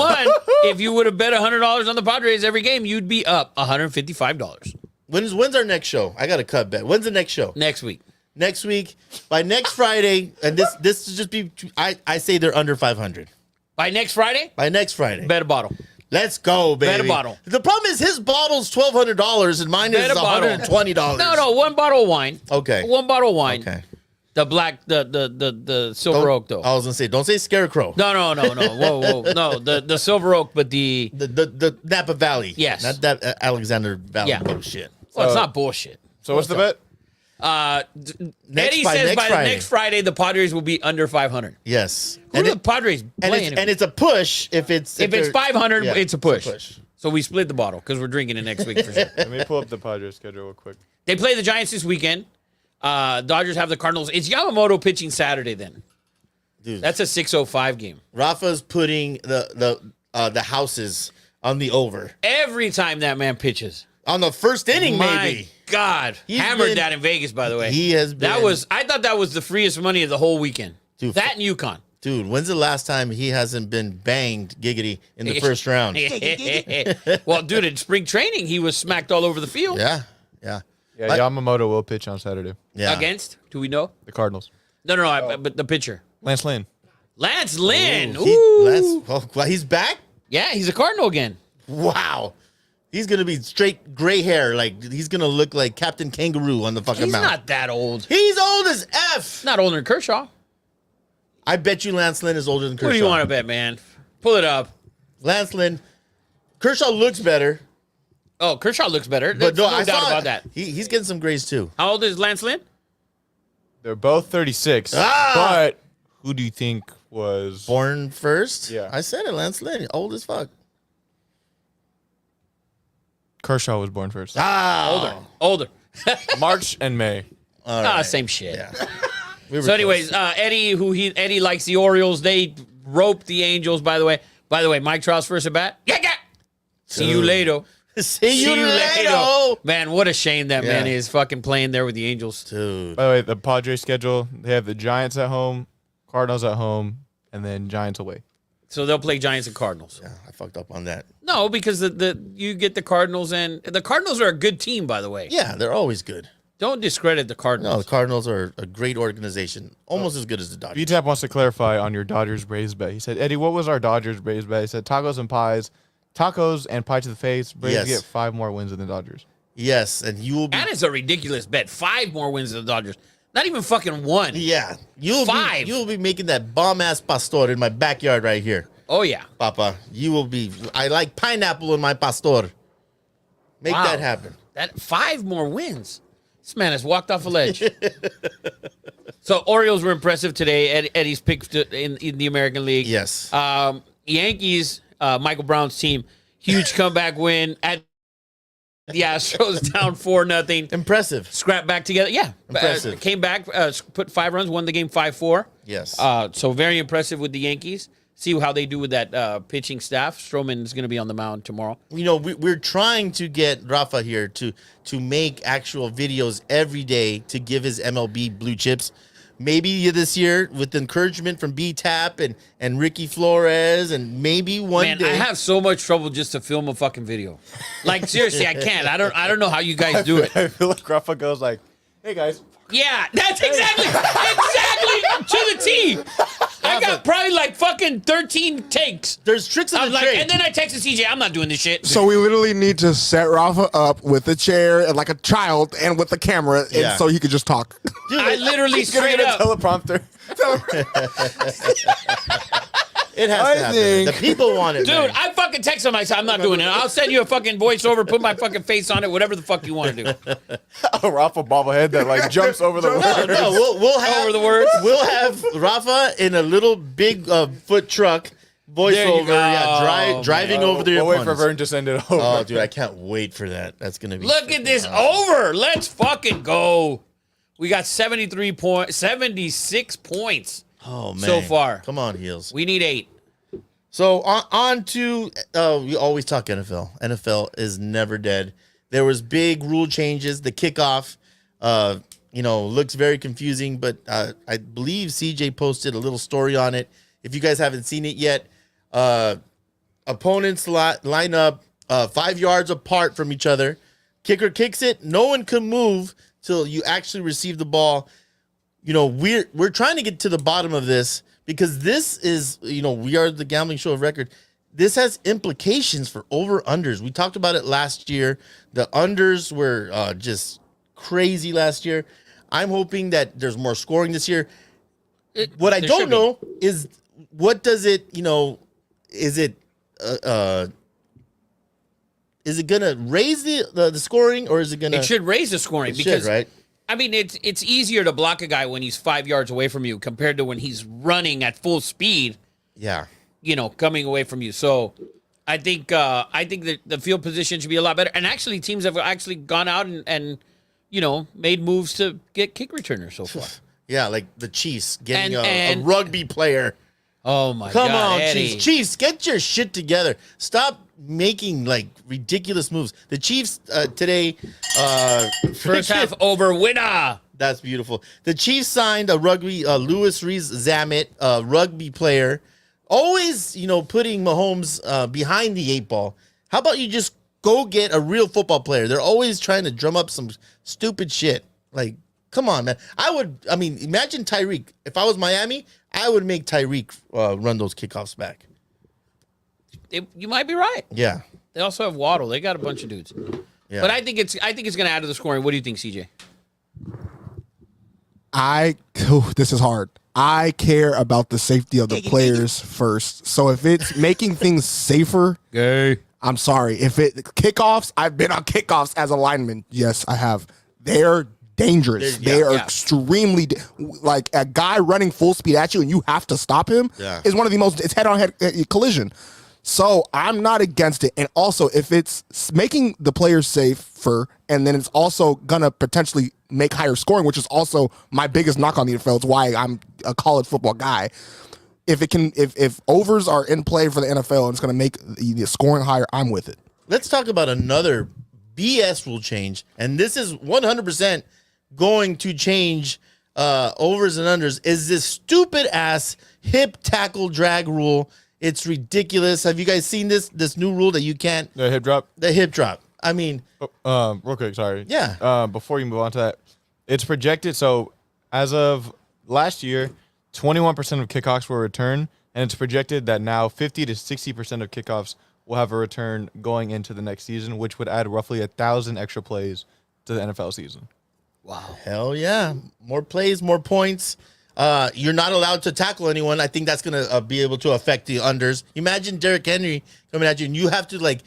2-1. If you would have bet $100 on the Padres every game, you'd be up $155 When's our next show? I got a cut bet. When's the next show? next week. Next week, by next Friday, and this is just be. I say they're under 500 By next Friday, by next Friday. bet a bottle. Let's go, baby. Bet a bottle. The problem is his bottle's $1,200 and mine Bet is a bottle. $120. No, one bottle of wine. Okay. One bottle of wine. Okay. The silver oak though. I was gonna say, don't say scarecrow. No. Whoa. No, the silver oak, but the The Napa Valley. Yes. Not that Alexander Valley bullshit. well, it's not bullshit. So what's the bet? Eddie says by the next Friday the Padres will be under 500. Yes. Who are the Padres playing? And it's a push if it's if it's 500, yeah, it's a push. It's a push. So we split the bottle because we're drinking it next week for sure. Let me pull up the Padres schedule real quick. They play the Giants this weekend. Dodgers have the Cardinals. It's Yamamoto pitching Saturday then. Dude, That's a 6:05 game. Rafa's putting the houses on the over Every time that man pitches. on the first inning. My Maybe God. He's Hammered been- that in Vegas, by the way. he has been. I thought that was the freest money of the whole weekend. Dude, that and UConn. Dude, when's the last time he hasn't been banged giggity in the first round? Well, dude, in spring training, he was smacked all over the field. Yeah. Yeah, But- Yamamoto will pitch on Saturday. Yeah. Against? Do we know? The Cardinals. No, but the pitcher. Lance Lynn. Lance Lynn. He's back? Yeah, he's a Cardinal again. Wow. He's going to be straight gray hair. Like, he's going to look like Captain Kangaroo on the fucking He's mountain. not that old. He's old as F. Not older than Kershaw. I bet you Lance Lynn is older than Kershaw. What do you want to bet, man? Pull it up. Lance Lynn. Kershaw looks better. Oh, Kershaw looks better. But There's no I doubt saw about that. He's getting some grays too. How old is Lance Lynn? They're both 36. Ah! But who do you think was Born first? Yeah. I said it, Lance Lynn. Old as fuck. Kershaw was born first? Older. March and May. Same shit. Yeah. We were So, anyways, close. Eddie likes the Orioles. They roped the Angels. By the way, Mike Trout's first at bat. Yeah. See you later. See you later. Man, what a shame that Yeah. man is fucking playing there with the Angels. Dude. By the way, the Padres schedule, they have the Giants at home, Cardinals at home, and then Giants away. So they'll play Giants and Cardinals. Yeah, I fucked up on that. No, because you get the Cardinals, and the Cardinals are a good team, by the way. Yeah, they're always good. Don't discredit the No, Cardinals. the Cardinals are a great organization. Almost as good as the Dodgers. B-Tap wants to clarify on your Dodgers Braves bet. He said, Eddie, what was our Dodgers Braves bet? He said tacos and pies. Tacos and pie to the face. Braves Yes. get 5 more wins than the Dodgers. Yes, and you will be. That is a ridiculous bet. 5 more wins than the Dodgers. Not even fucking 1. Yeah, you'll 5. Be, you will be making that bomb ass pastor in my backyard right here, Oh, yeah. Papa. You will be. I like pineapple in my pastor. Make Wow. that happen. That 5 more wins. This man has walked off a ledge. So Orioles were impressive today. Eddie's picked in the American League. Yes. Yankees, Michael Brown's team, huge comeback win at the Astros down 4-0. Impressive. Scrap back together. Yeah. Impressive. Came back, put 5 runs, won the game 5-4. Yes. So very impressive with the Yankees. See how they do with that pitching staff. Stroman is going to be on the mound tomorrow. You know, we're trying to get Rafa here to make actual videos every day to give his MLB blue chips. Maybe this year with encouragement from B-Tap and Ricky Flores, and maybe one Man, day. I have so much trouble just to film a fucking video. Like seriously, I can't. I don't know how you guys do it. I feel like Rafa goes like, hey, guys. Yeah, that's exactly to the T. I got probably like fucking 13 takes. There's tricks in I the was like, trade. and then I texted CJ, I'm not doing this shit. So we literally need to set Rafa up with a chair and like a child and with the camera, Yeah. and so he could just talk. I literally He's going to straight get a up. teleprompter. It has to happen. The people want it, Dude, man. I fucking text him. I said, I'm not doing it. I'll send you a fucking voiceover, put my fucking face on it, whatever the fuck you want to do. A Rafa bobblehead that like jumps over the words. No, we'll have Over the words? We'll have Rafa in a little big foot truck There you voiceover, go. yeah, Oh, driving man. over the We'll wait for opponents. Vern to send it over. Oh, dude, I can't wait for that. That's gonna be. Look at this over. Let's fucking go. We got 76 points. Oh man, so far. Come on, heels. We need 8. So on to we always talk NFL. NFL is never dead. There was big rule changes. The kickoff, looks very confusing, but I believe CJ posted a little story on it. If you guys haven't seen it yet, opponents line up 5 yards apart from each other. Kicker kicks it. No one can move till you actually receive the ball. You know, we're trying to get to the bottom of this because this is, we are the gambling show of record. This has implications for over-unders. We talked about it last year. The unders were just crazy last year. I'm hoping that there's more scoring this year. What I there don't should be. know is what does it, is it gonna raise the scoring, or is it gonna? It should raise the scoring It because should, right? I mean, it's easier to block a guy when he's 5 yards away from you compared to when he's running at full speed, Yeah. coming away from you. So I think that the field position should be a lot better. And actually, teams have actually gone out and made moves to get kick returners so far. Yeah, like the Chiefs getting And- a rugby player. Oh my Come God, on, Eddie. Chiefs, get your shit together. Stop making like ridiculous moves. The Chiefs today, First half over, winner. That's beautiful. The Chiefs signed a rugby, Louis Rees-Zammit, rugby player. Always, putting Mahomes behind the 8 ball. How about you just go get a real football player? They're always trying to drum up some stupid shit. Like, come on, man. Imagine Tyreek. If I was Miami, I would make Tyreek run those kickoffs back. You might be right. Yeah. They also have Waddle. They got a bunch of dudes. Yeah. But I think it's going to add to the scoring. What do you think, CJ? This is hard. I care about the safety of the players first. So if it's making things safer, I'm sorry. If kickoffs, I've been on kickoffs as a lineman. Yes, I have. They're dangerous. They are extremely like a guy running full speed at you and you have to stop him is one of the most. It's head-on-head collision. So I'm not against it. And also, if it's making the players safer, and then it's also gonna potentially make higher scoring, which is also my biggest knock on the NFL. It's why I'm a college football guy. If overs are in play for the NFL and it's gonna make the scoring higher, I'm with it. Let's talk about another BS rule change, and this is 100% going to change overs and unders. Is this stupid ass hip tackle drag rule? It's ridiculous. Have you guys seen this new rule that you can't The hip drop. the hip drop? I mean, Real quick, sorry. Yeah. Before you move on to that, it's projected. So as of last year, 21% of kickoffs were returned, and it's projected that now 50 to 60% of kickoffs will have a return going into the next season, which would add roughly 1,000 extra plays to the NFL season. Wow. hell yeah, more plays, more points. You're not allowed to tackle anyone. I think that's gonna be able to affect the unders. Imagine Derrick Henry coming at you, and you have to like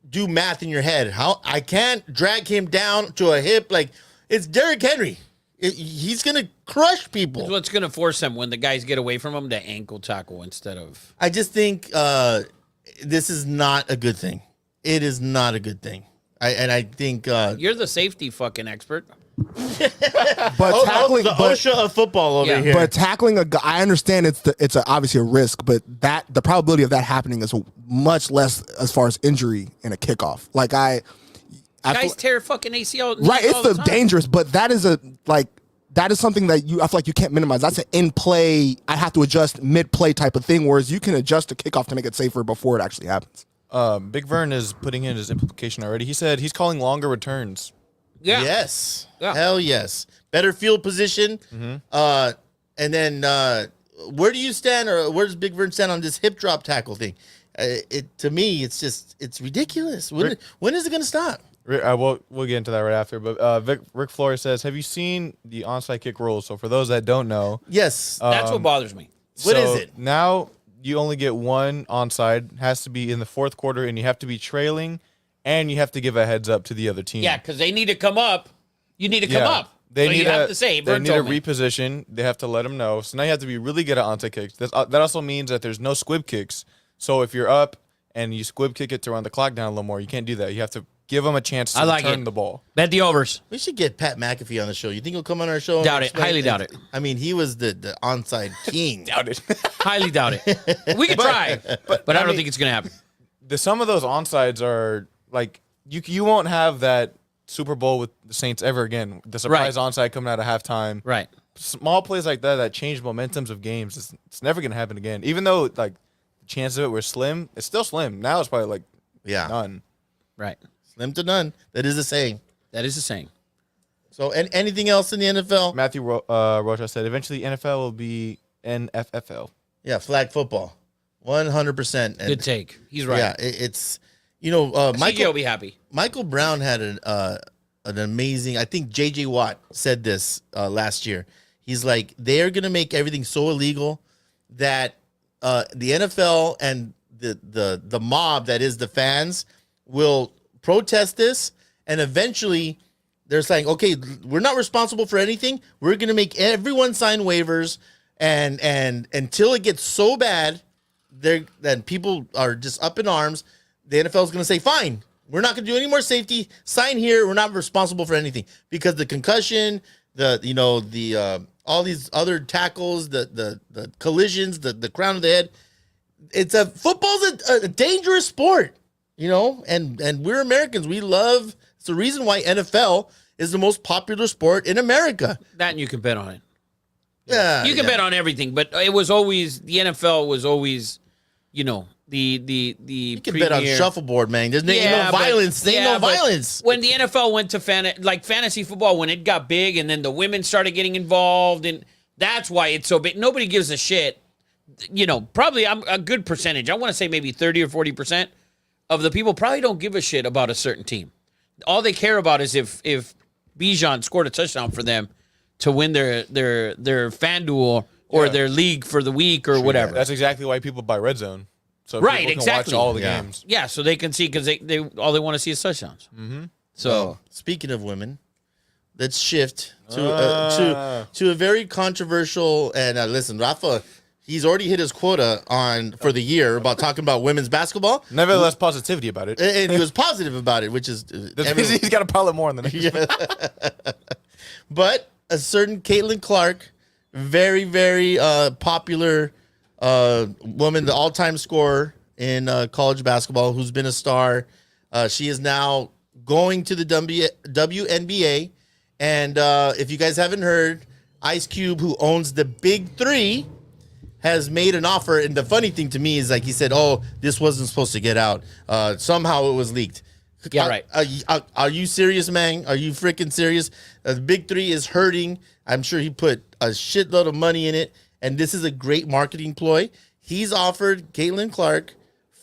do math in your head. How I can't drag him down to a hip. Like, it's Derrick Henry. He's gonna crush people. It's what's going to force them when the guys get away from them to ankle tackle instead of. I just think this is not a good thing. It is not a good thing. I think You're the safety fucking expert. But tackling the OSHA of football over here. But tackling a guy, I understand it's obviously a risk, but the probability of that happening is much less as far as injury in a kickoff. Like Guys tear fucking ACL. right, it's all the time. dangerous, but that is something that I feel like you can't minimize. That's an in play. I have to adjust mid play type of thing. Whereas you can adjust the kickoff to make it safer before it actually happens. Big Vern is putting in his implication already. He said he's calling longer returns. Yeah. Yes. Yeah. Hell yes. Better field position. And then where do you stand, or where does Big Vern stand on this hip drop tackle thing? To me, it's ridiculous. When is it going to stop? We'll get into that right after. But Rick Flores says, have you seen the onside kick rules? So for those that don't know, Yes. That's what bothers me. What is it? Now you only get one onside. Has to be in the fourth quarter, and you have to be trailing, and you have to give a heads up to the other team. Yeah, because they need to come up. You need to come up. They So need you have to say, they Vern need to told me. reposition. They have to let them know. So now you have to be really good at onside kicks. That also means that there's no squib kicks. So if you're up and you squib kick it to run the clock down a little more, you can't do that. You have to give them a chance to I like return it. the ball. Bet the overs. We should get Pat McAfee on the show. You think he'll come on our show? and Doubt it. explain Highly doubt it. I mean, he was the onside king. Doubt it. Highly doubt it. We could try, but I don't think it's going to happen. Some of those onsides are like you won't have that Super Bowl with the Saints ever again. The surprise onside coming out of halftime. Right. Small plays like that change momentums of games. It's never gonna happen again. Even though like the chances of it were slim, it's still slim. Now it's probably like none. Right. Slim to none. That is the saying. That is the saying. So, and anything else in the NFL? Matthew Rocha said eventually NFL will be NFFL. Yeah, flag football. 100%. Good take. He's right. Yeah, it's CJ will Michael be happy. Michael Brown had an amazing. I think J.J. Watt said this last year. He's like, they are going to make everything so illegal that the NFL and the mob that is the fans will protest this, and eventually they're saying, okay, we're not responsible for anything. We're going to make everyone sign waivers, and until it gets so bad, then people are just up in arms. The NFL is going to say, fine, we're not going to do any more safety. Sign here. We're not responsible for anything because the concussion, all these other tackles, the collisions, the crown of the head. Football's a dangerous sport, and we're Americans. We love. It's the reason why NFL is the most popular sport in America. That and you can bet on it. Yeah, you can bet on everything, but it was always the NFL was always, the you can bet on shuffleboard, man. There's no violence. There's no violence. When the NFL went to fantasy football, when it got big, and then the women started getting involved, and that's why it's so big. Nobody gives a shit. Probably I'm a good percentage. I want to say maybe 30 or 40% of the people probably don't give a shit about a certain team. All they care about is if Bijan scored a touchdown for them to win their FanDuel or their league for the week or whatever. That's exactly why people buy Red Zone. So right, people can watch all the games. Yeah, so they can see because they all they want to see is touchdowns. Mm-hmm. So speaking of women, let's shift to a very controversial and listen, Rafa. He's already hit his quota for the year about talking about women's basketball. Nevertheless, positivity about it. And he was positive about it, which is... he's got a pilot more than that. But a certain Caitlin Clark, very, very popular woman, the all-time scorer in college basketball, who's been a star. She is now going to the WNBA. And if you guys haven't heard, Ice Cube, who owns the Big Three, has made an offer, and the funny thing to me is like he said, "Oh, this wasn't supposed to get out. Somehow it was leaked." Yeah, right. Are you serious, man? Are you freaking serious? The Big Three is hurting. I'm sure he put a shitload of money in it, and this is a great marketing ploy. He's offered Caitlin Clark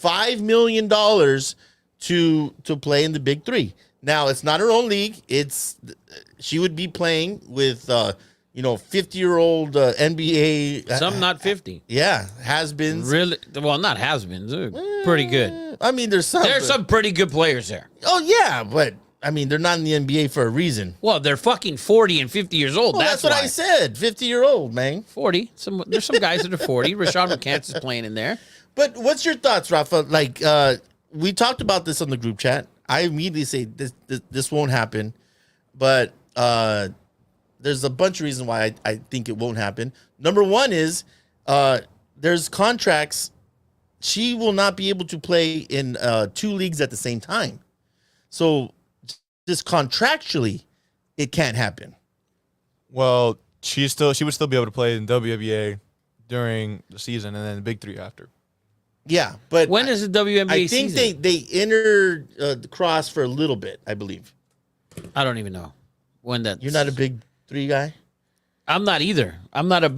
$5 million to play in the Big Three. Now it's not her own league. She would be playing with 50-year-old NBA. Some not 50. Yeah, has-beens. Really? Well, not has-beens. They're pretty good. I mean, there's some pretty good players there. Oh, yeah, but, I mean, they're not in the NBA for a reason. Well, they're fucking 40 and 50 years old. Well, that's what why. I said. 50-year-old, man. 40. There's some guys that are 40. Rashad McCants is playing in there. But what's your thoughts, Rafa? Like, we talked about this on the group chat. I immediately say this won't happen. But there's a bunch of reasons why I think it won't happen. Number one is there's contracts. She will not be able to play in 2 leagues at the same time. So just contractually, it can't happen. Well, she would still be able to play in WNBA during the season and then the Big Three after. Yeah, but when is the WNBA I think season? they entered the cross for a little bit, I believe. I don't even know when that. You're not a Big Three guy? I'm not either. I'm not a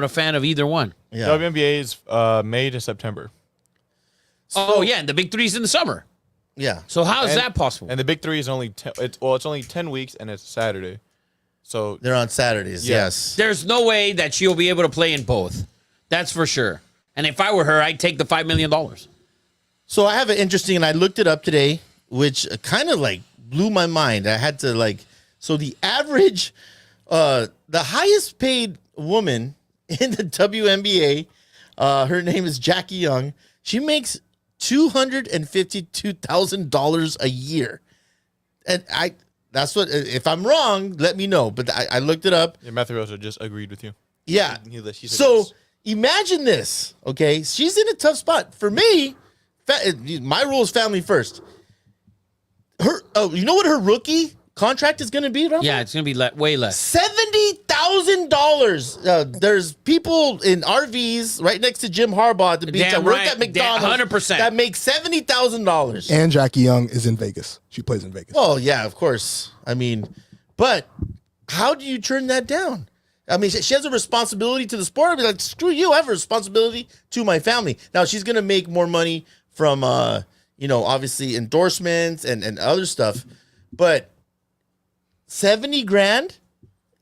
fan of either one. Yeah. WNBA is May to September. And the Big Three's in the summer. Yeah. So how is that possible? And the Big Three is only it's only 10 weeks and it's Saturday. So they're on Saturdays. Yeah. Yes. There's no way that she'll be able to play in both. That's for sure. And if I were her, I'd take the $5 million. So I have an interesting, and I looked it up today, which kind of like blew my mind. I had to so the average, the highest paid woman in the WNBA, her name is Jackie Young. She makes $252,000 a year. And that's what, if I'm wrong, let me know. But I looked it up. Yeah, Matthew Rosa just agreed with you. Yeah. She said So yes. imagine this, okay? She's in a tough spot. For me, my rule is family first. You know what her rookie contract is going to be, Rafa? Yeah, it's going to be way less. $70,000. There's people in RVs right next to Jim Harbaugh at the beach that work at McDonald's 100%. that make $70,000. And Jackie Young is in Vegas. She plays in Vegas. Oh, yeah, of course. I mean, but how do you turn that down? I mean, she has a responsibility to the sport. I'd be like, screw you. I have a responsibility to my family. Now, she's going to make more money from, obviously endorsements and other stuff. But 70 grand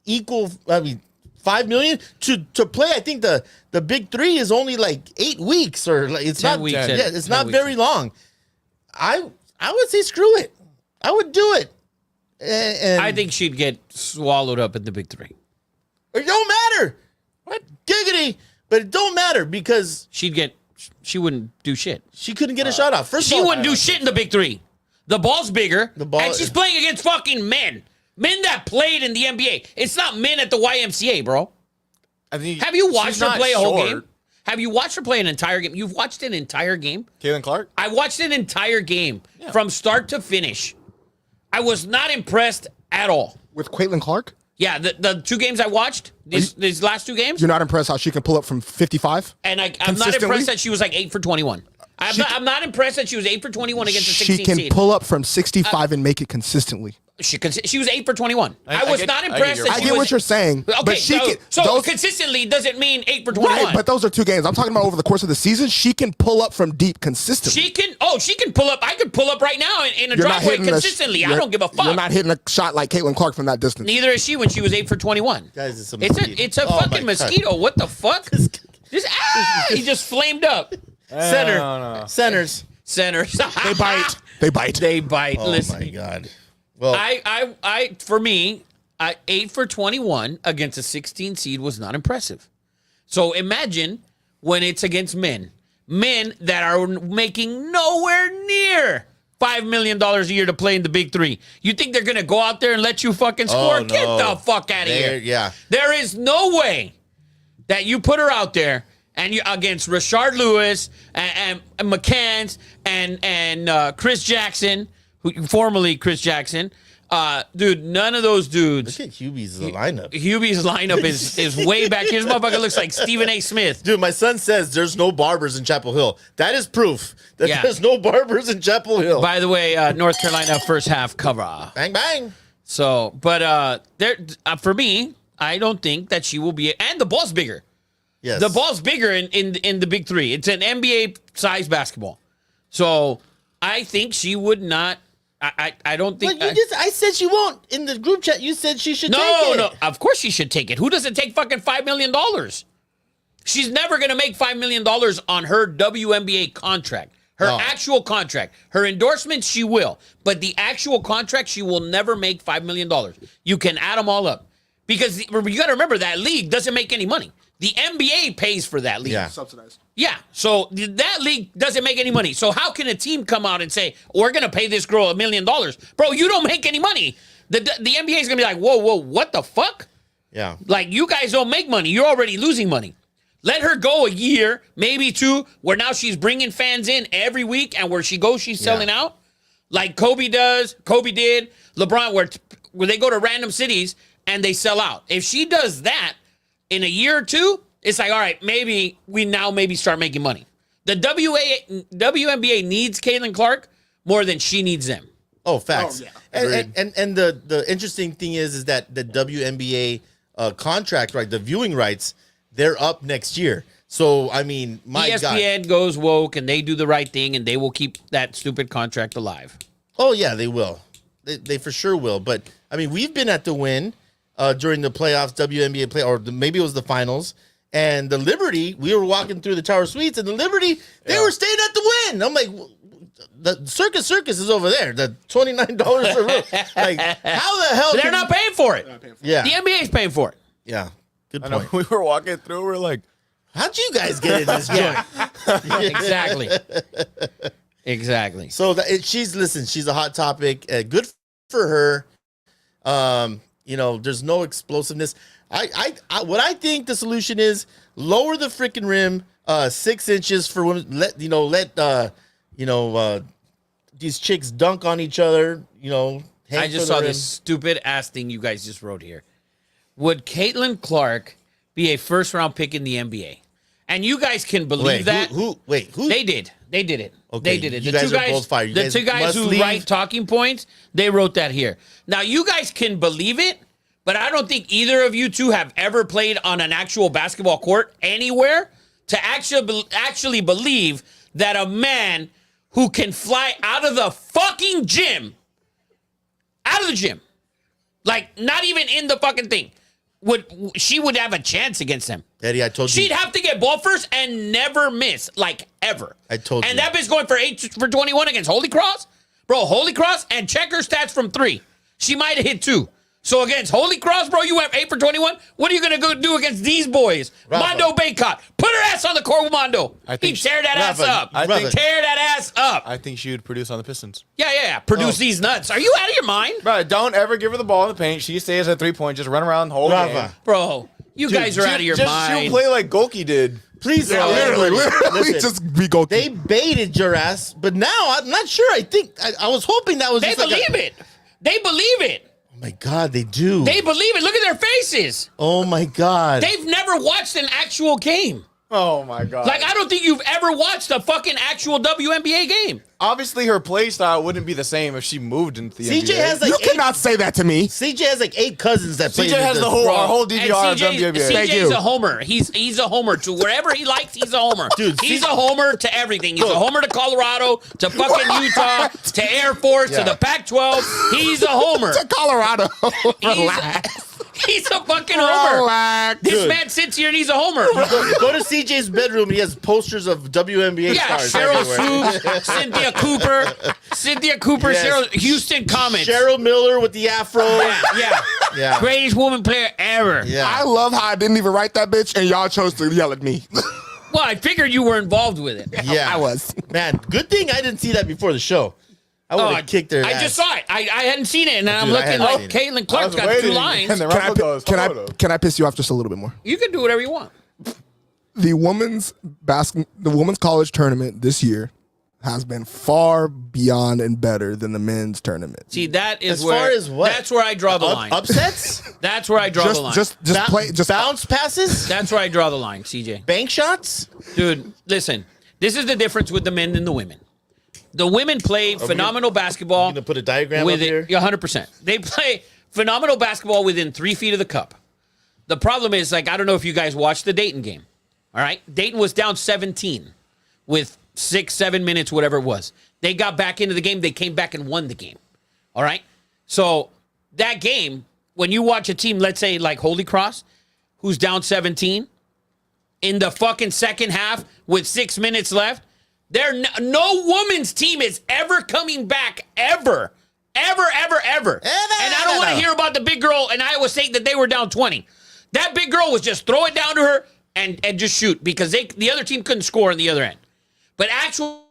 equal, I mean, 5 million to play. I think the big three is only like 8 weeks or like it's 10 not weeks. yeah, it's 10 not weeks. very long. I would say screw it. I would do it. And I think she'd get swallowed up in the big three. it don't matter. What giggity? But it don't matter because She wouldn't do shit. she couldn't get a shot off. First She of all, wouldn't do shit in the big three. The ball's bigger, ball- and she's playing against fucking men. Men that played in the NBA. It's not men at the YMCA, bro. I think Have you watched she's her not play a whole short. game? Have you watched her play an entire game? You've watched an entire game? Caitlin Clark? I watched an entire game from start to finish. I was not impressed at all. With Caitlin Clark, Yeah, the 2 games I watched, these last 2 games, you're not impressed how she can pull up from 55? and I'm not consistently? impressed that she was like 8 for 21. I'm not impressed that she was 8 for 21 against the 16 She can seed. pull up from 65 and make it consistently. She was 8 for 21. I I was get- not I get impressed your that I she get was. what you're saying, Okay, but she can. so those, consistently doesn't mean 8 for 21. right, but those are 2 games. I'm talking about over the course of the season. She can pull up from deep consistently. she can pull up. I could pull up right now in a You're not driveway hitting consistently. I you're- don't give a fuck. You're not hitting a shot like Caitlin Clark from that distance. Neither is she when she was 8 for 21. guys, it's a It's mosquito. a Oh my fucking God. mosquito. What the fuck? He just flamed up. Centers. Centers. They bite. They bite. They bite. Oh Listen, my God. Well, for me, 8 for 21 against a 16 seed was not impressive. So imagine when it's against men that are making nowhere near $5 million a year to play in the big three. You think they're going to go out there and let you fucking score? no. Get the fuck out of There- here. yeah. There is no way that you put her out there and you against Rashard Lewis and McCanns and Chris Jackson, formerly Chris Jackson. Dude, none of those dudes. look at Hubie's lineup. Hubie's lineup is way back. His motherfucker looks like Stephen A. Smith. Dude, my son says there's no barbers in Chapel Hill. That is proof that Yeah. there's no barbers in Chapel Hill. By the way, North Carolina first half cover. Bang, bang. So, but for me, I don't think that she will be. And the ball's bigger. Yes. The ball's bigger in the big three. It's an NBA size basketball. So I think she would not. I don't think. But I said she won't. In the group chat, you said she should take No, it. no. Of course she should take it. Who doesn't take fucking $5 million? She's never going to make $5 million on her WNBA contract. Her No. actual contract. Her endorsements, she will. But the actual contract, she will never make $5 million. You can add them all up. Because you got to remember, that league doesn't make any money. The NBA pays for that league. Yeah. Subsidized. Yeah, so that league doesn't make any money. So how can a team come out and say, we're going to pay this girl $1 million? Bro, you don't make any money. The NBA is going to be like, whoa, what the fuck? Yeah. Like, you guys don't make money. You're already losing money. Let her go a year, maybe 2, where now she's bringing fans in every week, and where she goes, she's selling out. Like Kobe did, LeBron, where they go to random cities and they sell out. If she does that in a year or 2, it's like, all right, maybe we start making money. The WNBA needs Caitlin Clark more than she needs them. Oh, facts. Oh, yeah. And the interesting thing is that the WNBA contract, right, the viewing rights, they're up next year. So, I mean, my God. ESPN goes woke and they do the right thing and they will keep that stupid contract alive. Oh, yeah, they will. They for sure will. But, I mean, we've been at the win during the playoffs, WNBA play, or maybe it was the finals. And the Liberty, we were walking through the Tower Suites, and the Liberty, they were staying at the win. I'm like, the Circus is over there. The $29 per room. Like, how the hell? They're not paying for it. Yeah, The NBA is paying for it. yeah. Good I know point. we were walking through, we're like, How'd you guys get in this joint? Exactly. Exactly. So she's a hot topic. Good for her. You know, there's no explosiveness. What I think the solution is lower the freaking rim 6 inches for women. Let these chicks dunk on each other. You know, I just saw this stupid ass thing you guys just wrote here. Would Caitlin Clark be a first round pick in the NBA? And you guys can believe that. Who? They did. They did it. Okay, They did it. you guys are both fired. You The guys two guys must who leave. write talking points, they wrote that here. Now, you guys can believe it, but I don't think either of you two have ever played on an actual basketball court anywhere to actually believe that a man who can fly out of the fucking gym, Like, not even in the fucking thing. She would have a chance against them. Eddie, I told you. She'd have to get ball first and never miss, like, ever. I told you. And that bitch going for 8 for 21 against Holy Cross? Bro, Holy Cross, and check her stats from 3. She might have hit 2. So against Holy Cross, bro, you went 8 for 21. What are you going to go do against these boys? Rafa. Mondo Baycott. Put her ass on the court with Mondo. I He'd think tear that ass Rafa, up. Rafa. Tear that ass up. I think she would produce on the Pistons. Yeah. Produce these nuts. Are you out of your mind? Bro, don't ever give her the ball in the paint. She stays at 3-point. Just run around the whole game. Rafa. Bro, you guys are out of your She'll mind. play like Golki did. Please, Literally, listen, just be go. they baited your ass, but now I'm not sure. I think I was hoping that was They just like believe it. They believe it. Oh my God, they do. They believe it. Look at their faces. Oh my God. They've never watched an actual game. Oh my god. Like, I don't think you've ever watched a fucking actual WNBA game. Obviously, her play style wouldn't be the same if she moved into the CJ NBA. has like You 8, cannot say that to me. CJ has like 8 cousins that play. CJ has the whole our whole And DVR of CJ's, WNBA. Thank CJ's you. a homer. He's a homer to wherever he likes. He's a homer. Dude, he's CJ a homer to everything. He's a homer to Colorado, to fucking Utah, to Air Force, to the Pac-12. He's a homer. To Colorado. He's, Relax. he's a fucking homer. Relax. This Dude. man sits here and he's a homer. Go to CJ's bedroom and he has posters of WNBA Yeah, stars Cheryl everywhere. Swoops, Cynthia Cooper, Yes. Cheryl Houston Comets. Cheryl Miller with the afro. Yeah. Yeah. Greatest woman player ever. Yeah. I love how I didn't even write that bitch and y'all chose to yell at me. Well, I figured you were involved with it. Yeah. I was. Man, good thing I didn't see that before the show. I would have kicked their I ass. just saw it. I hadn't seen it, and I'm Dude, I looking hadn't like seen Caitlin Clark's got 2 lines. And the Can I, Rafa goes, can photo. I piss you off just a little bit more? You can do whatever you want. The women's college tournament this year has been far beyond and better than the men's tournament. See, that is As where far as what? That's where I draw the line. Upsets? That's where I draw the line. Just play. Just bounce passes? That's where I draw the line, CJ. Bank shots? Dude, listen. This is the difference with the men and the women. The women play phenomenal basketball. You gonna put a diagram with up here? it. Yeah, 100%. They play phenomenal basketball within 3 feet of the cup. The problem is, like, I don't know if you guys watched the Dayton game. All right? Dayton was down 17 with 6-7 minutes, whatever it was. They got back into the game. They came back and won the game. All right? So that game, when you watch a team, let's say like Holy Cross, who's down 17, in the fucking second half with 6 minutes left, no woman's team is ever coming back, ever. And I don't want to hear about the big girl in Iowa State that they were down 20. That big girl was just throw it down to her and just shoot because the other team couldn't score on the other end. But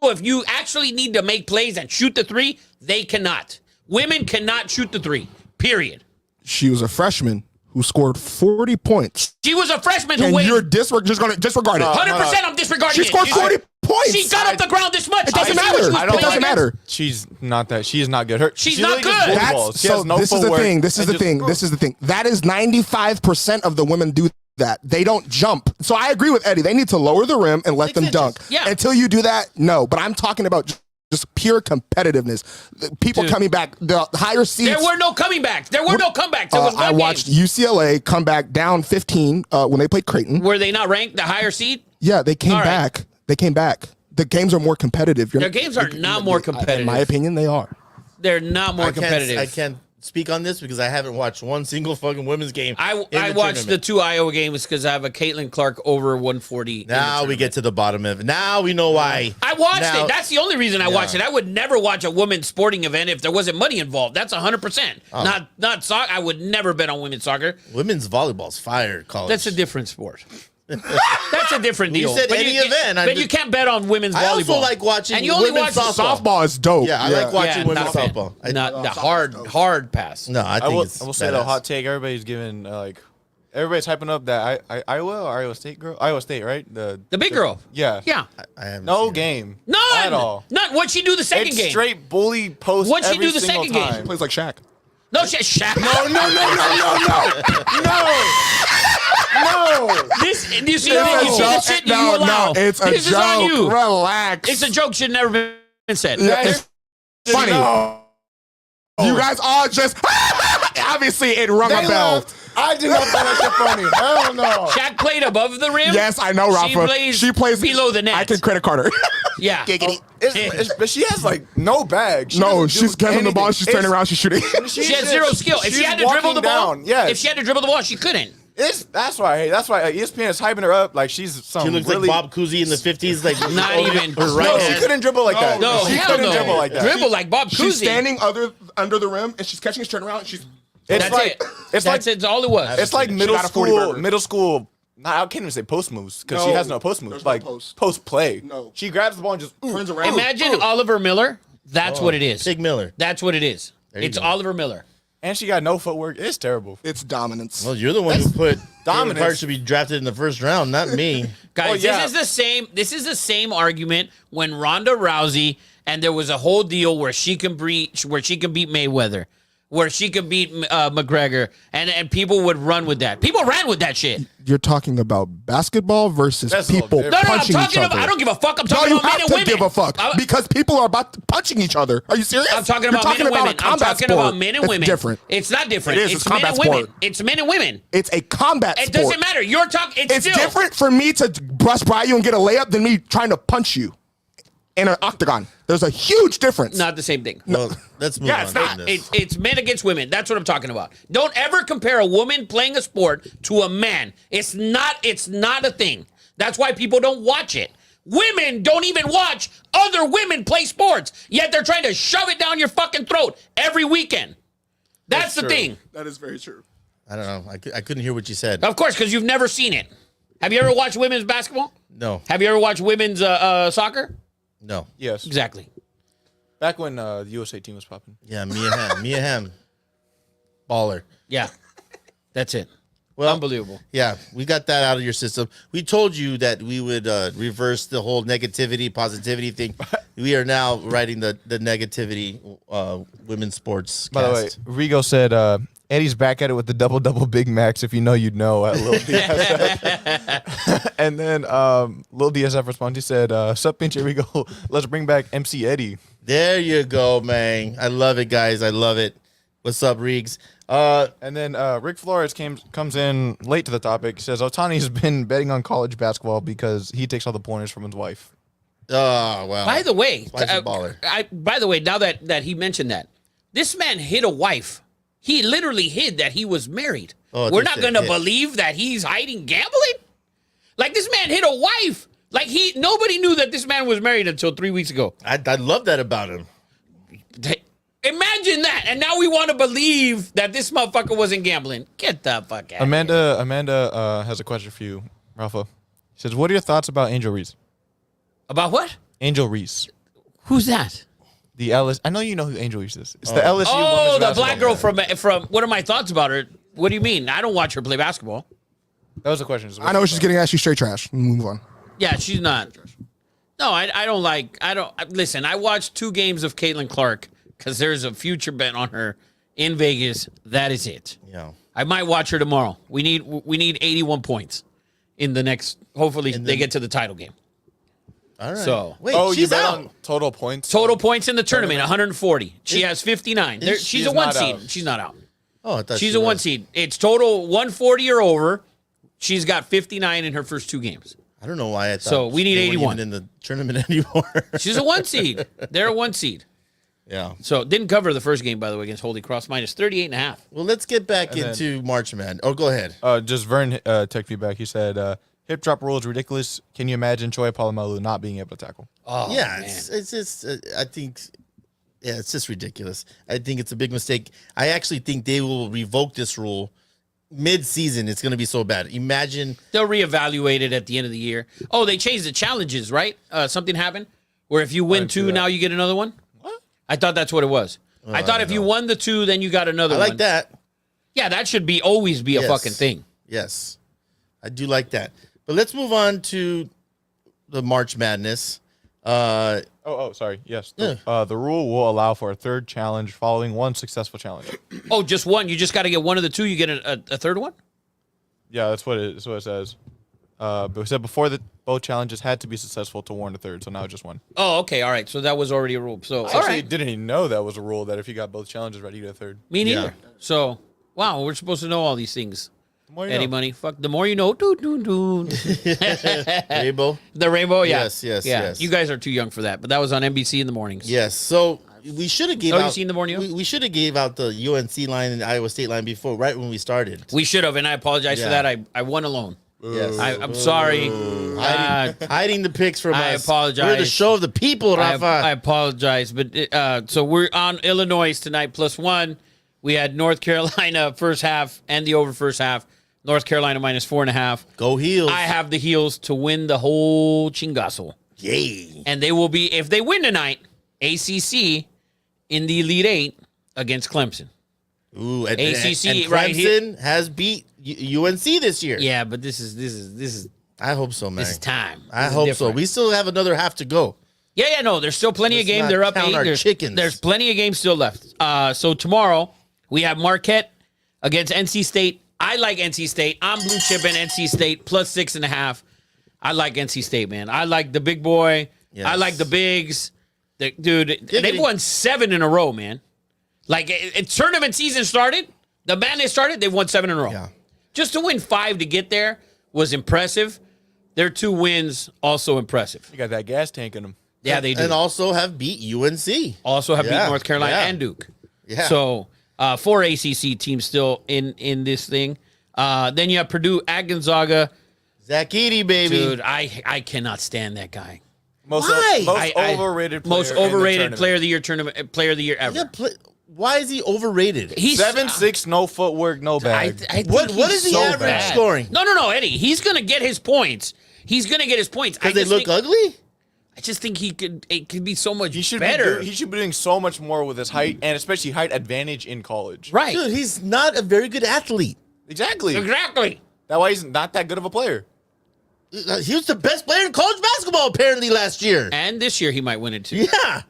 if you actually need to make plays and shoot the 3, they cannot. Women cannot shoot the 3, period. She was a freshman who scored 40 points. She was a freshman who And weighed you're just going to disregard it. 100%. I'm disregarding She it. scored 40 points. She got off the ground this much. It doesn't Did you see what matter. she was It playing doesn't against? matter. She's not that. She is not good. She's she not literally just good. bully balls. She has no this is the footwork thing. This is and the just- thing. This is the thing. That is 95% of the women do that. They don't jump. So I agree with Eddie. They need to lower the rim and let them dunk. Yeah. Until you do that, no. But I'm talking about just pure competitiveness. The people coming back, the higher seeds. There were no coming backs. There were no comebacks. There was one I game. watched UCLA come back down 15 when they played Creighton. Were they not ranked the higher seed? Yeah, they came All right. back. They came back. The games are more competitive. Their games are not more competitive. In my opinion, they are. They're not more competitive. I can't speak on this because I haven't watched one single fucking women's game. I in watched the tournament. 2 Iowa games because I have a Caitlin Clark over 140. Now we get to the bottom of it. Now we know why. I watched Now- it. That's the only reason I watched it. I would never watch a women's sporting event if there wasn't money involved. That's 100%. Not soccer. I would never bet on women's soccer. Women's volleyball's fire. College. That's a different sport. That's a different deal. said But any event. But you can't bet on women's I volleyball. also like watching And you only women's watch softball. Softball is dope. Yeah, I like watching women's not a fan. softball. Not the hard pass. No, I I think will, it's I will say though, badass. hot take. Everybody's giving everybody's hyping up that Iowa or Iowa State girl. Iowa State, right? The big girl. Yeah. Yeah. I haven't No seen it. game. None. At all. None. What'd she do the second It's game? straight bully post. What'd she every do the single second game? time. Plays like Shaq. No, Shaq. No. This, you see, It's you see this shit you no, allow. no, it's a This is on joke. you. Relax. It's a joke should never been said. Yeah, it's funny. No. You guys all just obviously it rung a They bell. left. I did not find that shit funny. Hell no. Shaq played above the rim. Yes, I know, Rafa. She plays She plays below the net. I can credit card her. Yeah. Giggity. But she has like no bag. She No, doesn't she's do getting the ball. anything. She's turning around. She's shooting. She had zero skill. If she had to dribble the ball, if she had to dribble the ball, she couldn't. That's why ESPN is hyping her up like she's some She looks really, like Bob Cousy in the 50s. Like Not even. her right No, hand. she couldn't dribble like that. No, she hell couldn't no. dribble like that. Dribble like Bob Cousy. She's standing under the rim and she's catching. She's turning around. And she's. It's That's like it. it's That's like it's all it was. it's like middle got a 40 school. burger. Middle school. I can't even say post moves because she No, has no post moves. there's no Like post. play. No. She grabs the ball and just Turns around. Imagine Oliver Miller. That's what it is. Sig Miller. That's what it is. There you It's go. Oliver Miller. and she got no footwork. It's terrible. It's dominance. Well, you're the one who put dominance. Caitlin should be drafted in the first round, not me. Guys, yeah. this is the same argument when Ronda Rousey and there was a whole deal where she can beat Mayweather, where she could beat McGregor, and people would run with that. People ran with that shit. You're talking about basketball versus That's a little people different. No, I'm punching each talking other. about. I don't give a fuck. I'm No, talking you about men have and to women. give a fuck because people are about punching each other. Are you serious? I'm talking You're about men and women. a I'm combat talking sport. about men and It's women. different. It's not different. It is. It's It's men combat and women. sport. It's men and women. It's a combat It sport. doesn't matter. You're talking. It's It's still different for me to brush by you and get a layup than me trying to punch you in an octagon. There's a huge difference. not the same thing. Well, let's move Yeah, on. it's not. from this. It's men against women. That's what I'm talking about. Don't ever compare a woman playing a sport to a man. It's not a thing. That's why people don't watch it. Women don't even watch other women play sports, yet they're trying to shove it down your fucking throat every weekend. That's the true. thing. That is very true. I don't know. I couldn't hear what you said. Of course, because you've never seen it. Have you ever watched women's basketball? No, Have you ever watched women's soccer? no. Yes. Exactly. Back when the USA team was popping. Yeah, Mia Hamm. Baller. Yeah. That's it. Well, Unbelievable. yeah, we got that out of your system. We told you that we would reverse the whole negativity, positivity thing. We are now writing the negativity women's sports. By the way, cast. Rigo said Eddie's back at it with the double Big Macs. If you know, you'd know. At Lil DSF. And then Lil DSF responded. He said, "Sup, pinche Rigo? Let's bring back MC Eddie." There you go, man. I love it, guys. I love it. What's up, Riggs? And then Rick Flores comes in late to the topic. He says Ohtani's been betting on college basketball because he takes all the pointers from his wife. Oh, wow. By the way, Wife's a baller. by the way, now that he mentioned that, this man hid a wife. He literally hid that he was married. Oh, I We're think not that going to hit. believe that he's hiding gambling? Like, this man hid a wife. Like, nobody knew that this man was married until 3 weeks ago. I love that about him. Imagine that. And now we want to believe that this motherfucker wasn't gambling. Get the fuck out. Amanda has a question for you, Rafa. She says, "What are your thoughts about Angel Reese?" About what? Angel Reese, Who's that? the LSU. I know you know who Angel Reese is. It's the LSU. Oh, women's the black basketball girl player. from. What are my thoughts about her? What do you mean? I don't watch her play basketball. That was the question. I know what she's getting at. She's straight trash. Move on. Yeah, she's not. No, I don't like. Listen, I watched 2 games of Caitlin Clark because there's a future bet on her in Vegas. That is it. Yeah. I might watch her tomorrow. We need 81 points in the next. Hopefully, they get to the title game. All right. So- wait, Oh, you she's bet out. on total points. Total points in the tournament, 140. She has 59. She's she's a 1 not seed. out. She's not out. Oh, I thought She's she a 1 was. seed. It's total 140 or over. She's got 59 in her first 2 games. I don't know why I thought. So we need they weren't 81. even in the tournament anymore. She's a 1 seed. They're a 1 seed. Yeah. So didn't cover the first game, by the way, against Holy Cross, minus 38.5. Well, let's get back And then- into March, man. Oh, go ahead. Just Vern tech feedback. He said, "Hip drop rule is ridiculous. Can you imagine Troy Polamalu not being able to tackle?" Oh, yeah, man. it's just. I think. Yeah, it's just ridiculous. I think it's a big mistake. I actually think they will revoke this rule mid-season. It's going to be so bad. Imagine. They'll reevaluate it at the end of the year. Oh, they changed the challenges, right? Something happened where if you win didn't see 2, that. now you get another one? What? I thought that's what it was. I thought I if you don't know. won the 2, then you got another I one. like that. Yeah, that should always be a Yes. fucking thing. Yes, I do like that. But let's move on to the March Madness. Sorry. Yes. Yeah. The rule will allow for a third challenge following one successful challenge. Oh, just one. You just got to get one of the 2. You get a third one? Yeah, that's what it says. But we said before that both challenges had to be successful to warrant a third, so now just one. Oh, okay. All right. So that was already a rule. So, all Actually, right. didn't even know that was a rule that if you got both challenges ready, you get a third. Me neither. Yeah. So, wow, we're supposed to know all these things. Eddie Money. Fuck, the more you know. Doo, doo, doo. Rainbow. The Rainbow, yeah. Yes. You guys are too young for that, but that was on NBC in the mornings. Yes. So we should have gave out. You seen the morning? We should have gave out the UNC line and the Iowa State line before, right when we started. We should have, and I apologize for that. I won alone. Yes. I'm sorry. Hiding the picks from us. I apologize. We're the show of the people, Rafa. I apologize, but so we're on Illinois tonight +1. We had North Carolina first half and the over first half. North Carolina -4.5. Go Heels. I have the Heels to win the whole chingazo. Yay. And they will be, if they win tonight, ACC in the Elite Eight against Clemson. Ooh, and ACC Clemson right here. has beat UNC this year. Yeah, but this is I hope so, man. this is time. I This is hope so. different. We still have another half to go. Yeah, no, there's still plenty of Let's games. not They're up count 8. our chickens. There's plenty of games still left. So tomorrow we have Marquette against NC State. I like NC State. I'm blue chipping NC State +6.5. I like NC State, man. I like the big boy. Yes. I like the bigs. Dude, they've won 7 in a row, man. Like, tournament season started. The Madness started. They've won 7 in a row. Yeah. Just to win 5 to get there was impressive. Their 2 wins also impressive. You got that gas tank in them. Yeah, they do. And also have beat UNC. Also have Yeah, beat North Carolina yeah. and Duke. Yeah. So 4 ACC teams still in this thing. Then you have Purdue at Gonzaga. Zach Edey, baby. Dude, I cannot stand that guy. Most Why? overrated player. Most in the overrated tournament. player of the year tournament player of the year ever. Yeah, why is he overrated? He's 7'6", no footwork, no bag. I think What he's is the so average bad. scoring? No, Eddie. He's gonna get his points. He's gonna get his points. Because they look ugly? I just think it could be so much He should better. he should be doing so much more with his height and especially height advantage in college. Right. Dude, he's not a very good athlete. Exactly. Exactly. That's why he's not that good of a player. He was the best player in college basketball apparently last year. And this year he might win it too. Yeah.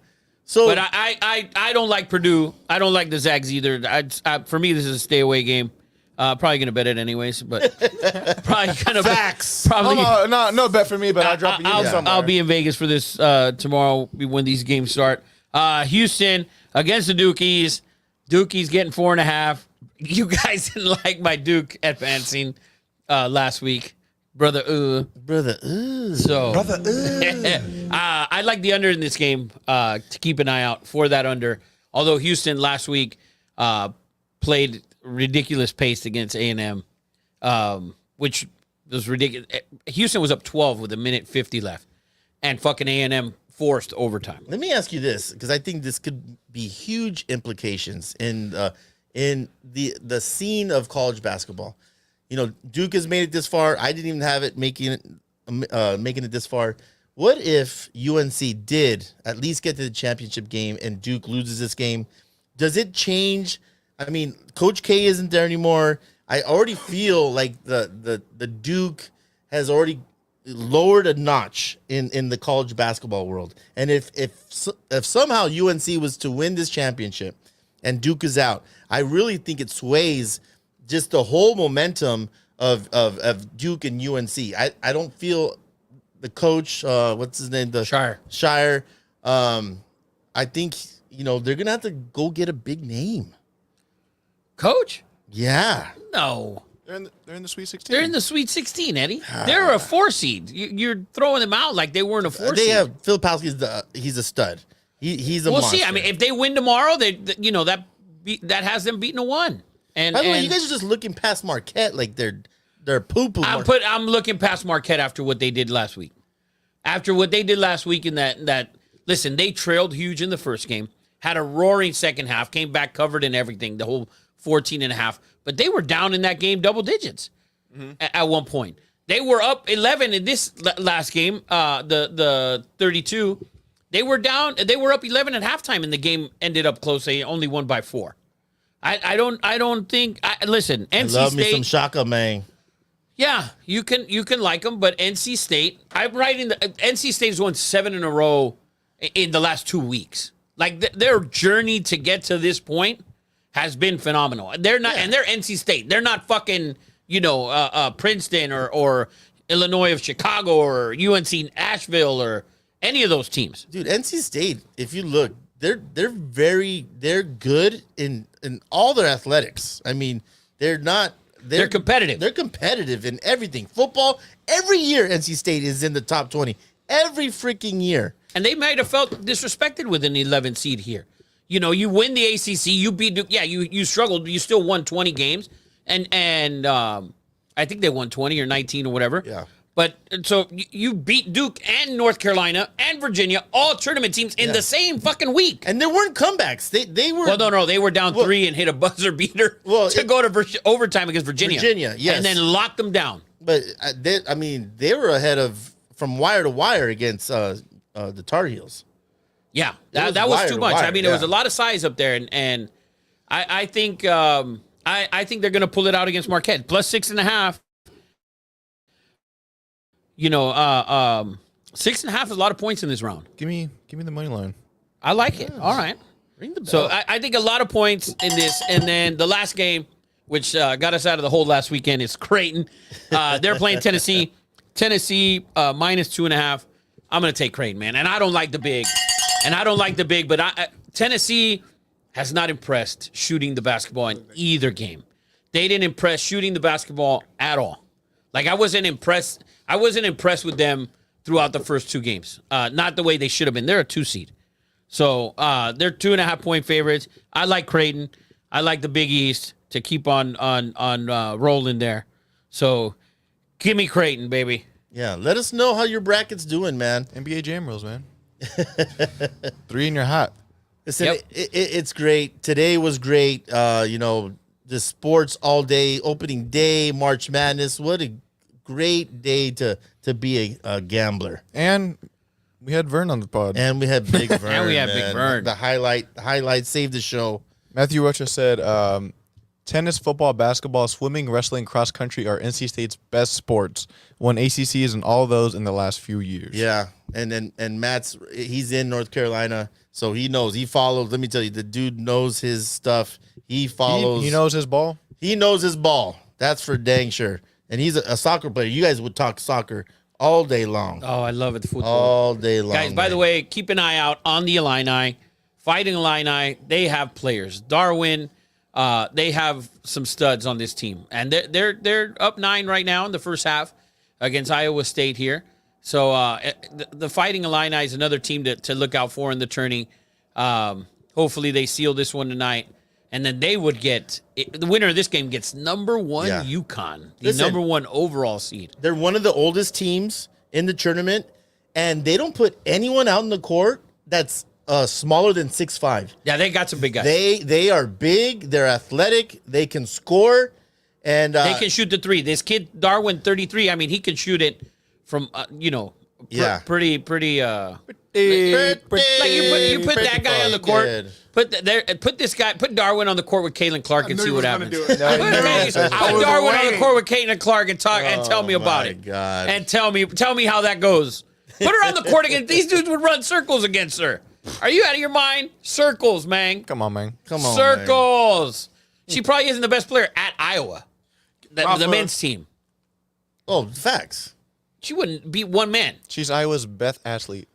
So, But I don't like Purdue. I don't like the Zags either. For me, this is a stay away game. Probably gonna bet it anyways, but probably gonna Facts. Probably. No bet for me, but I'll drop a unit somewhere. I'll be in Vegas for this tomorrow when these games start. Houston against the Dukies. Dukies getting 4.5. You guys didn't like my Duke advancing last week, brother. So I like the under in this game to keep an eye out for that under. Although Houston last week played ridiculous pace against A&M, which was ridiculous. Houston was up 12 with 1:50 left, and fucking A&M forced overtime. let me ask you this, because I think this could be huge implications in the scene of college basketball. You know, Duke has made it this far. I didn't even have it making it this far. What if UNC did at least get to the championship game and Duke loses this game? Does it change? I mean, Coach K isn't there anymore. I already feel like the Duke has already lowered a notch in the college basketball world. And if somehow UNC was to win this championship and Duke is out, I really think it sways just the whole momentum of Duke and UNC. I don't feel the coach, what's his name? Shire. I think, they're going to have to go get a big name. Coach? Yeah. No. They're in the Sweet 16. They're in the Sweet 16, Eddie. They're a 4 seed. You're throwing them out like they weren't a 4 seed. They have Phil Palsky's he's a stud. He's a monster. See. I mean, if they win tomorrow, that has them beating a 1. And by the way, you guys are just looking past Marquette like they're poo-poo. I'm looking past Marquette after what they did last week. After what they did last week in that listen, they trailed huge in the first game, had a roaring second half, came back covered in everything, the whole 14.5. But they were down in that game double digits at one point. They were up 11 in this last game, the 32. They were up 11 at halftime, and the game ended up close. They only won by 4. I don't think. Listen, NC State. Love me some Shaka, man. Yeah, you can like them, but NC State. I'm right in the NC State's won 7 in a row in the last 2 weeks. Like their journey to get to this point has been phenomenal. They're not, and they're NC State. They're not fucking Princeton or Illinois of Chicago or UNC Asheville or any of those teams. Dude, NC State, if you look, they're good in all their athletics. I mean, they're not They're competitive. They're competitive in everything. Football, every year NC State is in the top 20. Every freaking year. And they might have felt disrespected with an 11 seed here. You know, you win the ACC, you beat Duke. Yeah, you struggled, but you still won 20 games. And I think they won 20 or 19 or whatever. Yeah. But so you beat Duke and North Carolina and Virginia, all tournament teams in the same fucking week. And there weren't comebacks. They were. Well, no, they were down 3 and hit a buzzer beater to go to overtime against Virginia. Yes. And then locked them down. But they were ahead of from wire to wire against the Tar Heels. Yeah, that was too much. Wire, I mean, there was a lot of size up there, and I think I think they're going to pull it out against Marquette. Plus 6.5. You know, 6.5 is a lot of points in this round. Give me the money line. I like it. All right. Ring the bell. So I think a lot of points in this, and then the last game, which got us out of the hole last weekend, is Creighton. They're playing Tennessee. Tennessee minus 2.5. I'm going to take Creighton, man. And I don't like the big. But Tennessee has not impressed shooting the basketball in either game. They didn't impress shooting the basketball at all. Like, I wasn't impressed with them throughout the first 2 games. Not the way they should have been. They're a 2 seed. So they're 2.5 point favorites. I like Creighton. I like the Big East to keep on rolling there. So give me Creighton, baby. Yeah, let us know how your bracket's doing, man. NBA Jam rules, man. 3 in your hat. Listen, Yep. it's great. Today was great. You know, the sports all day, opening day, March Madness. What a great day to be a gambler. And we had Vern on the pod. And we had Big Vern. And we had Big man. Vern. The highlight saved the show. Matthew Rocha said, tennis, football, basketball, swimming, wrestling, cross country are NC State's best sports. Won ACCs and all of those in the last few years. Yeah, and he's in North Carolina, so he knows. He follows. Let me tell you, the dude knows his stuff. He follows. He knows his ball. He knows his ball. That's for dang sure. And he's a soccer player. You guys would talk soccer all day long. Oh, I love it. The football. All day long. Guys, by the way, keep an eye out on the Illini. Fighting Illini, they have players. Darwin, they have some studs on this team. And they're up 9 right now in the first half against Iowa State here. So the Fighting Illini is another team to look out for in the tourney. Hopefully they seal this one tonight. And then they would get the winner of this game gets number 1 UConn, the number 1 overall seed. They're one of the oldest teams in the tournament, and they don't put anyone out in the court that's smaller than 6'5". Yeah, they got some big guys. They are big. They're athletic. They can score, and they can shoot the 3. This kid Darwin, 33. I mean, he can shoot it from pretty. Like you put that guy on the court. Good. Put Darwin on the court with Caitlin Clark and see what happens. Do it. Put Darwin on the court with Caitlin Clark and tell me about it. God. And tell me how that goes. Put her on the court against these dudes would run circles against her. Are you out of your mind? Circles, man. Come on, man. Come on, Circles. She probably isn't the best player at Iowa, the men's team. Oh, facts. She wouldn't beat one man. She's Iowa's best athlete.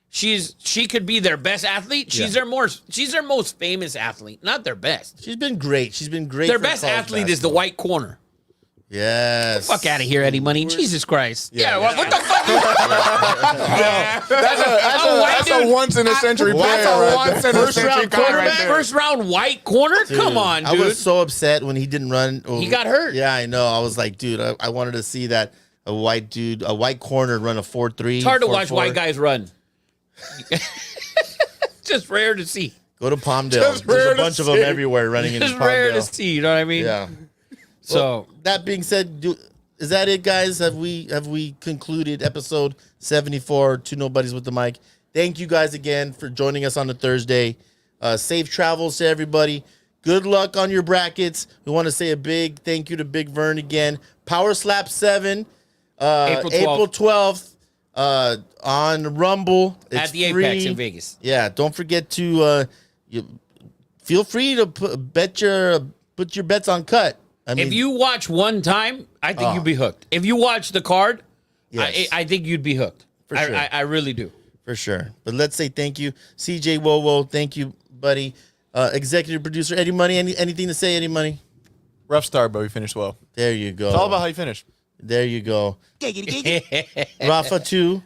She could be their best athlete. She's their most famous athlete, not their best. She's been great. Their best athlete is the white corner. Yes. Fuck out of here, Eddie Money. Jesus Christ. Yeah, what the fuck? That's a once in a century player. That's a once in a century guy right there. First round white corner? Dude, Come on, dude. I was so upset when he didn't run. He got hurt. Yeah, I know. I was like, dude, I wanted to see that a white corner run a 4-3. It's hard to watch white guys run. Just rare to see. Go to Palmdale. There's a bunch of them everywhere running in Palmdale. Just rare to see, you know what I mean? Yeah. So Well, that being said, is that it, guys? Have we concluded episode 74? Two Nobodies with the Mic. Thank you guys again for joining us on a Thursday. Safe travels to everybody. Good luck on your brackets. We want to say a big thank you to Big Vern again. Power Slap 7, April 12th. On Rumble. It's at the free. Apex in Vegas. Yeah, don't forget to feel free to put your bets on cut. I mean, If you watch one time, I think you'd be hooked. If you watch the card, Yes. I think you'd be hooked. For sure. I really do. for sure. But let's say thank you, CJ Wowo. Thank you, buddy. Executive producer Eddie Money. Anything to say, Eddie Money? Rough start, but we finished well. There you go. It's all about how you finish. There you go. Rafa 2.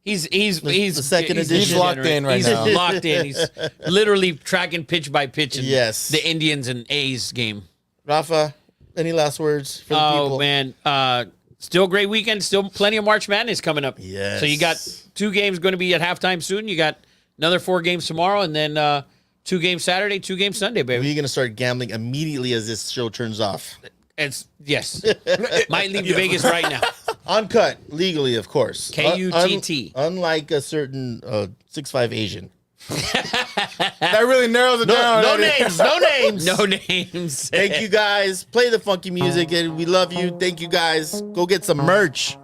He's the second edition. He's locked in right now. He's locked in. He's literally tracking pitch by pitch in Yes. the Indians and A's game. Rafa, any last words for the people? Oh man, still a great weekend. Still plenty of March Madness coming up. Yes. So you got 2 games going to be at halftime soon. You got another 4 games tomorrow, and then 2 games Saturday, 2 games Sunday, baby. We're gonna start gambling immediately as this show turns off. It's yes. Might leave to Vegas right now. Uncut, legally, of course. KUTT. Unlike a certain 6'5" Asian. That really narrows it No, down. no Eddie. names, no names. No names. Thank you guys. Play the funky music, and we love you. Thank you guys. Go get some merch.